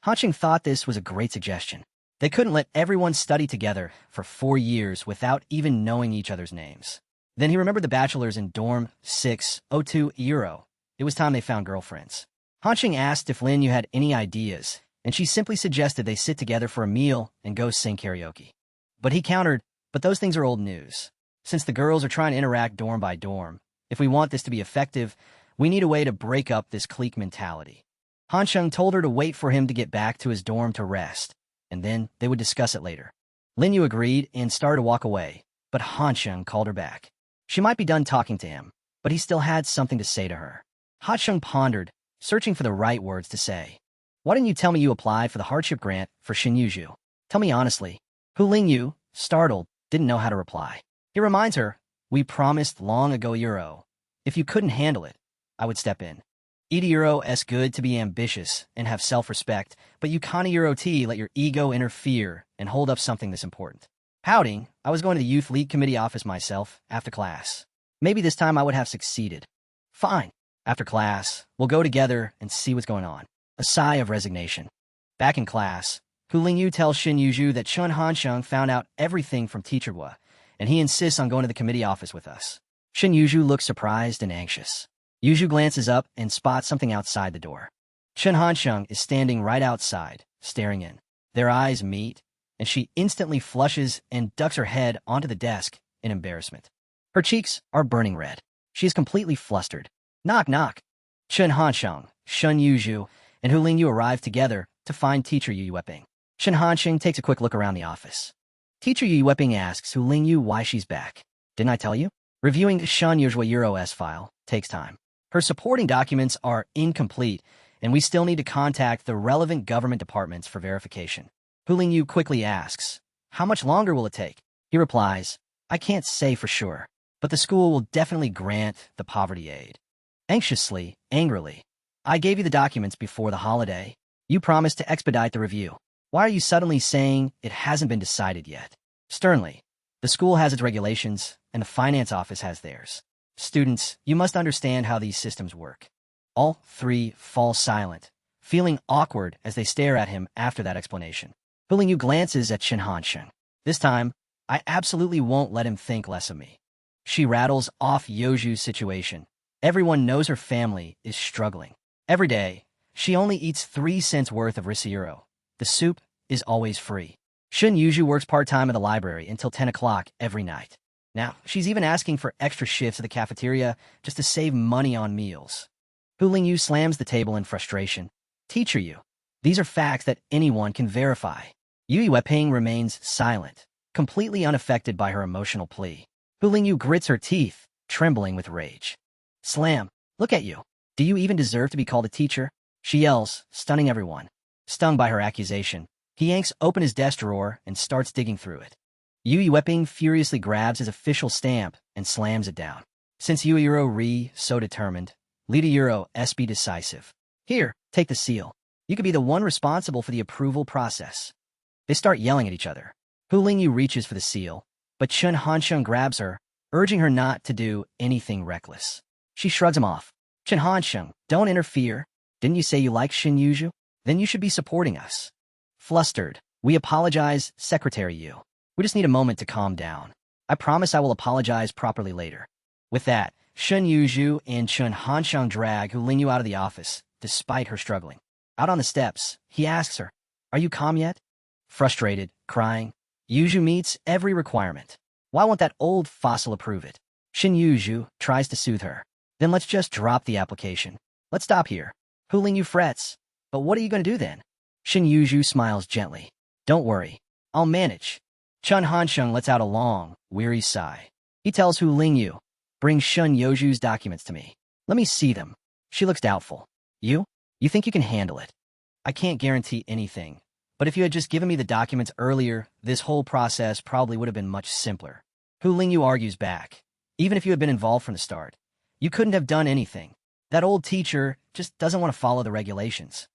HanSheng thought this was a great suggestion. They couldn't let everyone study together for 4 years without even knowing each other's names. Then he remembered the bachelors in dorm 602 Euro. It was time they found girlfriends. HanSheng asked if Lin Yu had any ideas, and she simply suggested they sit together for a meal and go sing karaoke. But he countered, "But those things are old news. Since the girls are trying to interact dorm by dorm, if we want this to be effective, we need a way to break up this clique mentality." HanSheng told her to wait for him to get back to his dorm to rest, and then they would discuss it later. Lin Yu agreed and started to walk away, but HanSheng called her back. She might be done talking to him, but he still had something to say to her. HanSheng pondered, searching for the right words to say. "Why didn't you tell me you applied for the hardship grant for Shinyuju? Tell me honestly." Lin Yu, startled, didn't know how to reply. He reminds her, "We promised long ago, Euro. If you couldn't handle it, I would step in. Euro es good to be ambitious and have self-respect, but you can't Euro T let your ego interfere and hold up something this important." Pouting, I was going to the youth league committee office myself after class. Maybe this time I would have succeeded. Fine. After class, we'll go together and see what's going on. A sigh of resignation. Back in class, Lin Yu tells Shin Yuju that Chen HanSheng found out everything from Teacher Hua, and he insists on going to the committee office with us. Shin Yuju looks surprised and anxious. Yuju glances up and spots something outside the door. Chen HanSheng is standing right outside, staring in. Their eyes meet, and she instantly flushes and ducks her head onto the desk in embarrassment. Her cheeks are burning red. She is completely flustered. Knock, knock. Chen HanSheng, Shun Yuju, and Lin Yu arrive together to find Teacher Yu Yueping. Chen HanSheng takes a quick look around the office. Teacher Yu Yueping asks Lin Yu why she's back. Didn't I tell you? Reviewing Shun Yuzhua Euro's file takes time. Her supporting documents are incomplete, and we still need to contact the relevant government departments for verification. Lin Yu quickly asks, "How much longer will it take?" He replies, "I can't say for sure, but the school will definitely grant the poverty aid." Anxiously, angrily, "I gave you the documents before the holiday. You promised to expedite the review. Why are you suddenly saying it hasn't been decided yet?" Sternly, "The school has its regulations, and the finance office has theirs. Students, you must understand how these systems work." All three fall silent, feeling awkward as they stare at him after that explanation. Lin Yu glances at Chen HanSheng. "This time, I absolutely won't let him think less of me." She rattles off Yoju's situation. Everyone knows her family is struggling. Every day, she only eats 3 cents worth of risotto. The soup is always free. Shun Yuju works part-time at the library until 10 o'clock every night. Now, she's even asking for extra shifts at the cafeteria just to save money on meals. Lin Yu slams the table in frustration. "Teacher Yu, these are facts that anyone can verify." Yu Yueping remains silent, completely unaffected by her emotional plea. Lin Yu grits her teeth, trembling with rage. "Slam! Look at you! Do you even deserve to be called a teacher?" She yells, stunning everyone. Stung by her accusation, he yanks open his desk drawer and starts digging through it. Yu Yueping furiously grabs his official stamp and slams it down. "Since Yu Euro Re so determined, Lita Euro S be decisive. Here, take the seal. You could be the one responsible for the approval process." They start yelling at each other. Hu Lingyu reaches for the seal, but Chen HanSheng grabs her, urging her not to do anything reckless. She shrugs him off. Chen HanSheng, don't interfere. Didn't you say you like Shin Yuju? Then you should be supporting us. Flustered, we apologize, Secretary Yu. We just need a moment to calm down. I promise I will apologize properly later. With that, Shin Yuju and Chen HanSheng drag Hu Lingyu out of the office, despite her struggling. Out on the steps, he asks her, "Are you calm yet?" Frustrated, crying, Yuju meets every requirement. Why won't that old fossil approve it? Shin Yuju tries to soothe her. Then let's just drop the application. Let's stop here. Hu Lingyu frets. But what are you going to do then? Shin Yuju smiles gently. Don't worry. I'll manage. Chen HanSheng lets out a long, weary sigh. He tells Hu Lingyu, bring Shin Yuju's documents to me. Let me see them. She looks doubtful. You think you can handle it? I can't guarantee anything. But if you had just given me the documents earlier, this whole process probably would have been much simpler. Hu Lingyu argues back. Even if you had been involved from the start, you couldn't have done anything. That old teacher just doesn't want to follow the regulations.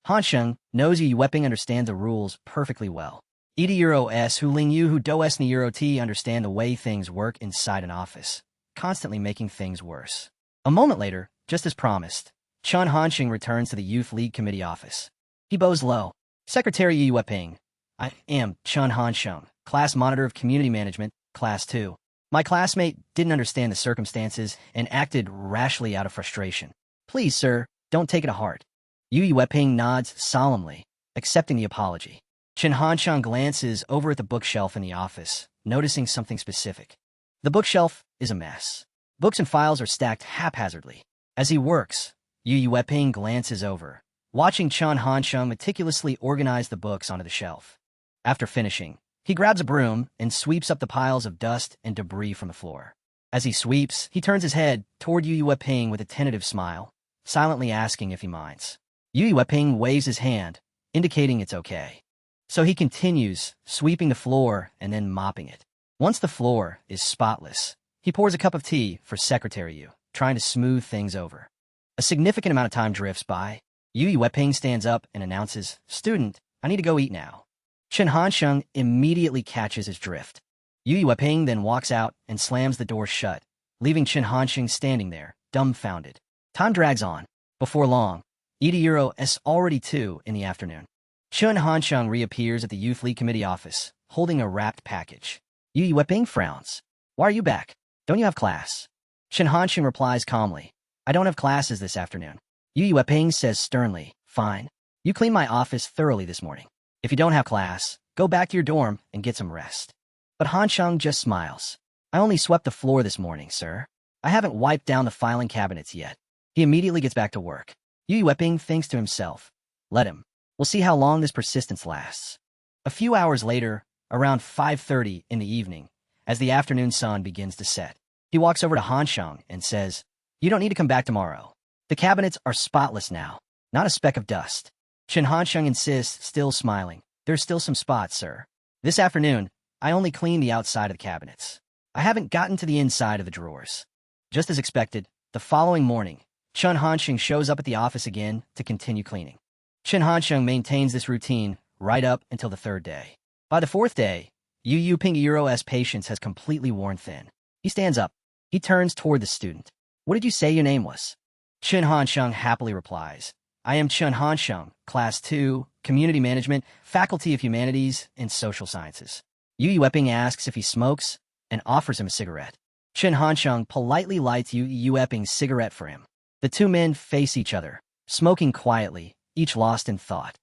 HanSheng knows Yu Wepping understands the rules perfectly well. Eda Euro S Hu Lingyu who do S ni Euro T understand the way things work inside an office, constantly making things worse. A moment later, just as promised, Chen HanSheng returns to the Youth League Committee office. He bows low. Secretary Yu Wepping, I am Chen HanSheng, Class Monitor of Community Management, Class 2. My classmate didn't understand the circumstances and acted rashly out of frustration. Please, sir, don't take it to heart. Yu Wepping nods solemnly, accepting the apology. Chen HanSheng glances over at the bookshelf in the office, noticing something specific. The bookshelf is a mess. Books and files are stacked haphazardly. As he works, Yu Wepping glances over, watching Chen HanSheng meticulously organize the books onto the shelf. After finishing, he grabs a broom and sweeps up the piles of dust and debris from the floor. As he sweeps, he turns his head toward Yu Wepping with a tentative smile, silently asking if he minds. Yu Wepping waves his hand, indicating it's okay. So he continues, sweeping the floor and then mopping it. Once the floor is spotless, he pours a cup of tea for Secretary Yu, trying to smooth things over. A significant amount of time drifts by. Yu Wepping stands up and announces, Student, I need to go eat now. Chen HanSheng immediately catches his drift. Yu Wepping then walks out and slams the door shut, leaving Chen HanSheng standing there, dumbfounded. Time drags on. Before long, Eda Euro S already 2 in the afternoon. Chen HanSheng reappears at the Youth League Committee office, holding a wrapped package. Yu Wepping frowns. Why are you back? Don't you have class? Chen HanSheng replies calmly. I don't have classes this afternoon. Yu Wepping says sternly, fine. You cleaned my office thoroughly this morning. If you don't have class, go back to your dorm and get some rest. But HanSheng just smiles. I only swept the floor this morning, sir. I haven't wiped down the filing cabinets yet. He immediately gets back to work. Yu Wepping thinks to himself, let him. We'll see how long this persistence lasts. A few hours later, around 5:30 in the evening, as the afternoon sun begins to set, he walks over to HanSheng and says, you don't need to come back tomorrow. The cabinets are spotless now, not a speck of dust. Chen HanSheng insists, still smiling. There's still some spots, sir. This afternoon, I only cleaned the outside of the cabinets. I haven't gotten to the inside of the drawers. Just as expected, the following morning, Chen HanSheng shows up at the office again to continue cleaning. Chen HanSheng maintains this routine right up until the third day. By the fourth day, Yu Wepping Euro's patience has completely worn thin. He stands up. He turns toward the student. What did you say your name was? Chen HanSheng happily replies, I am Chen HanSheng, Class 2, Community Management, Faculty of Humanities and Social Sciences. Yu Wepping asks if he smokes and offers him a cigarette. Chen HanSheng politely lights Yu Wepping's cigarette for him. The two men face each other, smoking quietly, each lost in thought.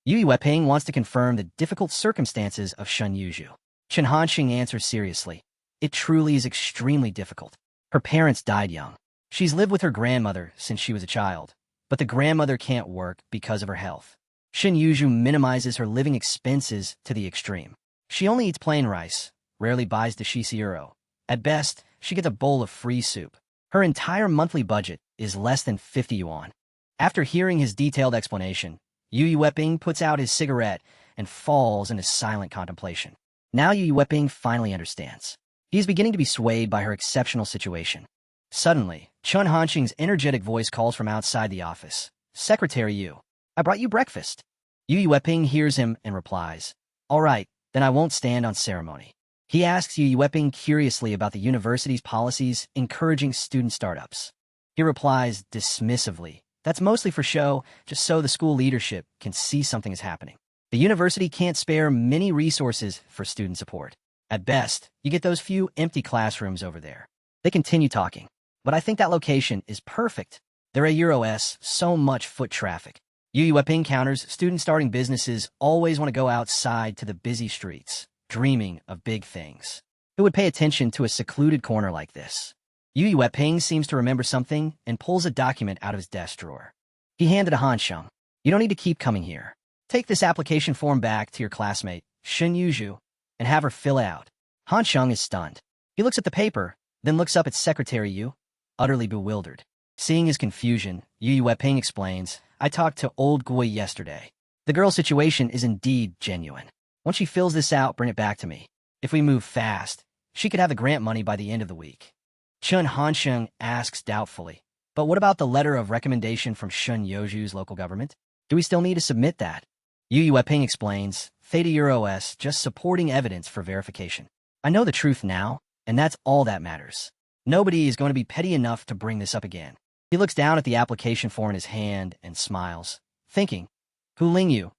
Yu Wepping wants to confirm the difficult circumstances of Shin Yuju. Chen HanSheng answers seriously. It truly is extremely difficult. Her parents died young. She's lived with her grandmother since she was a child, but the grandmother can't work because of her health. Shin Yuju minimizes her living expenses to the extreme. She only eats plain rice, rarely buys the shishiro. At best, she gets a bowl of free soup. Her entire monthly budget is less than 50 yuan. After hearing his detailed explanation, Yu Wepping puts out his cigarette and falls into silent contemplation. Now Yu Wepping finally understands. He is beginning to be swayed by her exceptional situation. Suddenly, Chen HanSheng's energetic voice calls from outside the office. Secretary Yu, I brought you breakfast. Yu Wepping hears him and replies, all right, then I won't stand on ceremony. He asks Yu Wepping curiously about the university's policies encouraging student startups. He replies dismissively, that's mostly for show, just so the school leadership can see something is happening. The university can't spare many resources for student support. At best, you get those few empty classrooms over there. They continue talking. But I think that location is perfect. There are Euros, so much foot traffic. Yu Wepping counters students starting businesses always want to go outside to the busy streets, dreaming of big things. Who would pay attention to a secluded corner like this? Yu Wepping seems to remember something and pulls a document out of his desk drawer. He handed to HanSheng. You don't need to keep coming here. Take this application form back to your classmate, Shen Yuju, and have her fill it out. HanSheng is stunned. He looks at the paper, then looks up at Secretary Yu, utterly bewildered. Seeing his confusion, Yu Wepping explains, I talked to old Gui yesterday. The girl's situation is indeed genuine. Once she fills this out, bring it back to me. If we move fast, she could have the grant money by the end of the week. Chen HanSheng asks doubtfully, but what about the letter of recommendation from Shen Yuju's local government? Do we still need to submit that? Yu Wepping explains, Theta Euros just supporting evidence for verification. I know the truth now, and that's all that matters. Nobody is going to be petty enough to bring this up again. He looks down at the application form in his hand and smiles, thinking, Hu Lingyu,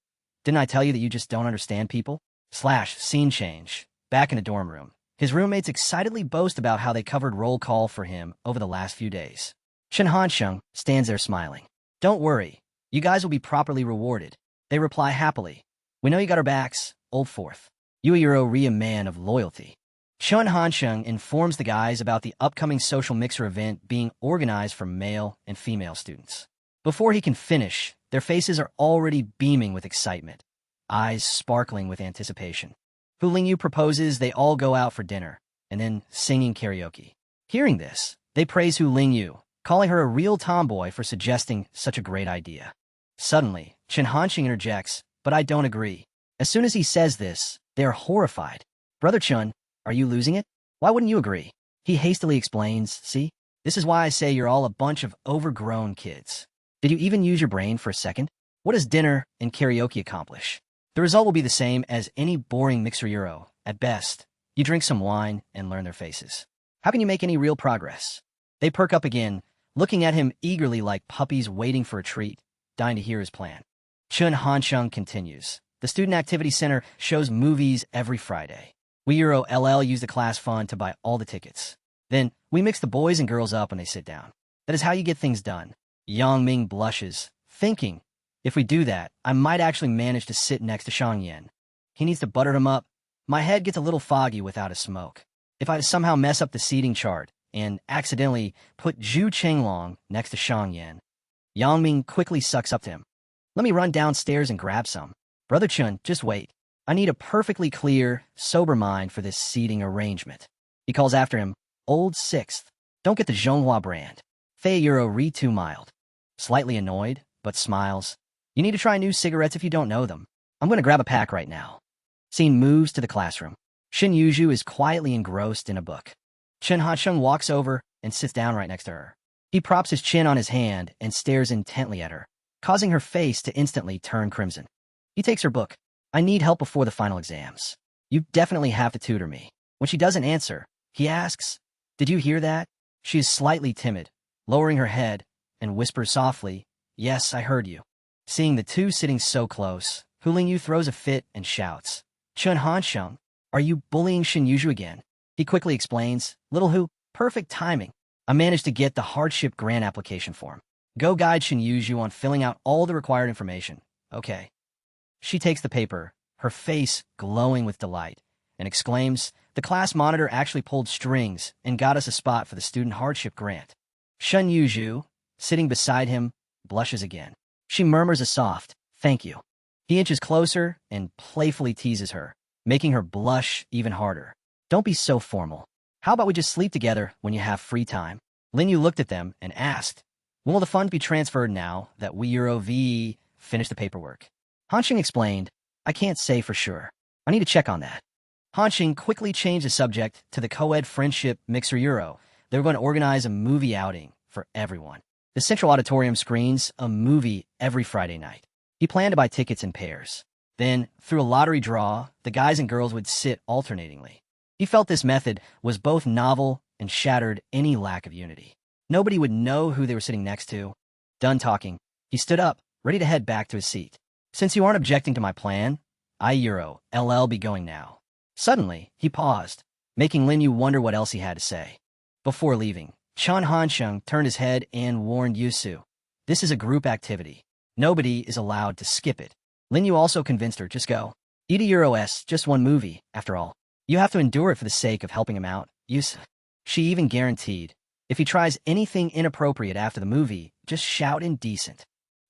didn't I tell you that you just don't understand people? Scene change. Back in a dorm room. His roommates excitedly boast about how they covered roll call for him over the last few days. Chen HanSheng stands there smiling. Don't worry, you guys will be properly rewarded. They reply happily. We know you got our backs, old fourth. You are a man of loyalty. Chen HanSheng informs the guys about the upcoming social mixer event being organized for male and female students. Before he can finish, their faces are already beaming with excitement, eyes sparkling with anticipation. Hu Lingyu proposes they all go out for dinner, and then singing karaoke. Hearing this, they praise Hu Lingyu, calling her a real tomboy for suggesting such a great idea. Suddenly, Chen HanSheng interjects, but I don't agree. As soon as he says this, they are horrified. Brother Chen, are you losing it? Why wouldn't you agree? He hastily explains, see? This is why I say you're all a bunch of overgrown kids. Did you even use your brain for a second? What does dinner and karaoke accomplish? The result will be the same as any boring mixer Euro. At best, you drink some wine and learn their faces. How can you make any real progress? They perk up again, looking at him eagerly like puppies waiting for a treat, dying to hear his plan. Chen HanSheng continues. The Student Activity Center shows movies every Friday. We Euro LL use the class fund to buy all the tickets. Then, we mix the boys and girls up when they sit down. That is how you get things done. Yang Ming blushes, thinking, if we do that, I might actually manage to sit next to Shang Yan. He needs to butter him up. My head gets a little foggy without a smoke. If I somehow mess up the seating chart and accidentally put Zhu Chenglong next to Shang Yan, Yang Ming quickly sucks up to him. Let me run downstairs and grab some. Brother Chun, just wait. I need a perfectly clear, sober mind for this seating arrangement. He calls after him, Old Sixth. Don't get the Zhonghua brand. Fei Euro re too mild. Slightly annoyed, but smiles. You need to try new cigarettes if you don't know them. I'm going to grab a pack right now. Scene moves to the classroom. Shen Yuju is quietly engrossed in a book. Chen HanSheng walks over and sits down right next to her. He props his chin on his hand and stares intently at her, causing her face to instantly turn crimson. He takes her book. I need help before the final exams. You definitely have to tutor me. When she doesn't answer, he asks, Did you hear that? She is slightly timid, lowering her head, and whispers softly, Yes, I heard you. Seeing the two sitting so close, Hu Lingyu throws a fit and shouts, Chen HanSheng, are you bullying Shen Yuju again? He quickly explains, Little Hu, perfect timing. I managed to get the hardship grant application form. Go guide Shen Yuju on filling out all the required information. Okay. She takes the paper, her face glowing with delight, and exclaims, The class monitor actually pulled strings and got us a spot for the student hardship grant. Shen Yuju, sitting beside him, blushes again. She murmurs a soft, Thank you. He inches closer and playfully teases her, making her blush even harder. Don't be so formal. How about we just sleep together when you have free time? Lin Yu looked at them and asked, When will the funds be transferred now that we Euro VE finish the paperwork? HanSheng explained, I can't say for sure. I need to check on that. HanSheng quickly changed the subject to the co-ed friendship mixer Euro. They were going to organize a movie outing for everyone. The Central Auditorium screens a movie every Friday night. He planned to buy tickets in pairs. Then, through a lottery draw, the guys and girls would sit alternatingly. He felt this method was both novel and shattered any lack of unity. Nobody would know who they were sitting next to. Done talking, he stood up, ready to head back to his seat. Since you aren't objecting to my plan, LL be going now. Suddenly, he paused, making Lin Yu wonder what else he had to say. Before leaving, Chen HanSheng turned his head and warned Yusu. This is a group activity. Nobody is allowed to skip it. Lin Yu also convinced her, just go. €S, just one movie, after all. You have to endure it for the sake of helping him out. She even guaranteed, if he tries anything inappropriate after the movie, just shout indecent.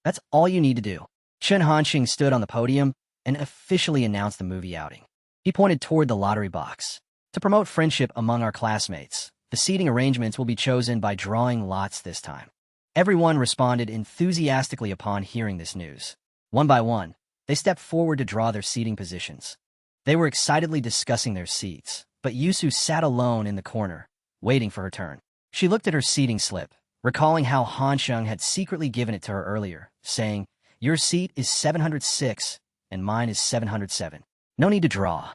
That's all you need to do. Chen HanSheng stood on the podium and officially announced the movie outing. He pointed toward the lottery box. To promote friendship among our classmates, the seating arrangements will be chosen by drawing lots this time. Everyone responded enthusiastically upon hearing this news. One by one, they stepped forward to draw their seating positions. They were excitedly discussing their seats, but Yusu sat alone in the corner, waiting for her turn. She looked at her seating slip, recalling how HanSheng had secretly given it to her earlier, saying, "Your seat is 706, and mine is 707. No need to draw."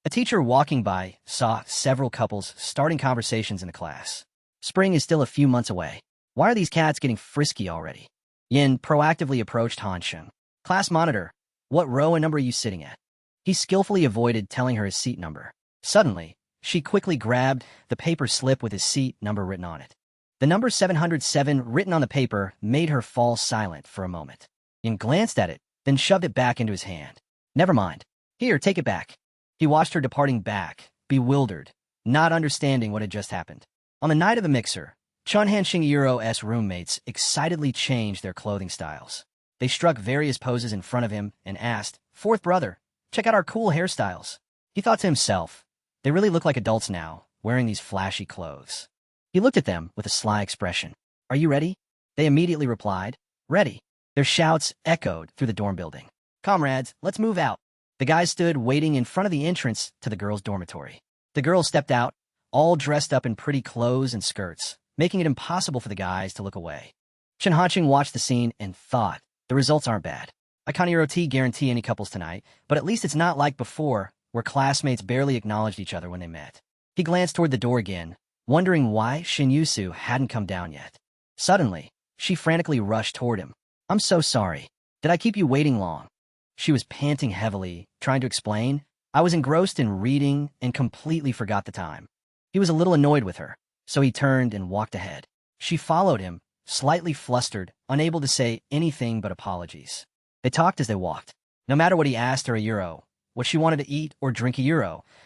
A teacher walking by saw several couples starting conversations in the class. Spring is still a few months away. Why are these cats getting frisky already? Yin proactively approached HanSheng. Class monitor, what row and number are you sitting at? He skillfully avoided telling her his seat number. Suddenly, she quickly grabbed the paper slip with his seat number written on it. The number 707 written on the paper made her fall silent for a moment. Yin glanced at it, then shoved it back into his hand. Never mind. Here, take it back. He watched her departing back, bewildered, not understanding what had just happened. On the night of the mixer, Chen HanSheng's roommates excitedly changed their clothing styles. They struck various poses in front of him and asked, "Fourth brother, check out our cool hairstyles." He thought to himself, they really look like adults now, wearing these flashy clothes. He looked at them with a sly expression. "Are you ready?" They immediately replied, "Ready." Their shouts echoed through the dorm building. "Comrades, let's move out." The guys stood waiting in front of the entrance to the girls' dormitory. The girls stepped out, all dressed up in pretty clothes and skirts, making it impossible for the guys to look away. Chen HanSheng watched the scene and thought, the results aren't bad. I can't guarantee any couples tonight, but at least it's not like before, where classmates barely acknowledged each other when they met. He glanced toward the door again, wondering why Shin Yusu hadn't come down yet. Suddenly, she frantically rushed toward him. "I'm so sorry. Did I keep you waiting long?" She was panting heavily, trying to explain. "I was engrossed in reading and completely forgot the time." He was a little annoyed with her, so he turned and walked ahead. She followed him, slightly flustered, unable to say anything but apologies. They talked as they walked. No matter what he asked her what she wanted to eat or drink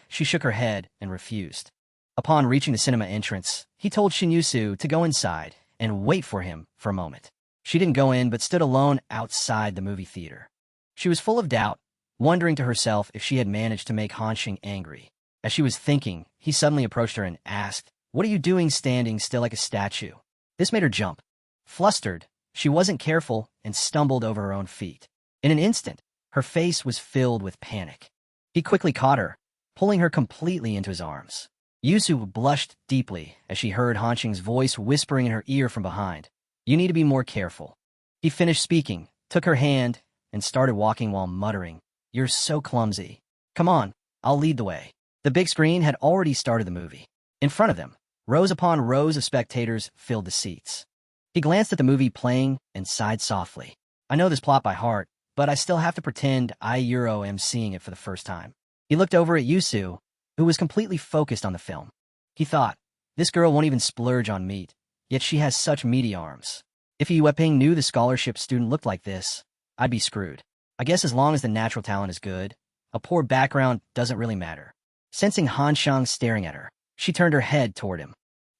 she shook her head and refused. Upon reaching the cinema entrance, he told Shinyusu to go inside and wait for him for a moment. She didn't go in but stood alone outside the movie theater. She was full of doubt, wondering to herself if she had managed to make HanSheng angry. As she was thinking, he suddenly approached her and asked, "What are you doing standing still like a statue?" This made her jump. Flustered, she wasn't careful and stumbled over her own feet. In an instant, her face was filled with panic. He quickly caught her, pulling her completely into his arms. Yusu blushed deeply as she heard HanSheng's voice whispering in her ear from behind. "You need to be more careful." He finished speaking, took her hand, and started walking while muttering, "You're so clumsy. Come on, I'll lead the way." The big screen had already started the movie. In front of them, rows upon rows of spectators filled the seats. He glanced at the movie playing and sighed softly. "I know this plot by heart, but I still have to pretend am seeing it for the first time." He looked over at Yusu, who was completely focused on the film. He thought, this girl won't even splurge on meat, yet she has such meaty arms. If Yueping knew the scholarship student looked like this, I'd be screwed. I guess as long as the natural talent is good, a poor background doesn't really matter. Sensing HanSheng staring at her, she turned her head toward him.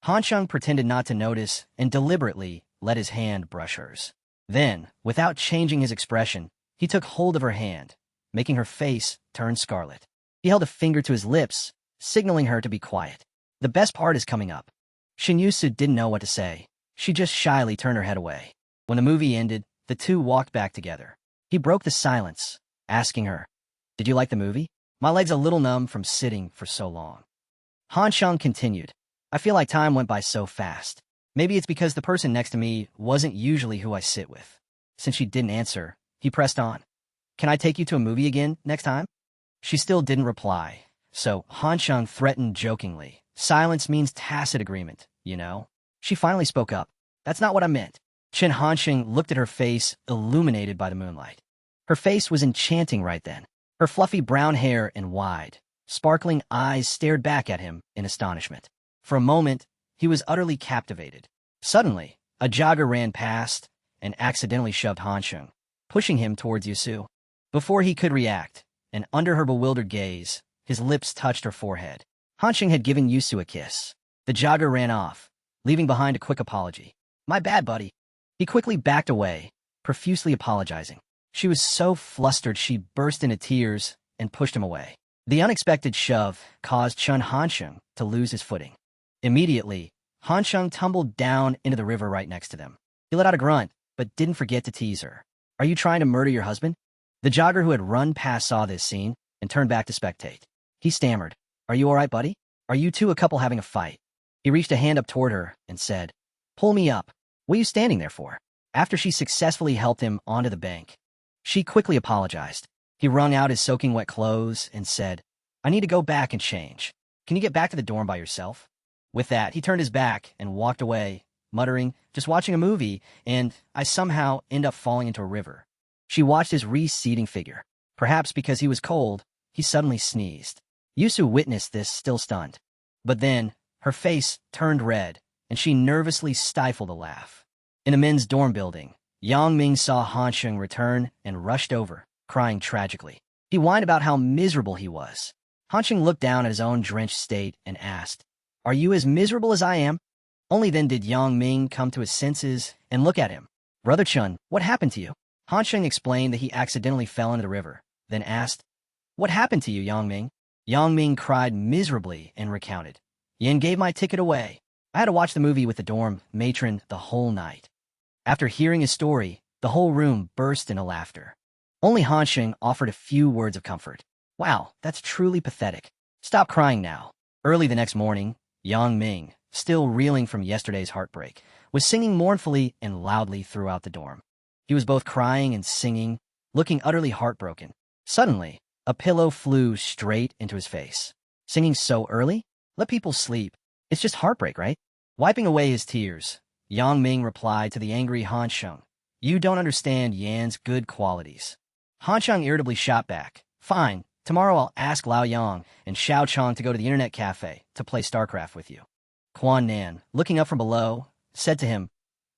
HanSheng pretended not to notice and deliberately let his hand brush hers. Then, without changing his expression, he took hold of her hand, making her face turn scarlet. He held a finger to his lips, signaling her to be quiet. The best part is coming up. Shinyusu didn't know what to say. She just shyly turned her head away. When the movie ended, the two walked back together. He broke the silence, asking her, "Did you like the movie? My leg's a little numb from sitting for so long." HanSheng continued, "I feel like time went by so fast. Maybe it's because the person next to me wasn't usually who I sit with." Since she didn't answer, he pressed on. Can I take you to a movie again next time? She still didn't reply, so HanSheng threatened jokingly. Silence means tacit agreement, you know? She finally spoke up. That's not what I meant. Chen HanSheng looked at her face, illuminated by the moonlight. Her face was enchanting right then. Her fluffy brown hair and wide, sparkling eyes stared back at him in astonishment. For a moment, he was utterly captivated. Suddenly, a jogger ran past and accidentally shoved HanSheng, pushing him towards Yusu. Before he could react, and under her bewildered gaze, his lips touched her forehead. HanSheng had given Yusu a kiss. The jogger ran off, leaving behind a quick apology. My bad, buddy. He quickly backed away, profusely apologizing. She was so flustered she burst into tears and pushed him away. The unexpected shove caused Chen HanSheng to lose his footing. Immediately, HanSheng tumbled down into the river right next to them. He let out a grunt, but didn't forget to tease her. Are you trying to murder your husband? The jogger who had run past saw this scene and turned back to spectate. He stammered. Are you all right, buddy? Are you two a couple having a fight? He reached a hand up toward her and said, Pull me up. What are you standing there for? After she successfully helped him onto the bank, she quickly apologized. He wrung out his soaking wet clothes and said, I need to go back and change. Can you get back to the dorm by yourself? With that, he turned his back and walked away, muttering, just watching a movie, and I somehow end up falling into a river. She watched his receding figure. Perhaps because he was cold, he suddenly sneezed. Yusu witnessed this, still stunned. But then, her face turned red, and she nervously stifled a laugh. In a men's dorm building, Yang Ming saw HanSheng return and rushed over, crying tragically. He whined about how miserable he was. HanSheng looked down at his own drenched state and asked, Are you as miserable as I am? Only then did Yang Ming come to his senses and look at him. Brother Chun, what happened to you? HanSheng explained that he accidentally fell into the river, then asked, What happened to you, Yang Ming? Yang Ming cried miserably and recounted. Yin gave my ticket away. I had to watch the movie with the dorm matron the whole night. After hearing his story, the whole room burst into laughter. Only HanSheng offered a few words of comfort. Wow, that's truly pathetic. Stop crying now. Early the next morning, Yang Ming, still reeling from yesterday's heartbreak, was singing mournfully and loudly throughout the dorm. He was both crying and singing, looking utterly heartbroken. Suddenly, a pillow flew straight into his face. Singing so early? Let people sleep. It's just heartbreak, right? Wiping away his tears, Yang Ming replied to the angry HanSheng, You don't understand Yan's good qualities. HanSheng irritably shot back. Fine, tomorrow I'll ask Lao Yang and Xiao Chong to go to the internet cafe to play StarCraft with you. Quan Nan, looking up from below, said to him,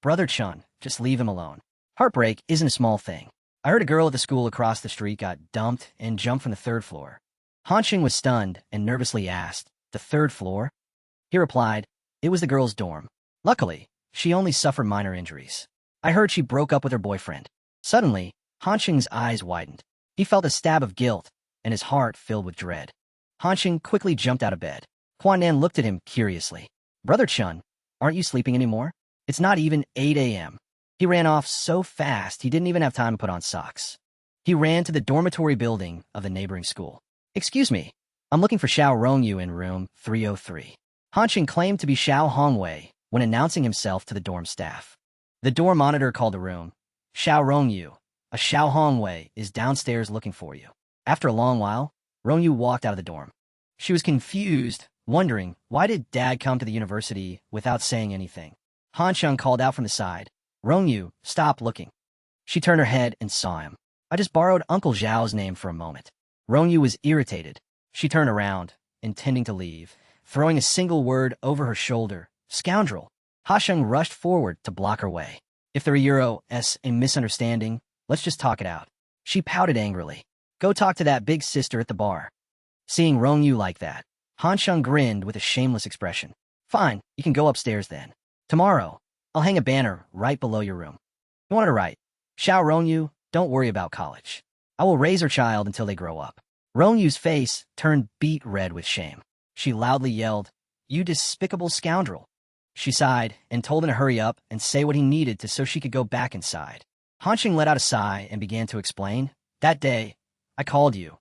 Brother Chun, just leave him alone. Heartbreak isn't a small thing. I heard a girl at the school across the street got dumped and jumped from the 3rd floor. HanSheng was stunned and nervously asked, The 3rd floor? He replied, It was the girl's dorm. Luckily, she only suffered minor injuries. I heard she broke up with her boyfriend. Suddenly, HanSheng's eyes widened. He felt a stab of guilt, and his heart filled with dread. HanSheng quickly jumped out of bed. Quan Nan looked at him curiously. Brother Chun, aren't you sleeping anymore? It's not even 8 a.m. He ran off so fast he didn't even have time to put on socks. He ran to the dormitory building of the neighboring school. Excuse me, I'm looking for Xiao Rongyu in room 303. HanSheng claimed to be Xiao Hongwei when announcing himself to the dorm staff. The dorm monitor called the room. Xiao Rongyu, a Xiao Hongwei is downstairs looking for you. After a long while, Rongyu walked out of the dorm. She was confused, wondering why did Dad come to the university without saying anything. HanSheng called out from the side. Rongyu, stop looking. She turned her head and saw him. I just borrowed Uncle Zhao's name for a moment. Rongyu was irritated. She turned around, intending to leave, throwing a single word over her shoulder. Scoundrel. HanSheng rushed forward to block her way. If there is a misunderstanding, let's just talk it out. She pouted angrily. Go talk to that big sister at the bar. Seeing Rongyu like that, HanSheng grinned with a shameless expression. Fine, you can go upstairs then. Tomorrow, I'll hang a banner right below your room. You wanted to write, Xiao Rongyu, don't worry about college. I will raise her child until they grow up. Rongyu's face turned beet red with shame. She loudly yelled, You despicable scoundrel. She sighed and told him to hurry up and say what he needed to so she could go back inside. HanSheng let out a sigh and began to explain, That day, I called you,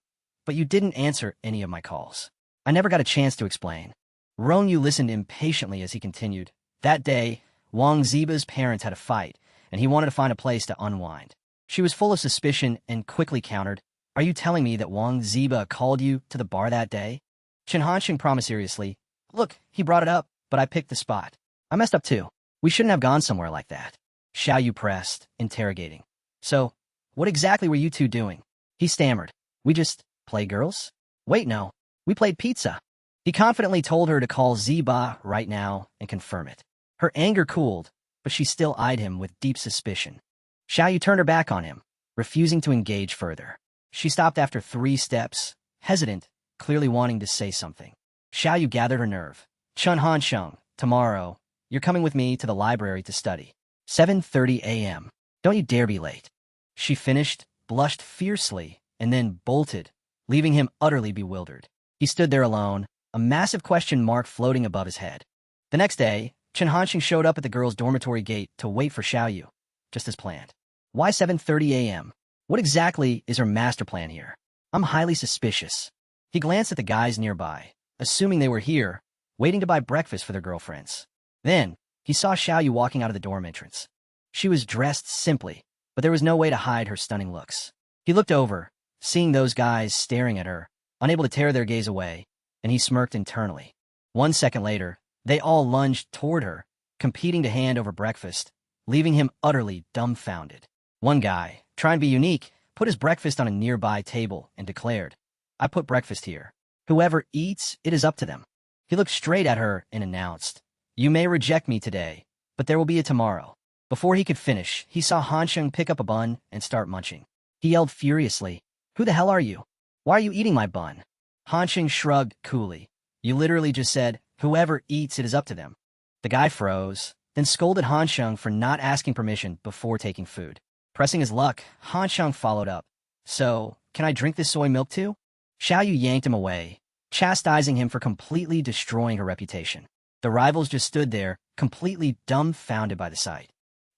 but you didn't answer any of my calls. I never got a chance to explain. Rongyu listened impatiently as he continued. That day, Wang Ziba's parents had a fight, and he wanted to find a place to unwind. She was full of suspicion and quickly countered, "Are you telling me that Wang Ziba called you to the bar that day?" Chen HanSheng promised seriously, "Look, he brought it up, but I picked the spot. I messed up too. We shouldn't have gone somewhere like that." Xiao Yu pressed, interrogating. "So, what exactly were you two doing?" He stammered, "We just play girls?" "Wait, no. We played pizza." He confidently told her to call Ziba right now and confirm it. Her anger cooled, but she still eyed him with deep suspicion. Xiao Yu turned her back on him, refusing to engage further. She stopped after 3 steps, hesitant, clearly wanting to say something. Xiao Yu gathered her nerve. "Chen HanSheng, tomorrow, you're coming with me to the library to study. 7:30 a.m. Don't you dare be late." She finished, blushed fiercely, and then bolted, leaving him utterly bewildered. He stood there alone, a massive question mark floating above his head. The next day, Chen HanSheng showed up at the girls' dormitory gate to wait for Xiao Yu, just as planned. "Why 7:30 a.m.? What exactly is her master plan here? I'm highly suspicious." He glanced at the guys nearby, assuming they were here, waiting to buy breakfast for their girlfriends. Then, he saw Xiao Yu walking out of the dorm entrance. She was dressed simply, but there was no way to hide her stunning looks. He looked over, seeing those guys staring at her, unable to tear their gaze away, and he smirked internally. 1 second later, they all lunged toward her, competing to hand over breakfast, leaving him utterly dumbfounded. One guy, trying to be unique, put his breakfast on a nearby table and declared, "I put breakfast here. Whoever eats, it is up to them." He looked straight at her and announced, "You may reject me today, but there will be a tomorrow." Before he could finish, he saw HanSheng pick up a bun and start munching. He yelled furiously, "Who the hell are you? Why are you eating my bun?" HanSheng shrugged coolly. "You literally just said, 'Whoever eats, it is up to them.'" The guy froze, then scolded HanSheng for not asking permission before taking food. Pressing his luck, HanSheng followed up, "So, can I drink this soy milk too?" Xiao Yu yanked him away, chastising him for completely destroying her reputation. The rivals just stood there, completely dumbfounded by the sight.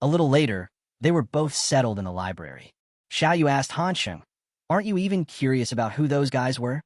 A little later, they were both settled in the library. Xiao Yu asked HanSheng, "Aren't you even curious about who those guys were?"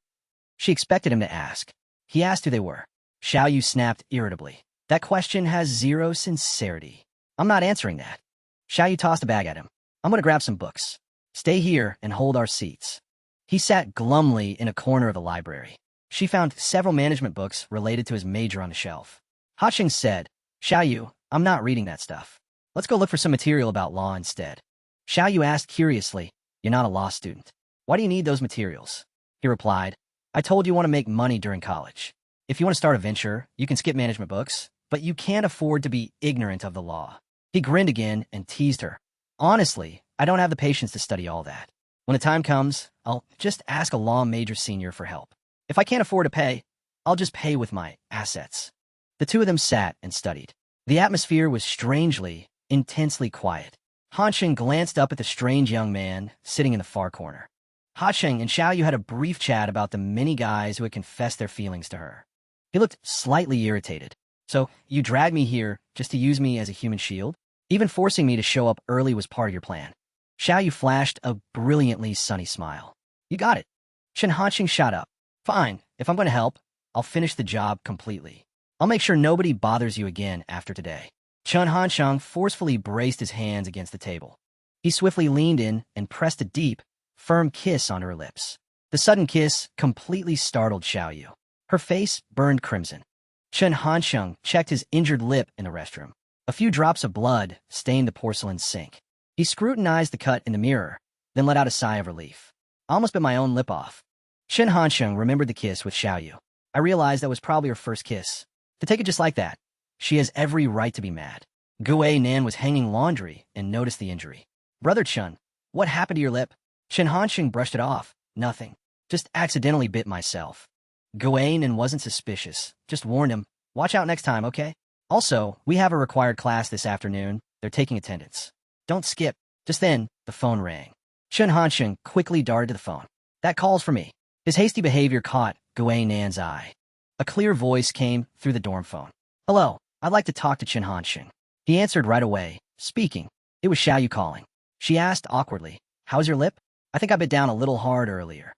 She expected him to ask. He asked who they were. Xiao Yu snapped irritably. "That question has zero sincerity. I'm not answering that." Xiao Yu tossed a bag at him. "I'm going to grab some books. Stay here and hold our seats." He sat glumly in a corner of the library. She found several management books related to his major on the shelf. HanSheng said, "Xiao Yu, I'm not reading that stuff. Let's go look for some material about law instead." Xiao Yu asked curiously, "You're not a law student. Why do you need those materials?" He replied, "I told you want to make money during college. If you want to start a venture, you can skip management books, but you can't afford to be ignorant of the law." He grinned again and teased her. "Honestly, I don't have the patience to study all that. When the time comes, I'll just ask a law major senior for help. If I can't afford to pay, I'll just pay with my assets." The two of them sat and studied. The atmosphere was strangely, intensely quiet. HanSheng glanced up at the strange young man sitting in the far corner. HanSheng and Xiao Yu had a brief chat about the many guys who had confessed their feelings to her. He looked slightly irritated. "So, you dragged me here just to use me as a human shield? Even forcing me to show up early was part of your plan." Xiao Yu flashed a brilliantly sunny smile. "You got it." Chen HanSheng shot up. "Fine, if I'm going to help, I'll finish the job completely. I'll make sure nobody bothers you again after today." Chen HanSheng forcefully braced his hands against the table. He swiftly leaned in and pressed a deep, firm kiss on her lips. The sudden kiss completely startled Xiao Yu. Her face burned crimson. Chen HanSheng checked his injured lip in the restroom. A few drops of blood stained the porcelain sink. He scrutinized the cut in the mirror, then let out a sigh of relief. "I almost bit my own lip off." Chen HanSheng remembered the kiss with Xiao Yu. "I realized that was probably her first kiss. To take it just like that, she has every right to be mad." Gue Nan was hanging laundry and noticed the injury. "Brother Chen, what happened to your lip?" Chen HanSheng brushed it off. "Nothing. Just accidentally bit myself." Gue Nan wasn't suspicious, just warned him, "Watch out next time, okay? Also, we have a required class this afternoon. They're taking attendance. Don't skip." Just then, the phone rang. Chen HanSheng quickly darted to the phone. "That call's for me." His hasty behavior caught Gue Nan's eye. A clear voice came through the dorm phone. "Hello, I'd like to talk to Chen HanSheng." He answered right away, speaking. It was Xiao Yu calling. She asked awkwardly, "How's your lip? I think I bit down a little hard earlier."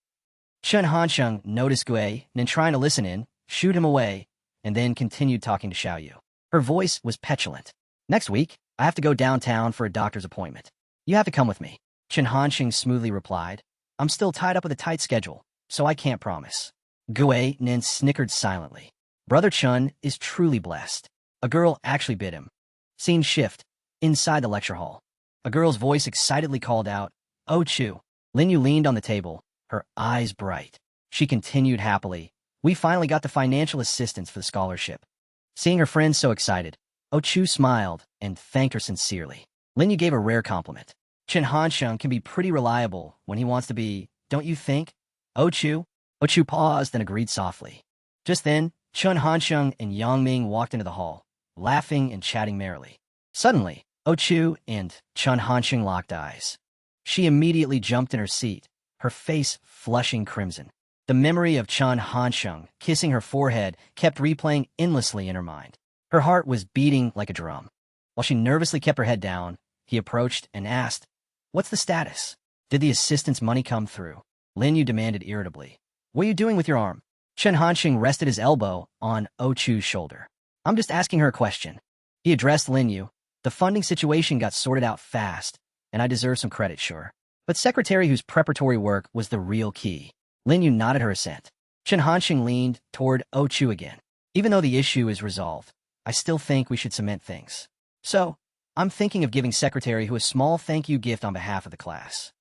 Chen HanSheng noticed Gue and then trying to listen in, shooed him away, and then continued talking to Xiao Yu. Her voice was petulant. "Next week, I have to go downtown for a doctor's appointment. You have to come with me." Chen HanSheng smoothly replied. I'm still tied up with a tight schedule, so I can't promise. Gue Nin snickered silently. Brother Chun is truly blessed. A girl actually bit him. Scene shift. Inside the lecture hall. A girl's voice excitedly called out, "Oh Chu." Linyu leaned on the table, her eyes bright. She continued happily. We finally got the financial assistance for the scholarship. Seeing her friends so excited, Oh Chu smiled and thanked her sincerely. Linyu gave a rare compliment. Chen HanSheng can be pretty reliable when he wants to be, don't you think? Oh Chu? Oh Chu paused and agreed softly. Just then, Chen HanSheng and Yang Ming walked into the hall, laughing and chatting merrily. Suddenly, Oh Chu and Chen HanSheng locked eyes. She immediately jumped in her seat, her face flushing crimson. The memory of Chen HanSheng kissing her forehead kept replaying endlessly in her mind. Her heart was beating like a drum. While she nervously kept her head down, he approached and asked, "What's the status? Did the assistance money come through?" Linyu demanded irritably. "What are you doing with your arm?" Chen HanSheng rested his elbow on Oh Chu's shoulder. "I'm just asking her a question." He addressed Linyu. "The funding situation got sorted out fast, and I deserve some credit, sure. But secretary whose preparatory work was the real key." Linyu nodded her assent. Chen HanSheng leaned toward Oh Chu again. "Even though the issue is resolved, I still think we should cement things. So, I'm thinking of giving secretary who a small thank you gift on behalf of the class."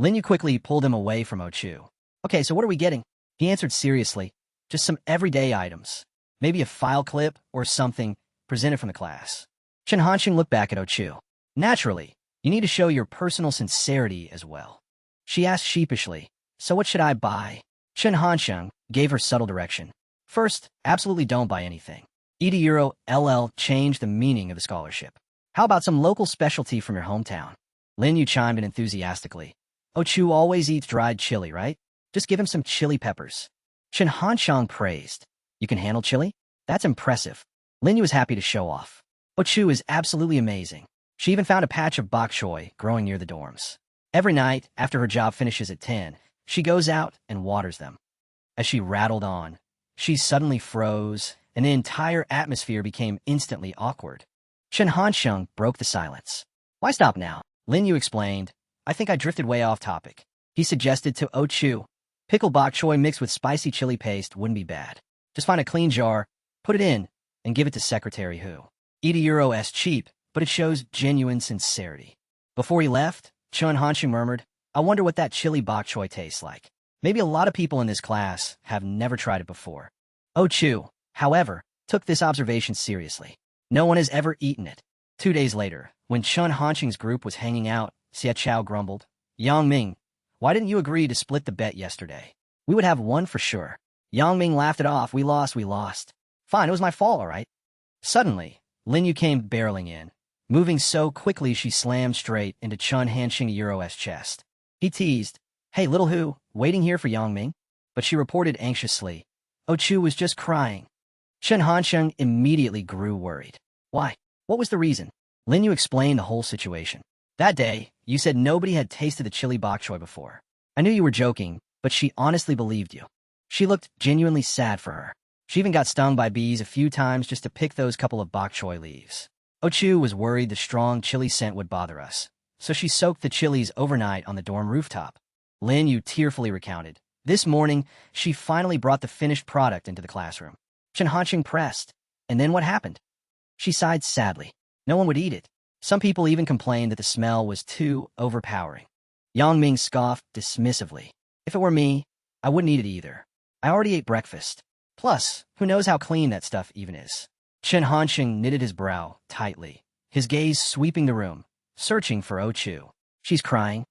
Linyu quickly pulled him away from Oh Chu. "Okay, so what are we getting?" He answered seriously. "Just some everyday items. Maybe a file clip or something presented from the class." Chen HanSheng looked back at Oh Chu. "Naturally, you need to show your personal sincerity as well." She asked sheepishly, "So what should I buy?" Chen HanSheng gave her subtle direction. "First, absolutely don't buy anything. €, LL changed the meaning of the scholarship. How about some local specialty from your hometown?" Linyu chimed in enthusiastically. "Oh Chu always eats dried chili, right? Just give him some chili peppers." Chen HanSheng praised. "You can handle chili? That's impressive." Linyu was happy to show off. Oh Chu is absolutely amazing. She even found a patch of bok choy growing near the dorms. Every night, after her job finishes at 10, she goes out and waters them. As she rattled on, she suddenly froze, and the entire atmosphere became instantly awkward. Chen HanSheng broke the silence. "Why stop now?" Linyu explained. "I think I drifted way off topic." He suggested to Oh Chu, "Pickled bok choy mixed with spicy chili paste wouldn't be bad. Just find a clean jar, put it in, and give it to Secretary Hu. €s cheap, but it shows genuine sincerity." Before he left, Chen HanSheng murmured, "I wonder what that chili bok choy tastes like. Maybe a lot of people in this class have never tried it before." Oh Chu, however, took this observation seriously. No one has ever eaten it. 2 days later, when Chen HanSheng's group was hanging out, Xia Chao grumbled, "Yang Ming, why didn't you agree to split the bet yesterday? We would have won for sure." Yang Ming laughed it off. We lost. Fine, it was my fault, all right." Suddenly, Linyu came barreling in. Moving so quickly she slammed straight into Chen HanSheng's chest. He teased, "Hey, little Hu, waiting here for Yang Ming?" But she reported anxiously, "Oh Chu was just crying." Chen HanSheng immediately grew worried. "Why? What was the reason?" Linyu explained the whole situation. "That day, you said nobody had tasted the chili bok choy before. I knew you were joking, but she honestly believed you." She looked genuinely sad for her. She even got stung by bees a few times just to pick those couple of bok choy leaves. Oh Chu was worried the strong chili scent would bother us, so she soaked the chilies overnight on the dorm rooftop. Linyu tearfully recounted. This morning, she finally brought the finished product into the classroom. Chen HanSheng pressed. "And then what happened?" She sighed sadly. "No one would eat it. Some people even complained that the smell was too overpowering." Yang Ming scoffed dismissively. "If it were me, I wouldn't eat it either. I already ate breakfast. Plus, who knows how clean that stuff even is." Chen HanSheng knitted his brow tightly, his gaze sweeping the room, searching for Oh Chu. "She's crying."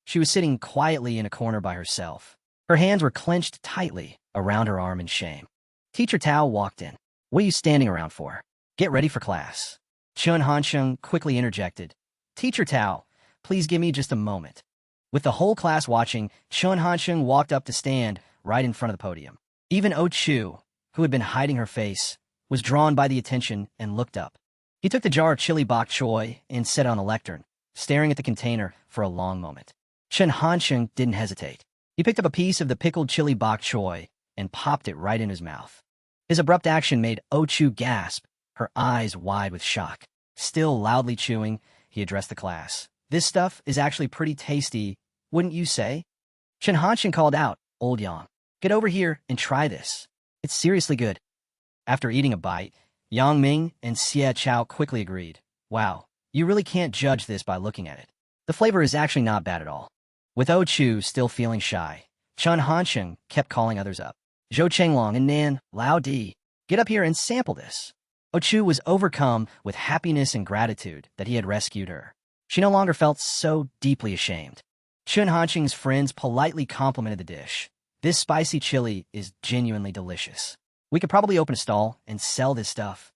She was sitting quietly in a corner by herself. Her hands were clenched tightly around her arm in shame. Teacher Tao walked in. "What are you standing around for? Get ready for class." Chen HanSheng quickly interjected. "Teacher Tao, please give me just a moment." With the whole class watching, Chen HanSheng walked up to stand right in front of the podium. Even Oh Chu, who had been hiding her face, was drawn by the attention and looked up. He took the jar of chili bok choy and set it on the lectern, staring at the container for a long moment. Chen HanSheng didn't hesitate. He picked up a piece of the pickled chili bok choy and popped it right in his mouth. His abrupt action made Oh Chu gasp, her eyes wide with shock. Still loudly chewing, he addressed the class. This stuff is actually pretty tasty, wouldn't you say? Chen HanSheng called out, "Old Yang, get over here and try this. It's seriously good." After eating a bite, Yang Ming and Xie Chao quickly agreed. Wow, you really can't judge this by looking at it. The flavor is actually not bad at all. With Oh Chu still feeling shy, Chen HanSheng kept calling others up. Zhou Chenglong and Nan, Lao Di, get up here and sample this. Oh Chu was overcome with happiness and gratitude that he had rescued her. She no longer felt so deeply ashamed. Chen HanSheng's friends politely complimented the dish. This spicy chili is genuinely delicious. We could probably open a stall and sell this stuff.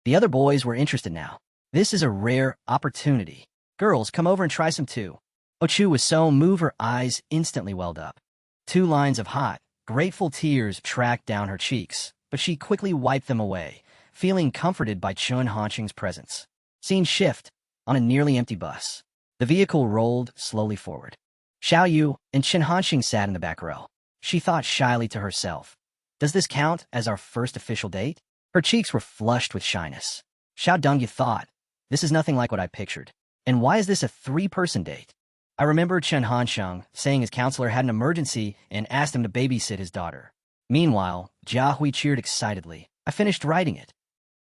The other boys were interested now. This is a rare opportunity. Girls, come over and try some too. Oh Chu was so moved her eyes instantly welled up. 2 lines of hot, grateful tears tracked down her cheeks, but she quickly wiped them away, feeling comforted by Chen HanSheng's presence. Scene shift. On a nearly empty bus, the vehicle rolled slowly forward. Xiao Yu and Chen HanSheng sat in the back row. She thought shyly to herself, does this count as our first official date? Her cheeks were flushed with shyness. Xiao Dongyu thought, this is nothing like what I pictured. And why is this a 3-person date? I remember Chen HanSheng saying his counselor had an emergency and asked him to babysit his daughter. Meanwhile, Jia Hui cheered excitedly. I finished writing it.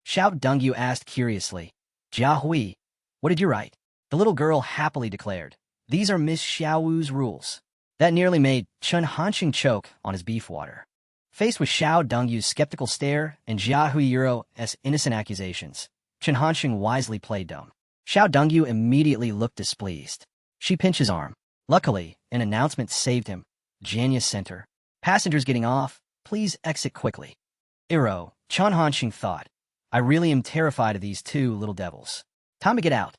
Xiao Dongyu asked curiously, Jia Hui, what did you write? The little girl happily declared, these are Miss Xiao Wu's rules. That nearly made Chen HanSheng choke on his beef water. Faced with Xiao Dongyu's skeptical stare and Jia Huiro's innocent accusations, Chen HanSheng wisely played dumb. Xiao Dongyu immediately looked displeased. She pinched his arm. Luckily, an announcement saved him. Janya Center. Passengers getting off, please exit quickly. Chen HanSheng thought, I really am terrified of these 2 little devils. Time to get out.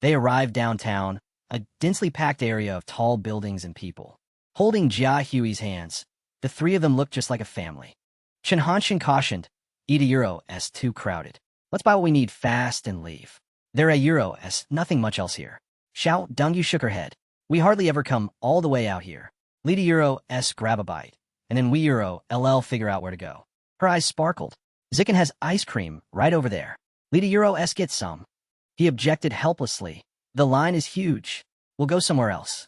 They arrived downtown, a densely packed area of tall buildings and people. Holding Jia Hui's hands, the 3 of them looked just like a family. Chen HanSheng cautioned, Euro too crowded. Let's buy what we need fast and leave. There are Euros, nothing much else here. Xiao Dongyu shook her head. We hardly ever come all the way out here. Euros grab a bite, and then we LL figure out where to go. Her eyes sparkled. Zicken has ice cream right over there. Euros get some. He objected helplessly. The line is huge. We'll go somewhere else.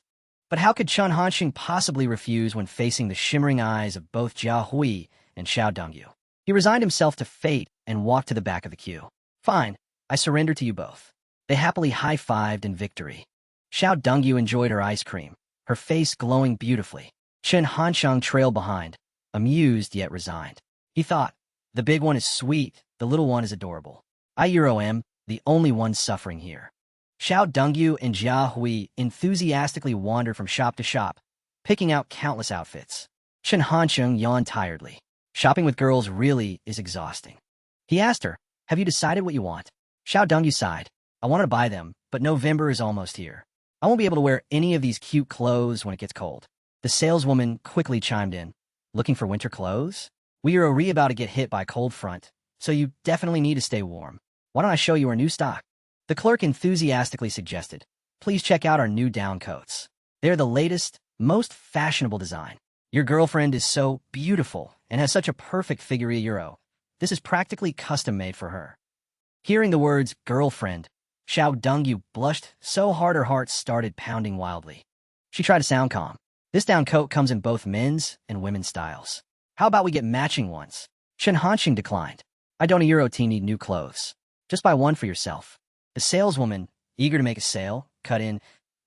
But how could Chen HanSheng possibly refuse when facing the shimmering eyes of both Jia Hui and Xiao Dongyu? He resigned himself to fate and walked to the back of the queue. Fine, I surrender to you both. They happily high-fived in victory. Xiao Dongyu enjoyed her ice cream, her face glowing beautifully. Chen HanSheng trailed behind, amused yet resigned. He thought, the big one is sweet, the little one is adorable. I am the only one suffering here. Xiao Dongyu and Jia Hui enthusiastically wandered from shop to shop, picking out countless outfits. Chen HanSheng yawned tiredly. Shopping with girls really is exhausting. He asked her, have you decided what you want? Xiao Dongyu sighed. I want to buy them, but November is almost here. I won't be able to wear any of these cute clothes when it gets cold. The saleswoman quickly chimed in. Looking for winter clothes? We are about to get hit by a cold front, so you definitely need to stay warm. Why don't I show you our new stock? The clerk enthusiastically suggested. Please check out our new down coats. They're the latest, most fashionable design. Your girlfriend is so beautiful and has such a perfect figure Euro. This is practically custom-made for her. Hearing the words girlfriend, Xiao Dongyu blushed so hard her heart started pounding wildly. She tried to sound calm. This down coat comes in both men's and women's styles. How about we get matching ones? Chen HanSheng declined. I don't need new clothes. Just buy one for yourself. The saleswoman, eager to make a sale, cut in.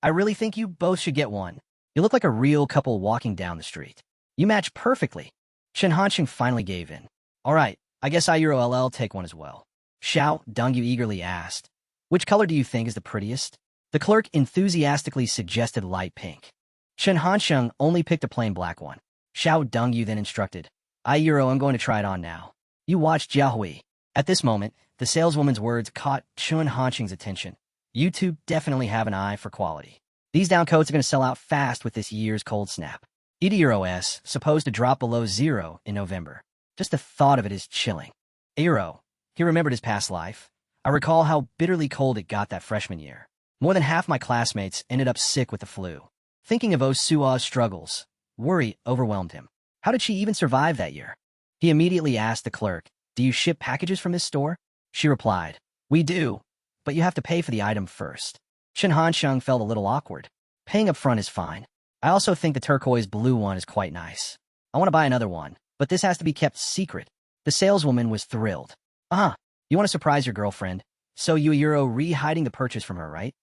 I really think you both should get one. You look like a real couple walking down the street. You match perfectly. Chen HanSheng finally gave in. All right, I guess LL take one as well. Xiao Dongyu eagerly asked. Which color do you think is the prettiest? The clerk enthusiastically suggested light pink. Chen HanSheng only picked a plain black one. Xiao Dongyu then instructed. I'm going to try it on now. You watch Jia Hui. At this moment, the saleswoman's words caught Chen HanSheng's attention. You two definitely have an eye for quality. These down coats are going to sell out fast with this year's cold snap. Euros supposed to drop below 0 in November. Just the thought of it is chilling. Euro, he remembered his past life. I recall how bitterly cold it got that freshman year. More than half my classmates ended up sick with the flu. Thinking of Osua's struggles, worry overwhelmed him. How did she even survive that year? He immediately asked the clerk, do you ship packages from this store? She replied, we do, but you have to pay for the item first. Chen HanSheng felt a little awkward. Paying up front is fine. I also think the turquoise blue one is quite nice. I want to buy another one, but this has to be kept secret. The saleswoman was thrilled. You want to surprise your girlfriend, so you're re-hiding the purchase from her, right?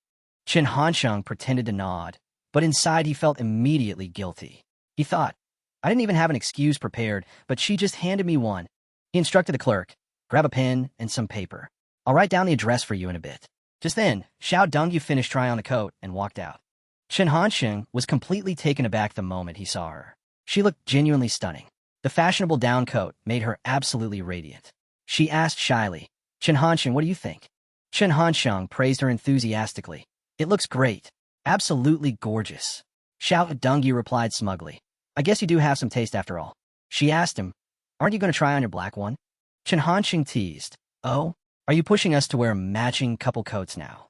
Chen HanSheng pretended to nod, but inside he felt immediately guilty. He thought, I didn't even have an excuse prepared, but she just handed me one. He instructed the clerk, grab a pen and some paper. I'll write down the address for you in a bit. Just then, Xiao Dongyu finished trying on the coat and walked out. Chen HanSheng was completely taken aback the moment he saw her. She looked genuinely stunning. The fashionable down coat made her absolutely radiant. She asked shyly, Chen HanSheng, what do you think? Chen HanSheng praised her enthusiastically. It looks great. Absolutely gorgeous. Xiao Dongyu replied smugly. I guess you do have some taste after all. She asked him, aren't you going to try on your black one? Chen HanSheng teased. Oh, are you pushing us to wear matching couple coats now?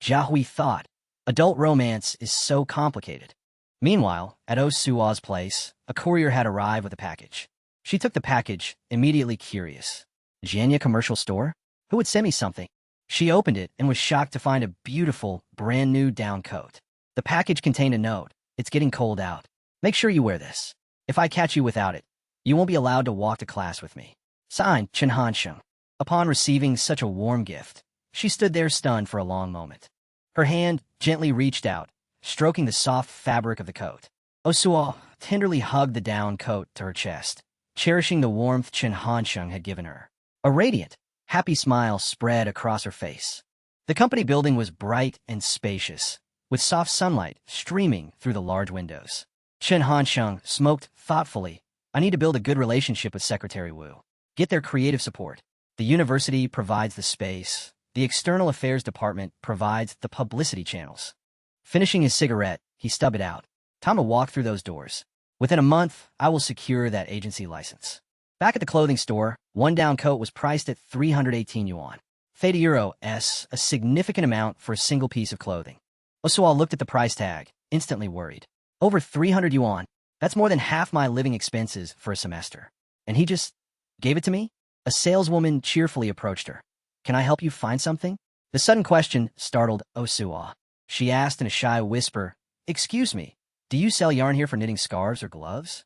Jia Hui thought, adult romance is so complicated. Meanwhile, at Oh Sua's place, a courier had arrived with a package. She took the package, immediately curious. Janya commercial store? Who would send me something? She opened it and was shocked to find a beautiful, brand new down coat. The package contained a note. It's getting cold out. Make sure you wear this. If I catch you without it, you won't be allowed to walk to class with me. Signed, Chen HanSheng. Upon receiving such a warm gift, she stood there stunned for a long moment. Her hand gently reached out, stroking the soft fabric of the coat. Osua tenderly hugged the down coat to her chest, cherishing the warmth Chen HanSheng had given her. A radiant, happy smile spread across her face. The company building was bright and spacious, with soft sunlight streaming through the large windows. Chen HanSheng smoked thoughtfully. I need to build a good relationship with Secretary Wu. Get their creative support. The university provides the space. The external affairs department provides the publicity channels. Finishing his cigarette, he stubbed it out. Time to walk through those doors. Within a month, I will secure that agency license. Back at the clothing store, one down coat was priced at 318 yuan. €30, a significant amount for a single piece of clothing. Osua looked at the price tag, instantly worried. Over 300 yuan. That's more than half my living expenses for a semester. And he just gave it to me? A saleswoman cheerfully approached her. Can I help you find something? The sudden question startled Osua. She asked in a shy whisper, Excuse me, do you sell yarn here for knitting scarves or gloves?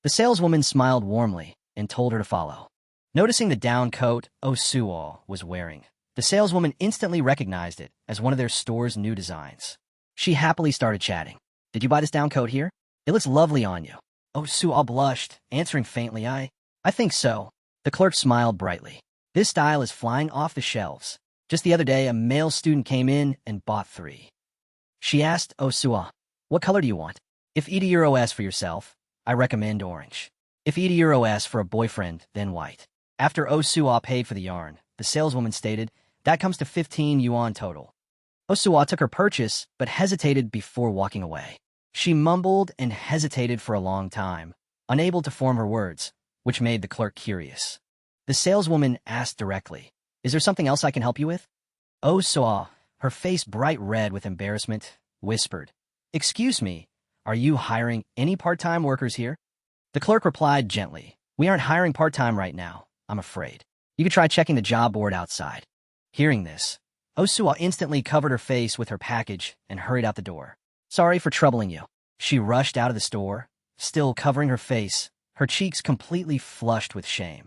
The saleswoman smiled warmly and told her to follow. Noticing the down coat Osua was wearing, the saleswoman instantly recognized it as one of their store's new designs. She happily started chatting. Did you buy this down coat here? It looks lovely on you. Osua blushed, answering faintly, I think so. The clerk smiled brightly. This style is flying off the shelves. Just the other day, a male student came in and bought 3. She asked Osua, what color do you want? If €80 for yourself, I recommend orange. If €80 for a boyfriend, then white. After Osua paid for the yarn, the saleswoman stated, that comes to 15 yuan total. Osua took her purchase, but hesitated before walking away. She mumbled and hesitated for a long time, unable to form her words, which made the clerk curious. The saleswoman asked directly, Is there something else I can help you with? Osua, her face bright red with embarrassment, whispered, Excuse me, are you hiring any part-time workers here? The clerk replied gently, We aren't hiring part-time right now, I'm afraid. You could try checking the job board outside. Hearing this, Osua instantly covered her face with her package and hurried out the door. Sorry for troubling you. She rushed out of the store, still covering her face, her cheeks completely flushed with shame.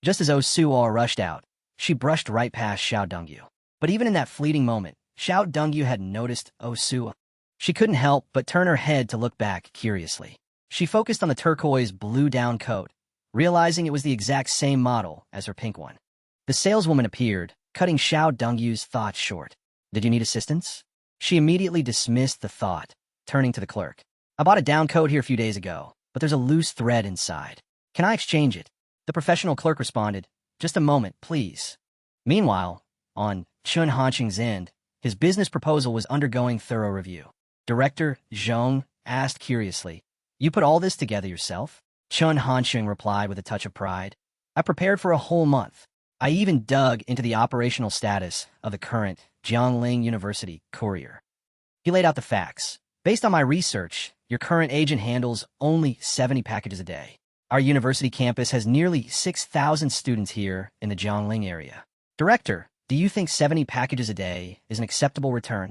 Just as Osua rushed out, she brushed right past Xiao Dongyu. But even in that fleeting moment, Xiao Dongyu had noticed Osua. She couldn't help but turn her head to look back curiously. She focused on the turquoise blue down coat, realizing it was the exact same model as her pink one. The saleswoman appeared, cutting Xiao Dongyu's thoughts short. Did you need assistance? She immediately dismissed the thought, turning to the clerk. I bought a down coat here a few days ago, but there's a loose thread inside. Can I exchange it? The professional clerk responded, Just a moment, please. Meanwhile, on Chen HanSheng's end, his business proposal was undergoing thorough review. Director Zhong asked curiously, You put all this together yourself? Chen HanSheng replied with a touch of pride. I prepared for a whole month. I even dug into the operational status of the current Jiangling University courier. He laid out the facts. Based on my research, your current agent handles only 70 packages a day. Our university campus has nearly 6,000 students here in the Jiangling area. Director, do you think 70 packages a day is an acceptable return?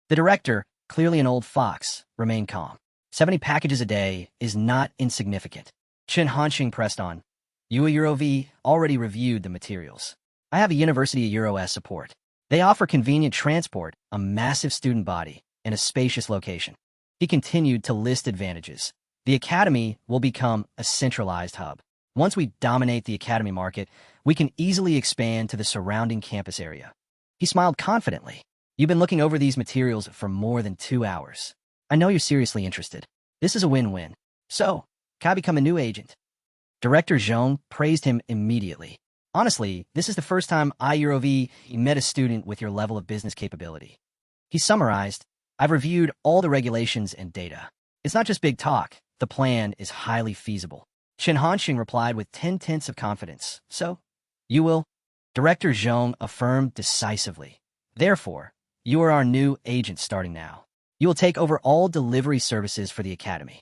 The director, clearly an old fox, remained calm. 70 packages a day is not insignificant. Chen HanSheng pressed on. You at EuroV already reviewed the materials. I have a University of Euro S support. They offer convenient transport, a massive student body, and a spacious location. He continued to list advantages. The academy will become a centralized hub. Once we dominate the academy market, we can easily expand to the surrounding campus area. He smiled confidently. You've been looking over these materials for more than 2 hours. I know you're seriously interested. This is a win-win. So, can I become a new agent? Director Zhong praised him immediately. Honestly, this is the first time EuroV met a student with your level of business capability. He summarized, I've reviewed all the regulations and data. It's not just big talk. The plan is highly feasible. Chen HanSheng replied with 10 tenths of confidence. So, you will? Director Zhong affirmed decisively. Therefore, you are our new agent starting now. You will take over all delivery services for the academy.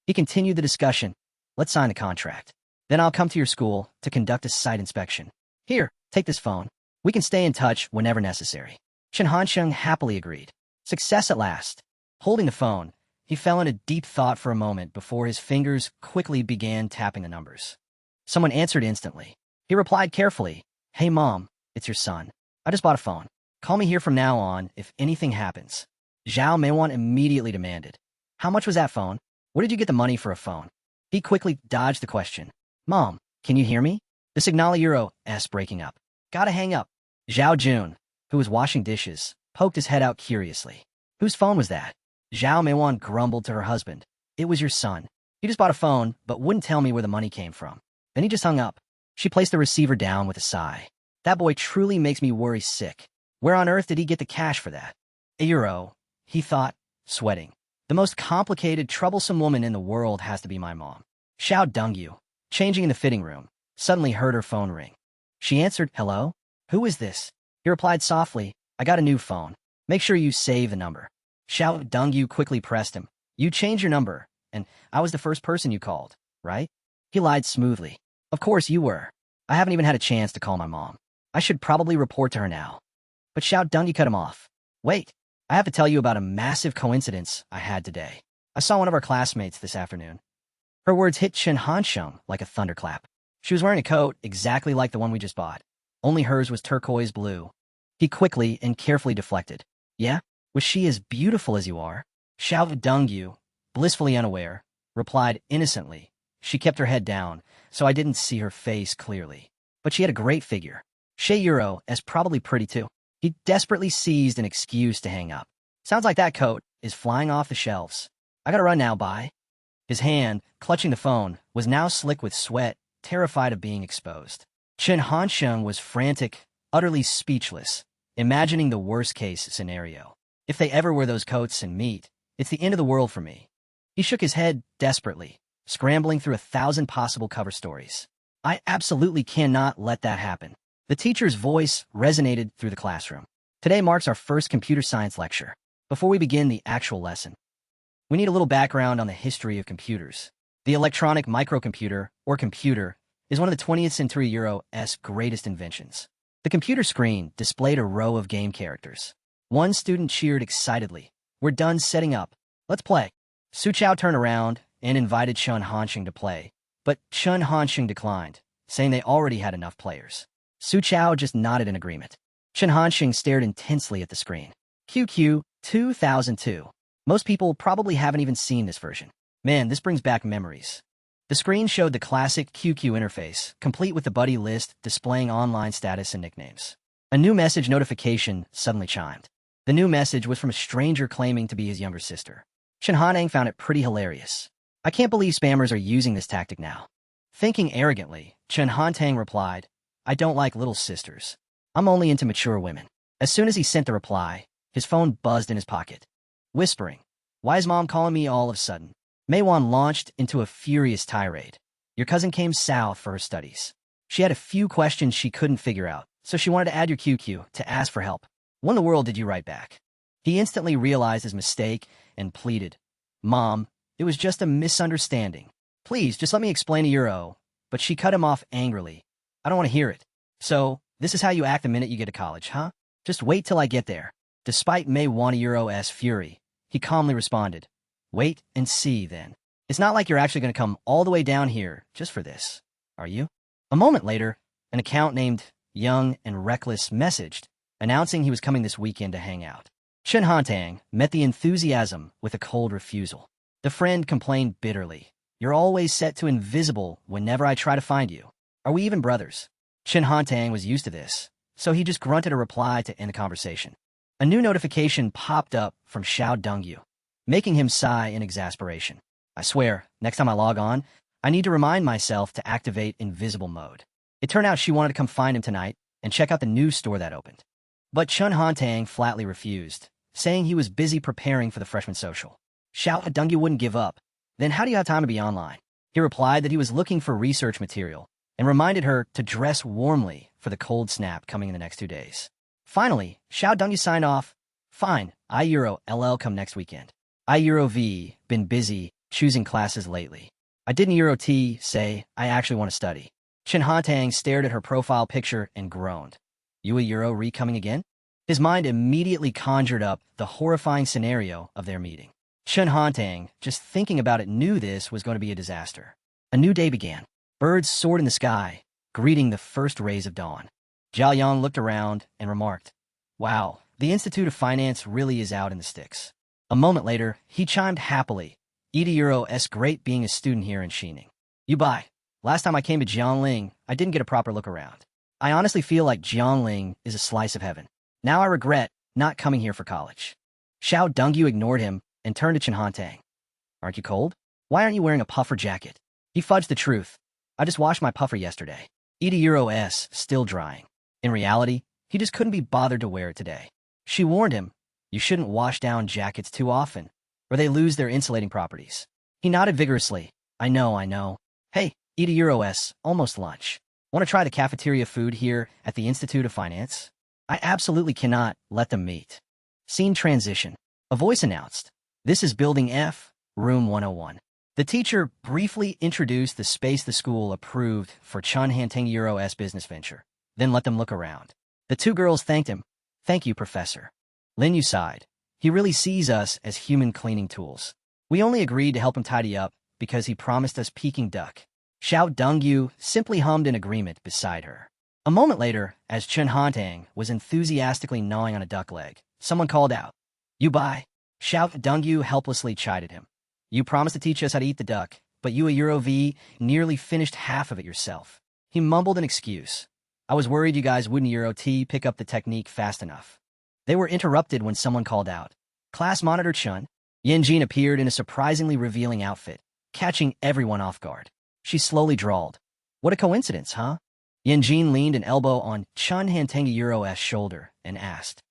He continued the discussion. Let's sign the contract. Then I'll come to your school to conduct a site inspection. Here, take this phone. We can stay in touch whenever necessary. Chen HanSheng happily agreed. Success at last. Holding the phone, he fell into deep thought for a moment before his fingers quickly began tapping the numbers. Someone answered instantly. He replied carefully, Hey Mom, it's your son. I just bought a phone. Call me here from now on if anything happens. Zhao Meiwan immediately demanded. How much was that phone? Where did you get the money for a phone? He quickly dodged the question. Mom, can you hear me? The Signal Euro S breaking up. Gotta hang up. Zhao Jun, who was washing dishes, poked his head out curiously. Whose phone was that? Zhao Meiwan grumbled to her husband. It was your son. He just bought a phone, but wouldn't tell me where the money came from. Then he just hung up. She placed the receiver down with a sigh. That boy truly makes me worry sick. Where on earth did he get the cash for that? A euro, he thought, sweating. The most complicated, troublesome woman in the world has to be my mom. Xiao Dongyu, changing in the fitting room, suddenly heard her phone ring. She answered, Hello? Who is this? He replied softly, I got a new phone. Make sure you save the number. Xiao Dongyu quickly pressed him. You changed your number, and I was the first person you called, right? He lied smoothly. Of course you were. I haven't even had a chance to call my mom. I should probably report to her now. But Xiao Dongyu cut him off. Wait, I have to tell you about a massive coincidence I had today. I saw one of our classmates this afternoon. Her words hit Chen HanSheng like a thunderclap. She was wearing a coat exactly like the one we just bought. Only hers was turquoise blue. He quickly and carefully deflected. Yeah? Was she as beautiful as you are? Xiao Dongyu, blissfully unaware, replied innocently. She kept her head down, so I didn't see her face clearly. But she had a great figure. Shea Euro is probably pretty too. He desperately seized an excuse to hang up. Sounds like that coat is flying off the shelves. I gotta run now, bye. His hand, clutching the phone, was now slick with sweat, terrified of being exposed. Chen HanSheng was frantic, utterly speechless, imagining the worst-case scenario. If they ever wear those coats and meet, it's the end of the world for me. He shook his head desperately, scrambling through 1,000 possible cover stories. I absolutely cannot let that happen. The teacher's voice resonated through the classroom. Today marks our first computer science lecture. Before we begin the actual lesson, we need a little background on the history of computers. The electronic microcomputer, or computer, is one of the 20th century Euro's greatest inventions. The computer screen displayed a row of game characters. One student cheered excitedly. We're done setting up. Let's play. Su Chao turned around and invited Chen HanSheng to play, but Chen HanSheng declined, saying they already had enough players. Su Chao just nodded in agreement. Chen HanSheng stared intensely at the screen. QQ 2002. Most people probably haven't even seen this version. Man, this brings back memories. The screen showed the classic QQ interface, complete with the buddy list displaying online status and nicknames. A new message notification suddenly chimed. The new message was from a stranger claiming to be his younger sister. Chen HanSheng found it pretty hilarious. I can't believe spammers are using this tactic now. Thinking arrogantly, Chen HanSheng replied, I don't like little sisters. I'm only into mature women. As soon as he sent the reply, his phone buzzed in his pocket. Whispering, why is mom calling me all of a sudden? Meiwan launched into a furious tirade. Your cousin came south for her studies. She had a few questions she couldn't figure out, so she wanted to add your QQ to ask for help. What in the world did you write back? He instantly realized his mistake and pleaded, Mom, it was just a misunderstanding. Please, just let me explain to Euro. But she cut him off angrily. I don't want to hear it. So, this is how you act the minute you get to college, huh? Just wait till I get there. Despite Mei Wantyuro's fury, he calmly responded, "Wait and see, then. It's not like you're actually going to come all the way down here just for this, are you?" A moment later, an account named Young and Reckless messaged, announcing he was coming this weekend to hang out. Chen HanSheng met the enthusiasm with a cold refusal. The friend complained bitterly, "You're always set to invisible whenever I try to find you. Are we even brothers?" Chen HanSheng was used to this, so he just grunted a reply to end the conversation. A new notification popped up from Xiao Dongyu, making him sigh in exasperation. I swear, next time I log on, I need to remind myself to activate invisible mode. It turned out she wanted to come find him tonight and check out the new store that opened. But Chen HanSheng flatly refused, saying he was busy preparing for the freshman social. Xiao Dongyu wouldn't give up. "Then how do you have time to be online?" He replied that he was looking for research material and reminded her to dress warmly for the cold snap coming in the next 2 days. Finally, Xiao Dongyu signed off, "Fine, I Euro LL come next weekend. I Euro V been busy choosing classes lately. I didn't Euro T say I actually want to study." Chen HanSheng stared at her profile picture and groaned. "You a Euro Re coming again?" His mind immediately conjured up the horrifying scenario of their meeting. Chen HanSheng, just thinking about it, knew this was going to be a disaster. A new day began. Birds soared in the sky, greeting the first rays of dawn. Zhao Yang looked around and remarked, "Wow, the Institute of Finance really is out in the sticks." A moment later, he chimed happily, "Eda Euro-S great being a student here in Xining. You buy. Last time I came to Jiangling, I didn't get a proper look around. I honestly feel like Jiangling is a slice of heaven. Now I regret not coming here for college." Xiao Dongyu ignored him and turned to Chen HanSheng. "Aren't you cold? Why aren't you wearing a puffer jacket?" He fudged the truth. "I just washed my puffer yesterday." Eda Euro-S still drying. In reality, he just couldn't be bothered to wear it today. She warned him, "You shouldn't wash down jackets too often, or they lose their insulating properties." He nodded vigorously. I know. Hey, Eda Euro-S, almost lunch. Want to try the cafeteria food here at the Institute of Finance? I absolutely cannot let them meet." Scene transition. A voice announced, "This is Building F, Room 101. The teacher briefly introduced the space the school approved for Chen HanSheng Euro-S business venture, then let them look around. The two girls thanked him. "Thank you, Professor." Lin Yu sighed. "He really sees us as human cleaning tools. We only agreed to help him tidy up because he promised us Peking duck." Xiao Dongyu simply hummed in agreement beside her. A moment later, as Chen HanSheng was enthusiastically gnawing on a duck leg, someone called out, "You buy." Xiao Dongyu helplessly chided him. "You promised to teach us how to eat the duck, but you a Euro V nearly finished half of it yourself." He mumbled an excuse. "I was worried you guys wouldn't Euro T pick up the technique fast enough." They were interrupted when someone called out, "Class Monitor Chun." Yanjin appeared in a surprisingly revealing outfit, catching everyone off guard. She slowly drawled, "What a coincidence, huh?" Yanjin leaned an elbow on Chen HanSheng Euro-S shoulder and asked,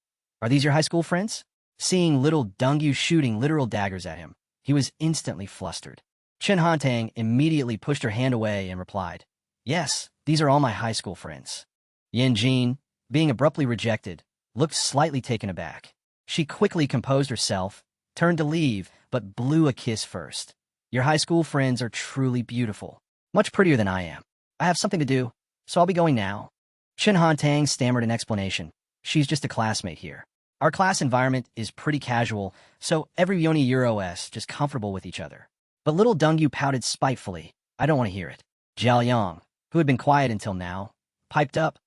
"Are these your high school friends?" Seeing little Dongyu shooting literal daggers at him, he was instantly flustered. Chen HanSheng immediately pushed her hand away and replied, "Yes, these are all my high school friends." Yanjin, being abruptly rejected, looked slightly taken aback. She quickly composed herself, turned to leave, but blew a kiss first. "Your high school friends are truly beautiful. Much prettier than I am. I have something to do, so I'll be going now." Chen HanSheng stammered an explanation. "She's just a classmate here. Our class environment is pretty casual, so every Yoni Euro-S just comfortable with each other." But little Dongyu pouted spitefully. "I don't want to hear it." Zhao Yang, who had been quiet until now, piped up,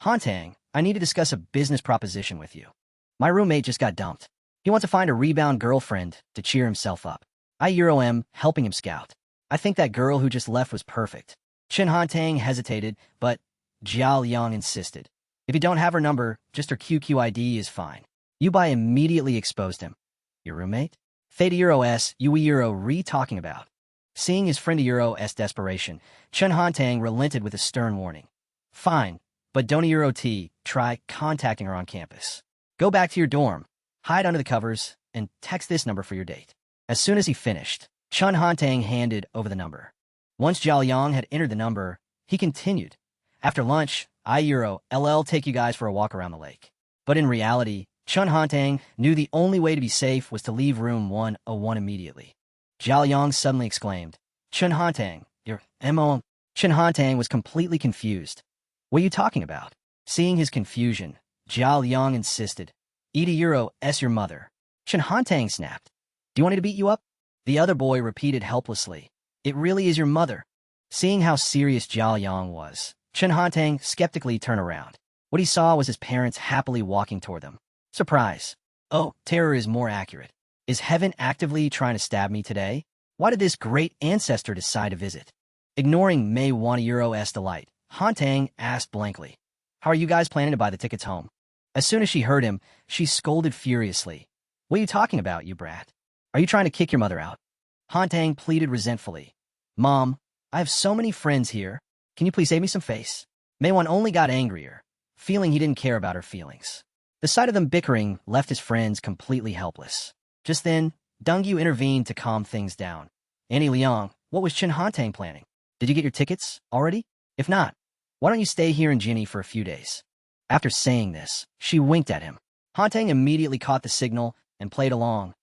"HanSheng, I need to discuss a business proposition with you. My roommate just got dumped. He wants to find a rebound girlfriend to cheer himself up. I Euro am helping him scout. I think that girl who just left was perfect." Chen HanSheng hesitated, but Zhao Yang insisted. "If you don't have her number, just her QQID is fine." Yubai immediately exposed him. "Your roommate? Theta Euro-S, Yui Euro re-talking about." Seeing his friend Euro-S desperation, Chen HanSheng relented with a stern warning. "Fine, but don't Euro T try contacting her on campus. Go back to your dorm, hide under the covers, and text this number for your date." As soon as he finished, Chen HanSheng handed over the number. Once Zhao Yang had entered the number, he continued, "After lunch, I Euro LL take you guys for a walk around the lake." But in reality, Chen HanSheng knew the only way to be safe was to leave room 101 immediately. Zhao Yang suddenly exclaimed, "Chen HanSheng, your MO." Chen HanSheng was completely confused. "What are you talking about?" Seeing his confusion, Zhao Yang insisted, Eat a euro s your mother. Chen HanSheng snapped. Do you want me to beat you up? The other boy repeated helplessly. It really is your mother. Seeing how serious Jiao Yang was, Chen HanSheng skeptically turned around. What he saw was his parents happily walking toward them. Surprise. Oh, terror is more accurate. Is heaven actively trying to stab me today? Why did this great ancestor decide to visit? Ignoring May Waneuro's delight, HanSheng asked blankly, How are you guys planning to buy the tickets home? As soon as she heard him, she scolded furiously. What are you talking about, you brat? Are you trying to kick your mother out? HanSheng pleaded resentfully. Mom, I have so many friends here. Can you please save me some face? Maywan only got angrier, feeling he didn't care about her feelings. The sight of them bickering left his friends completely helpless. Just then, Dongyu intervened to calm things down. Annie Liang, what was Chen HanSheng planning? Did you get your tickets already? If not, why don't you stay here in Jinny for a few days? After saying this, she winked at him. HanSheng immediately caught the signal and played along.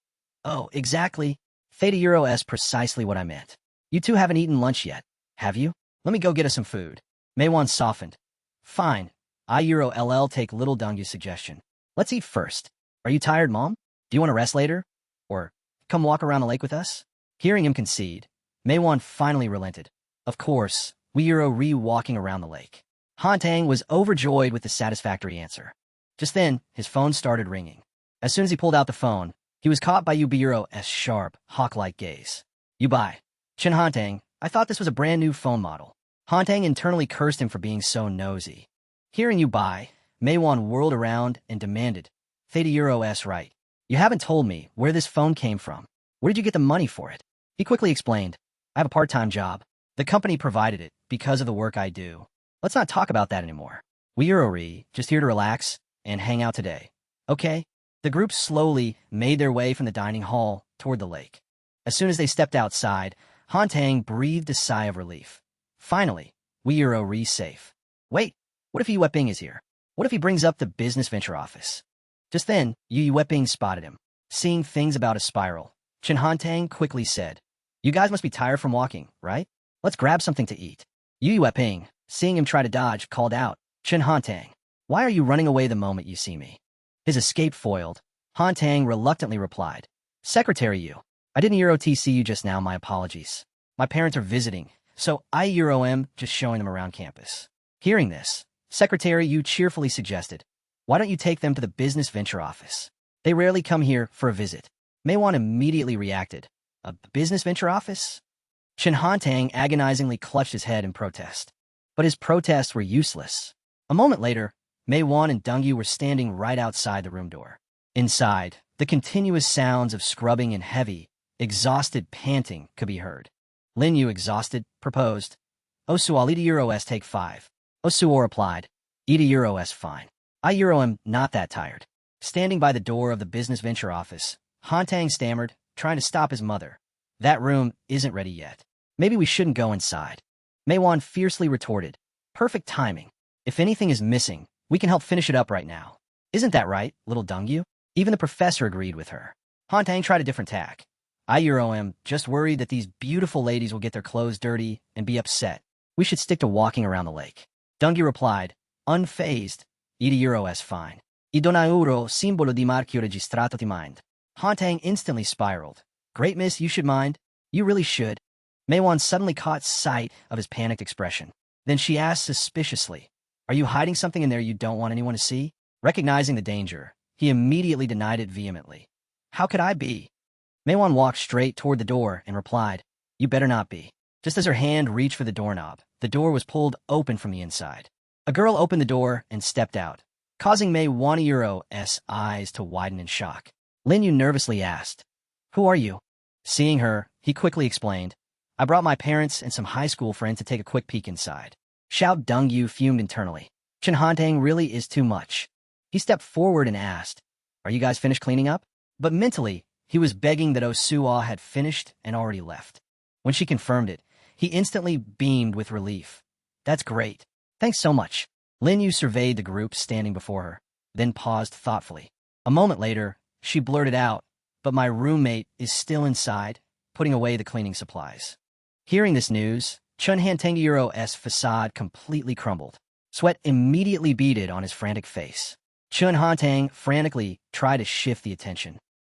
Oh, exactly. Theta Euro S precisely what I meant. You two haven't eaten lunch yet, have you? Let me go get us some food. Maywan softened. Fine. I Euro LL take little Dongyu's suggestion. Let's eat first. Are you tired, Mom? Do you want to rest later? Or come walk around the lake with us? Hearing him concede, Maywan finally relented. Of course, we Euro walking around the lake. HanSheng was overjoyed with the satisfactory answer. Just then, his phone started ringing. As soon as he pulled out the phone, he was caught by Yubiro's sharp, hawk-like gaze. Yubai. Chen HanSheng, I thought this was a brand new phone model. HanSheng internally cursed him for being so nosy. Hearing Yubai, Maywan whirled around and demanded, Theta Euro-S right. You haven't told me where this phone came from. Where did you get the money for it? He quickly explained, I have a part-time job. The company provided it because of the work I do. Let's not talk about that anymore. We Eurori, just here to relax and hang out today. Okay? The group slowly made their way from the dining hall toward the lake. As soon as they stepped outside, HanSheng breathed a sigh of relief. Finally, we Eurori safe. Wait, what if Yu Weiping is here? What if he brings up the business venture office? Just then, Yu Weiping spotted him. Seeing things about a spiral, Chen HanSheng quickly said, You guys must be tired from walking, right? Let's grab something to eat. Yu Weiping, seeing him try to dodge, called out, Chen HanSheng, why are you running away the moment you see me? His escape foiled, HanSheng reluctantly replied, Secretary Yu, I didn't Euro TC you just now, my apologies. My parents are visiting, so I Euro am just showing them around campus. Hearing this, Secretary Yu cheerfully suggested, Why don't you take them to the business venture office? They rarely come here for a visit. Maywan immediately reacted, A business venture office? Chen HanSheng agonizingly clutched his head in protest. But his protests were useless. A moment later, Maywan and Dongyu were standing right outside the room door. Inside, the continuous sounds of scrubbing and heavy, exhausted panting could be heard. Lin Yu, exhausted, proposed, Osu, I'll eat a Euro S take 5. Osuo replied, Eat a Euro S fine. I Euro am not that tired. Standing by the door of the business venture office, HanSheng stammered, trying to stop his mother. That room isn't ready yet. Maybe we shouldn't go inside. Maywan fiercely retorted, Perfect timing. If anything is missing, we can help finish it up right now. Isn't that right, little Dongyu? Even the professor agreed with her. HanSheng tried a different tack. I Euro am just worried that these beautiful ladies will get their clothes dirty and be upset. We should stick to walking around the lake. Dongyu replied, unfazed, Eat a Euro S fine. I dona euro simbolo di marchio registrato ti mind. HanSheng instantly spiraled. Great miss, you should mind. You really should. Maywan suddenly caught sight of his panicked expression. Then she asked suspiciously, Are you hiding something in there you don't want anyone to see? Recognizing the danger, he immediately denied it vehemently. How could I be? Maywan walked straight toward the door and replied, You better not be. Just as her hand reached for the doorknob, the door was pulled open from the inside. A girl opened the door and stepped out, causing May Waneuro's eyes to widen in shock. Lin Yu nervously asked, Who are you? Seeing her, he quickly explained, I brought my parents and some high school friends to take a quick peek inside. Xiao Dongyu fumed internally. Chen HanSheng really is too much. He stepped forward and asked, Are you guys finished cleaning up? But mentally, he was begging that Osuo had finished and already left. When she confirmed it, he instantly beamed with relief. That's great. Thanks so much. Lin Yu surveyed the group standing before her, then paused thoughtfully. A moment later, she blurted out, But my roommate is still inside, putting away the cleaning supplies. Hearing this news, Chen HanSheng's facade completely crumbled. Sweat immediately beaded on his frantic face. Chen HanSheng frantically tried to shift the attention.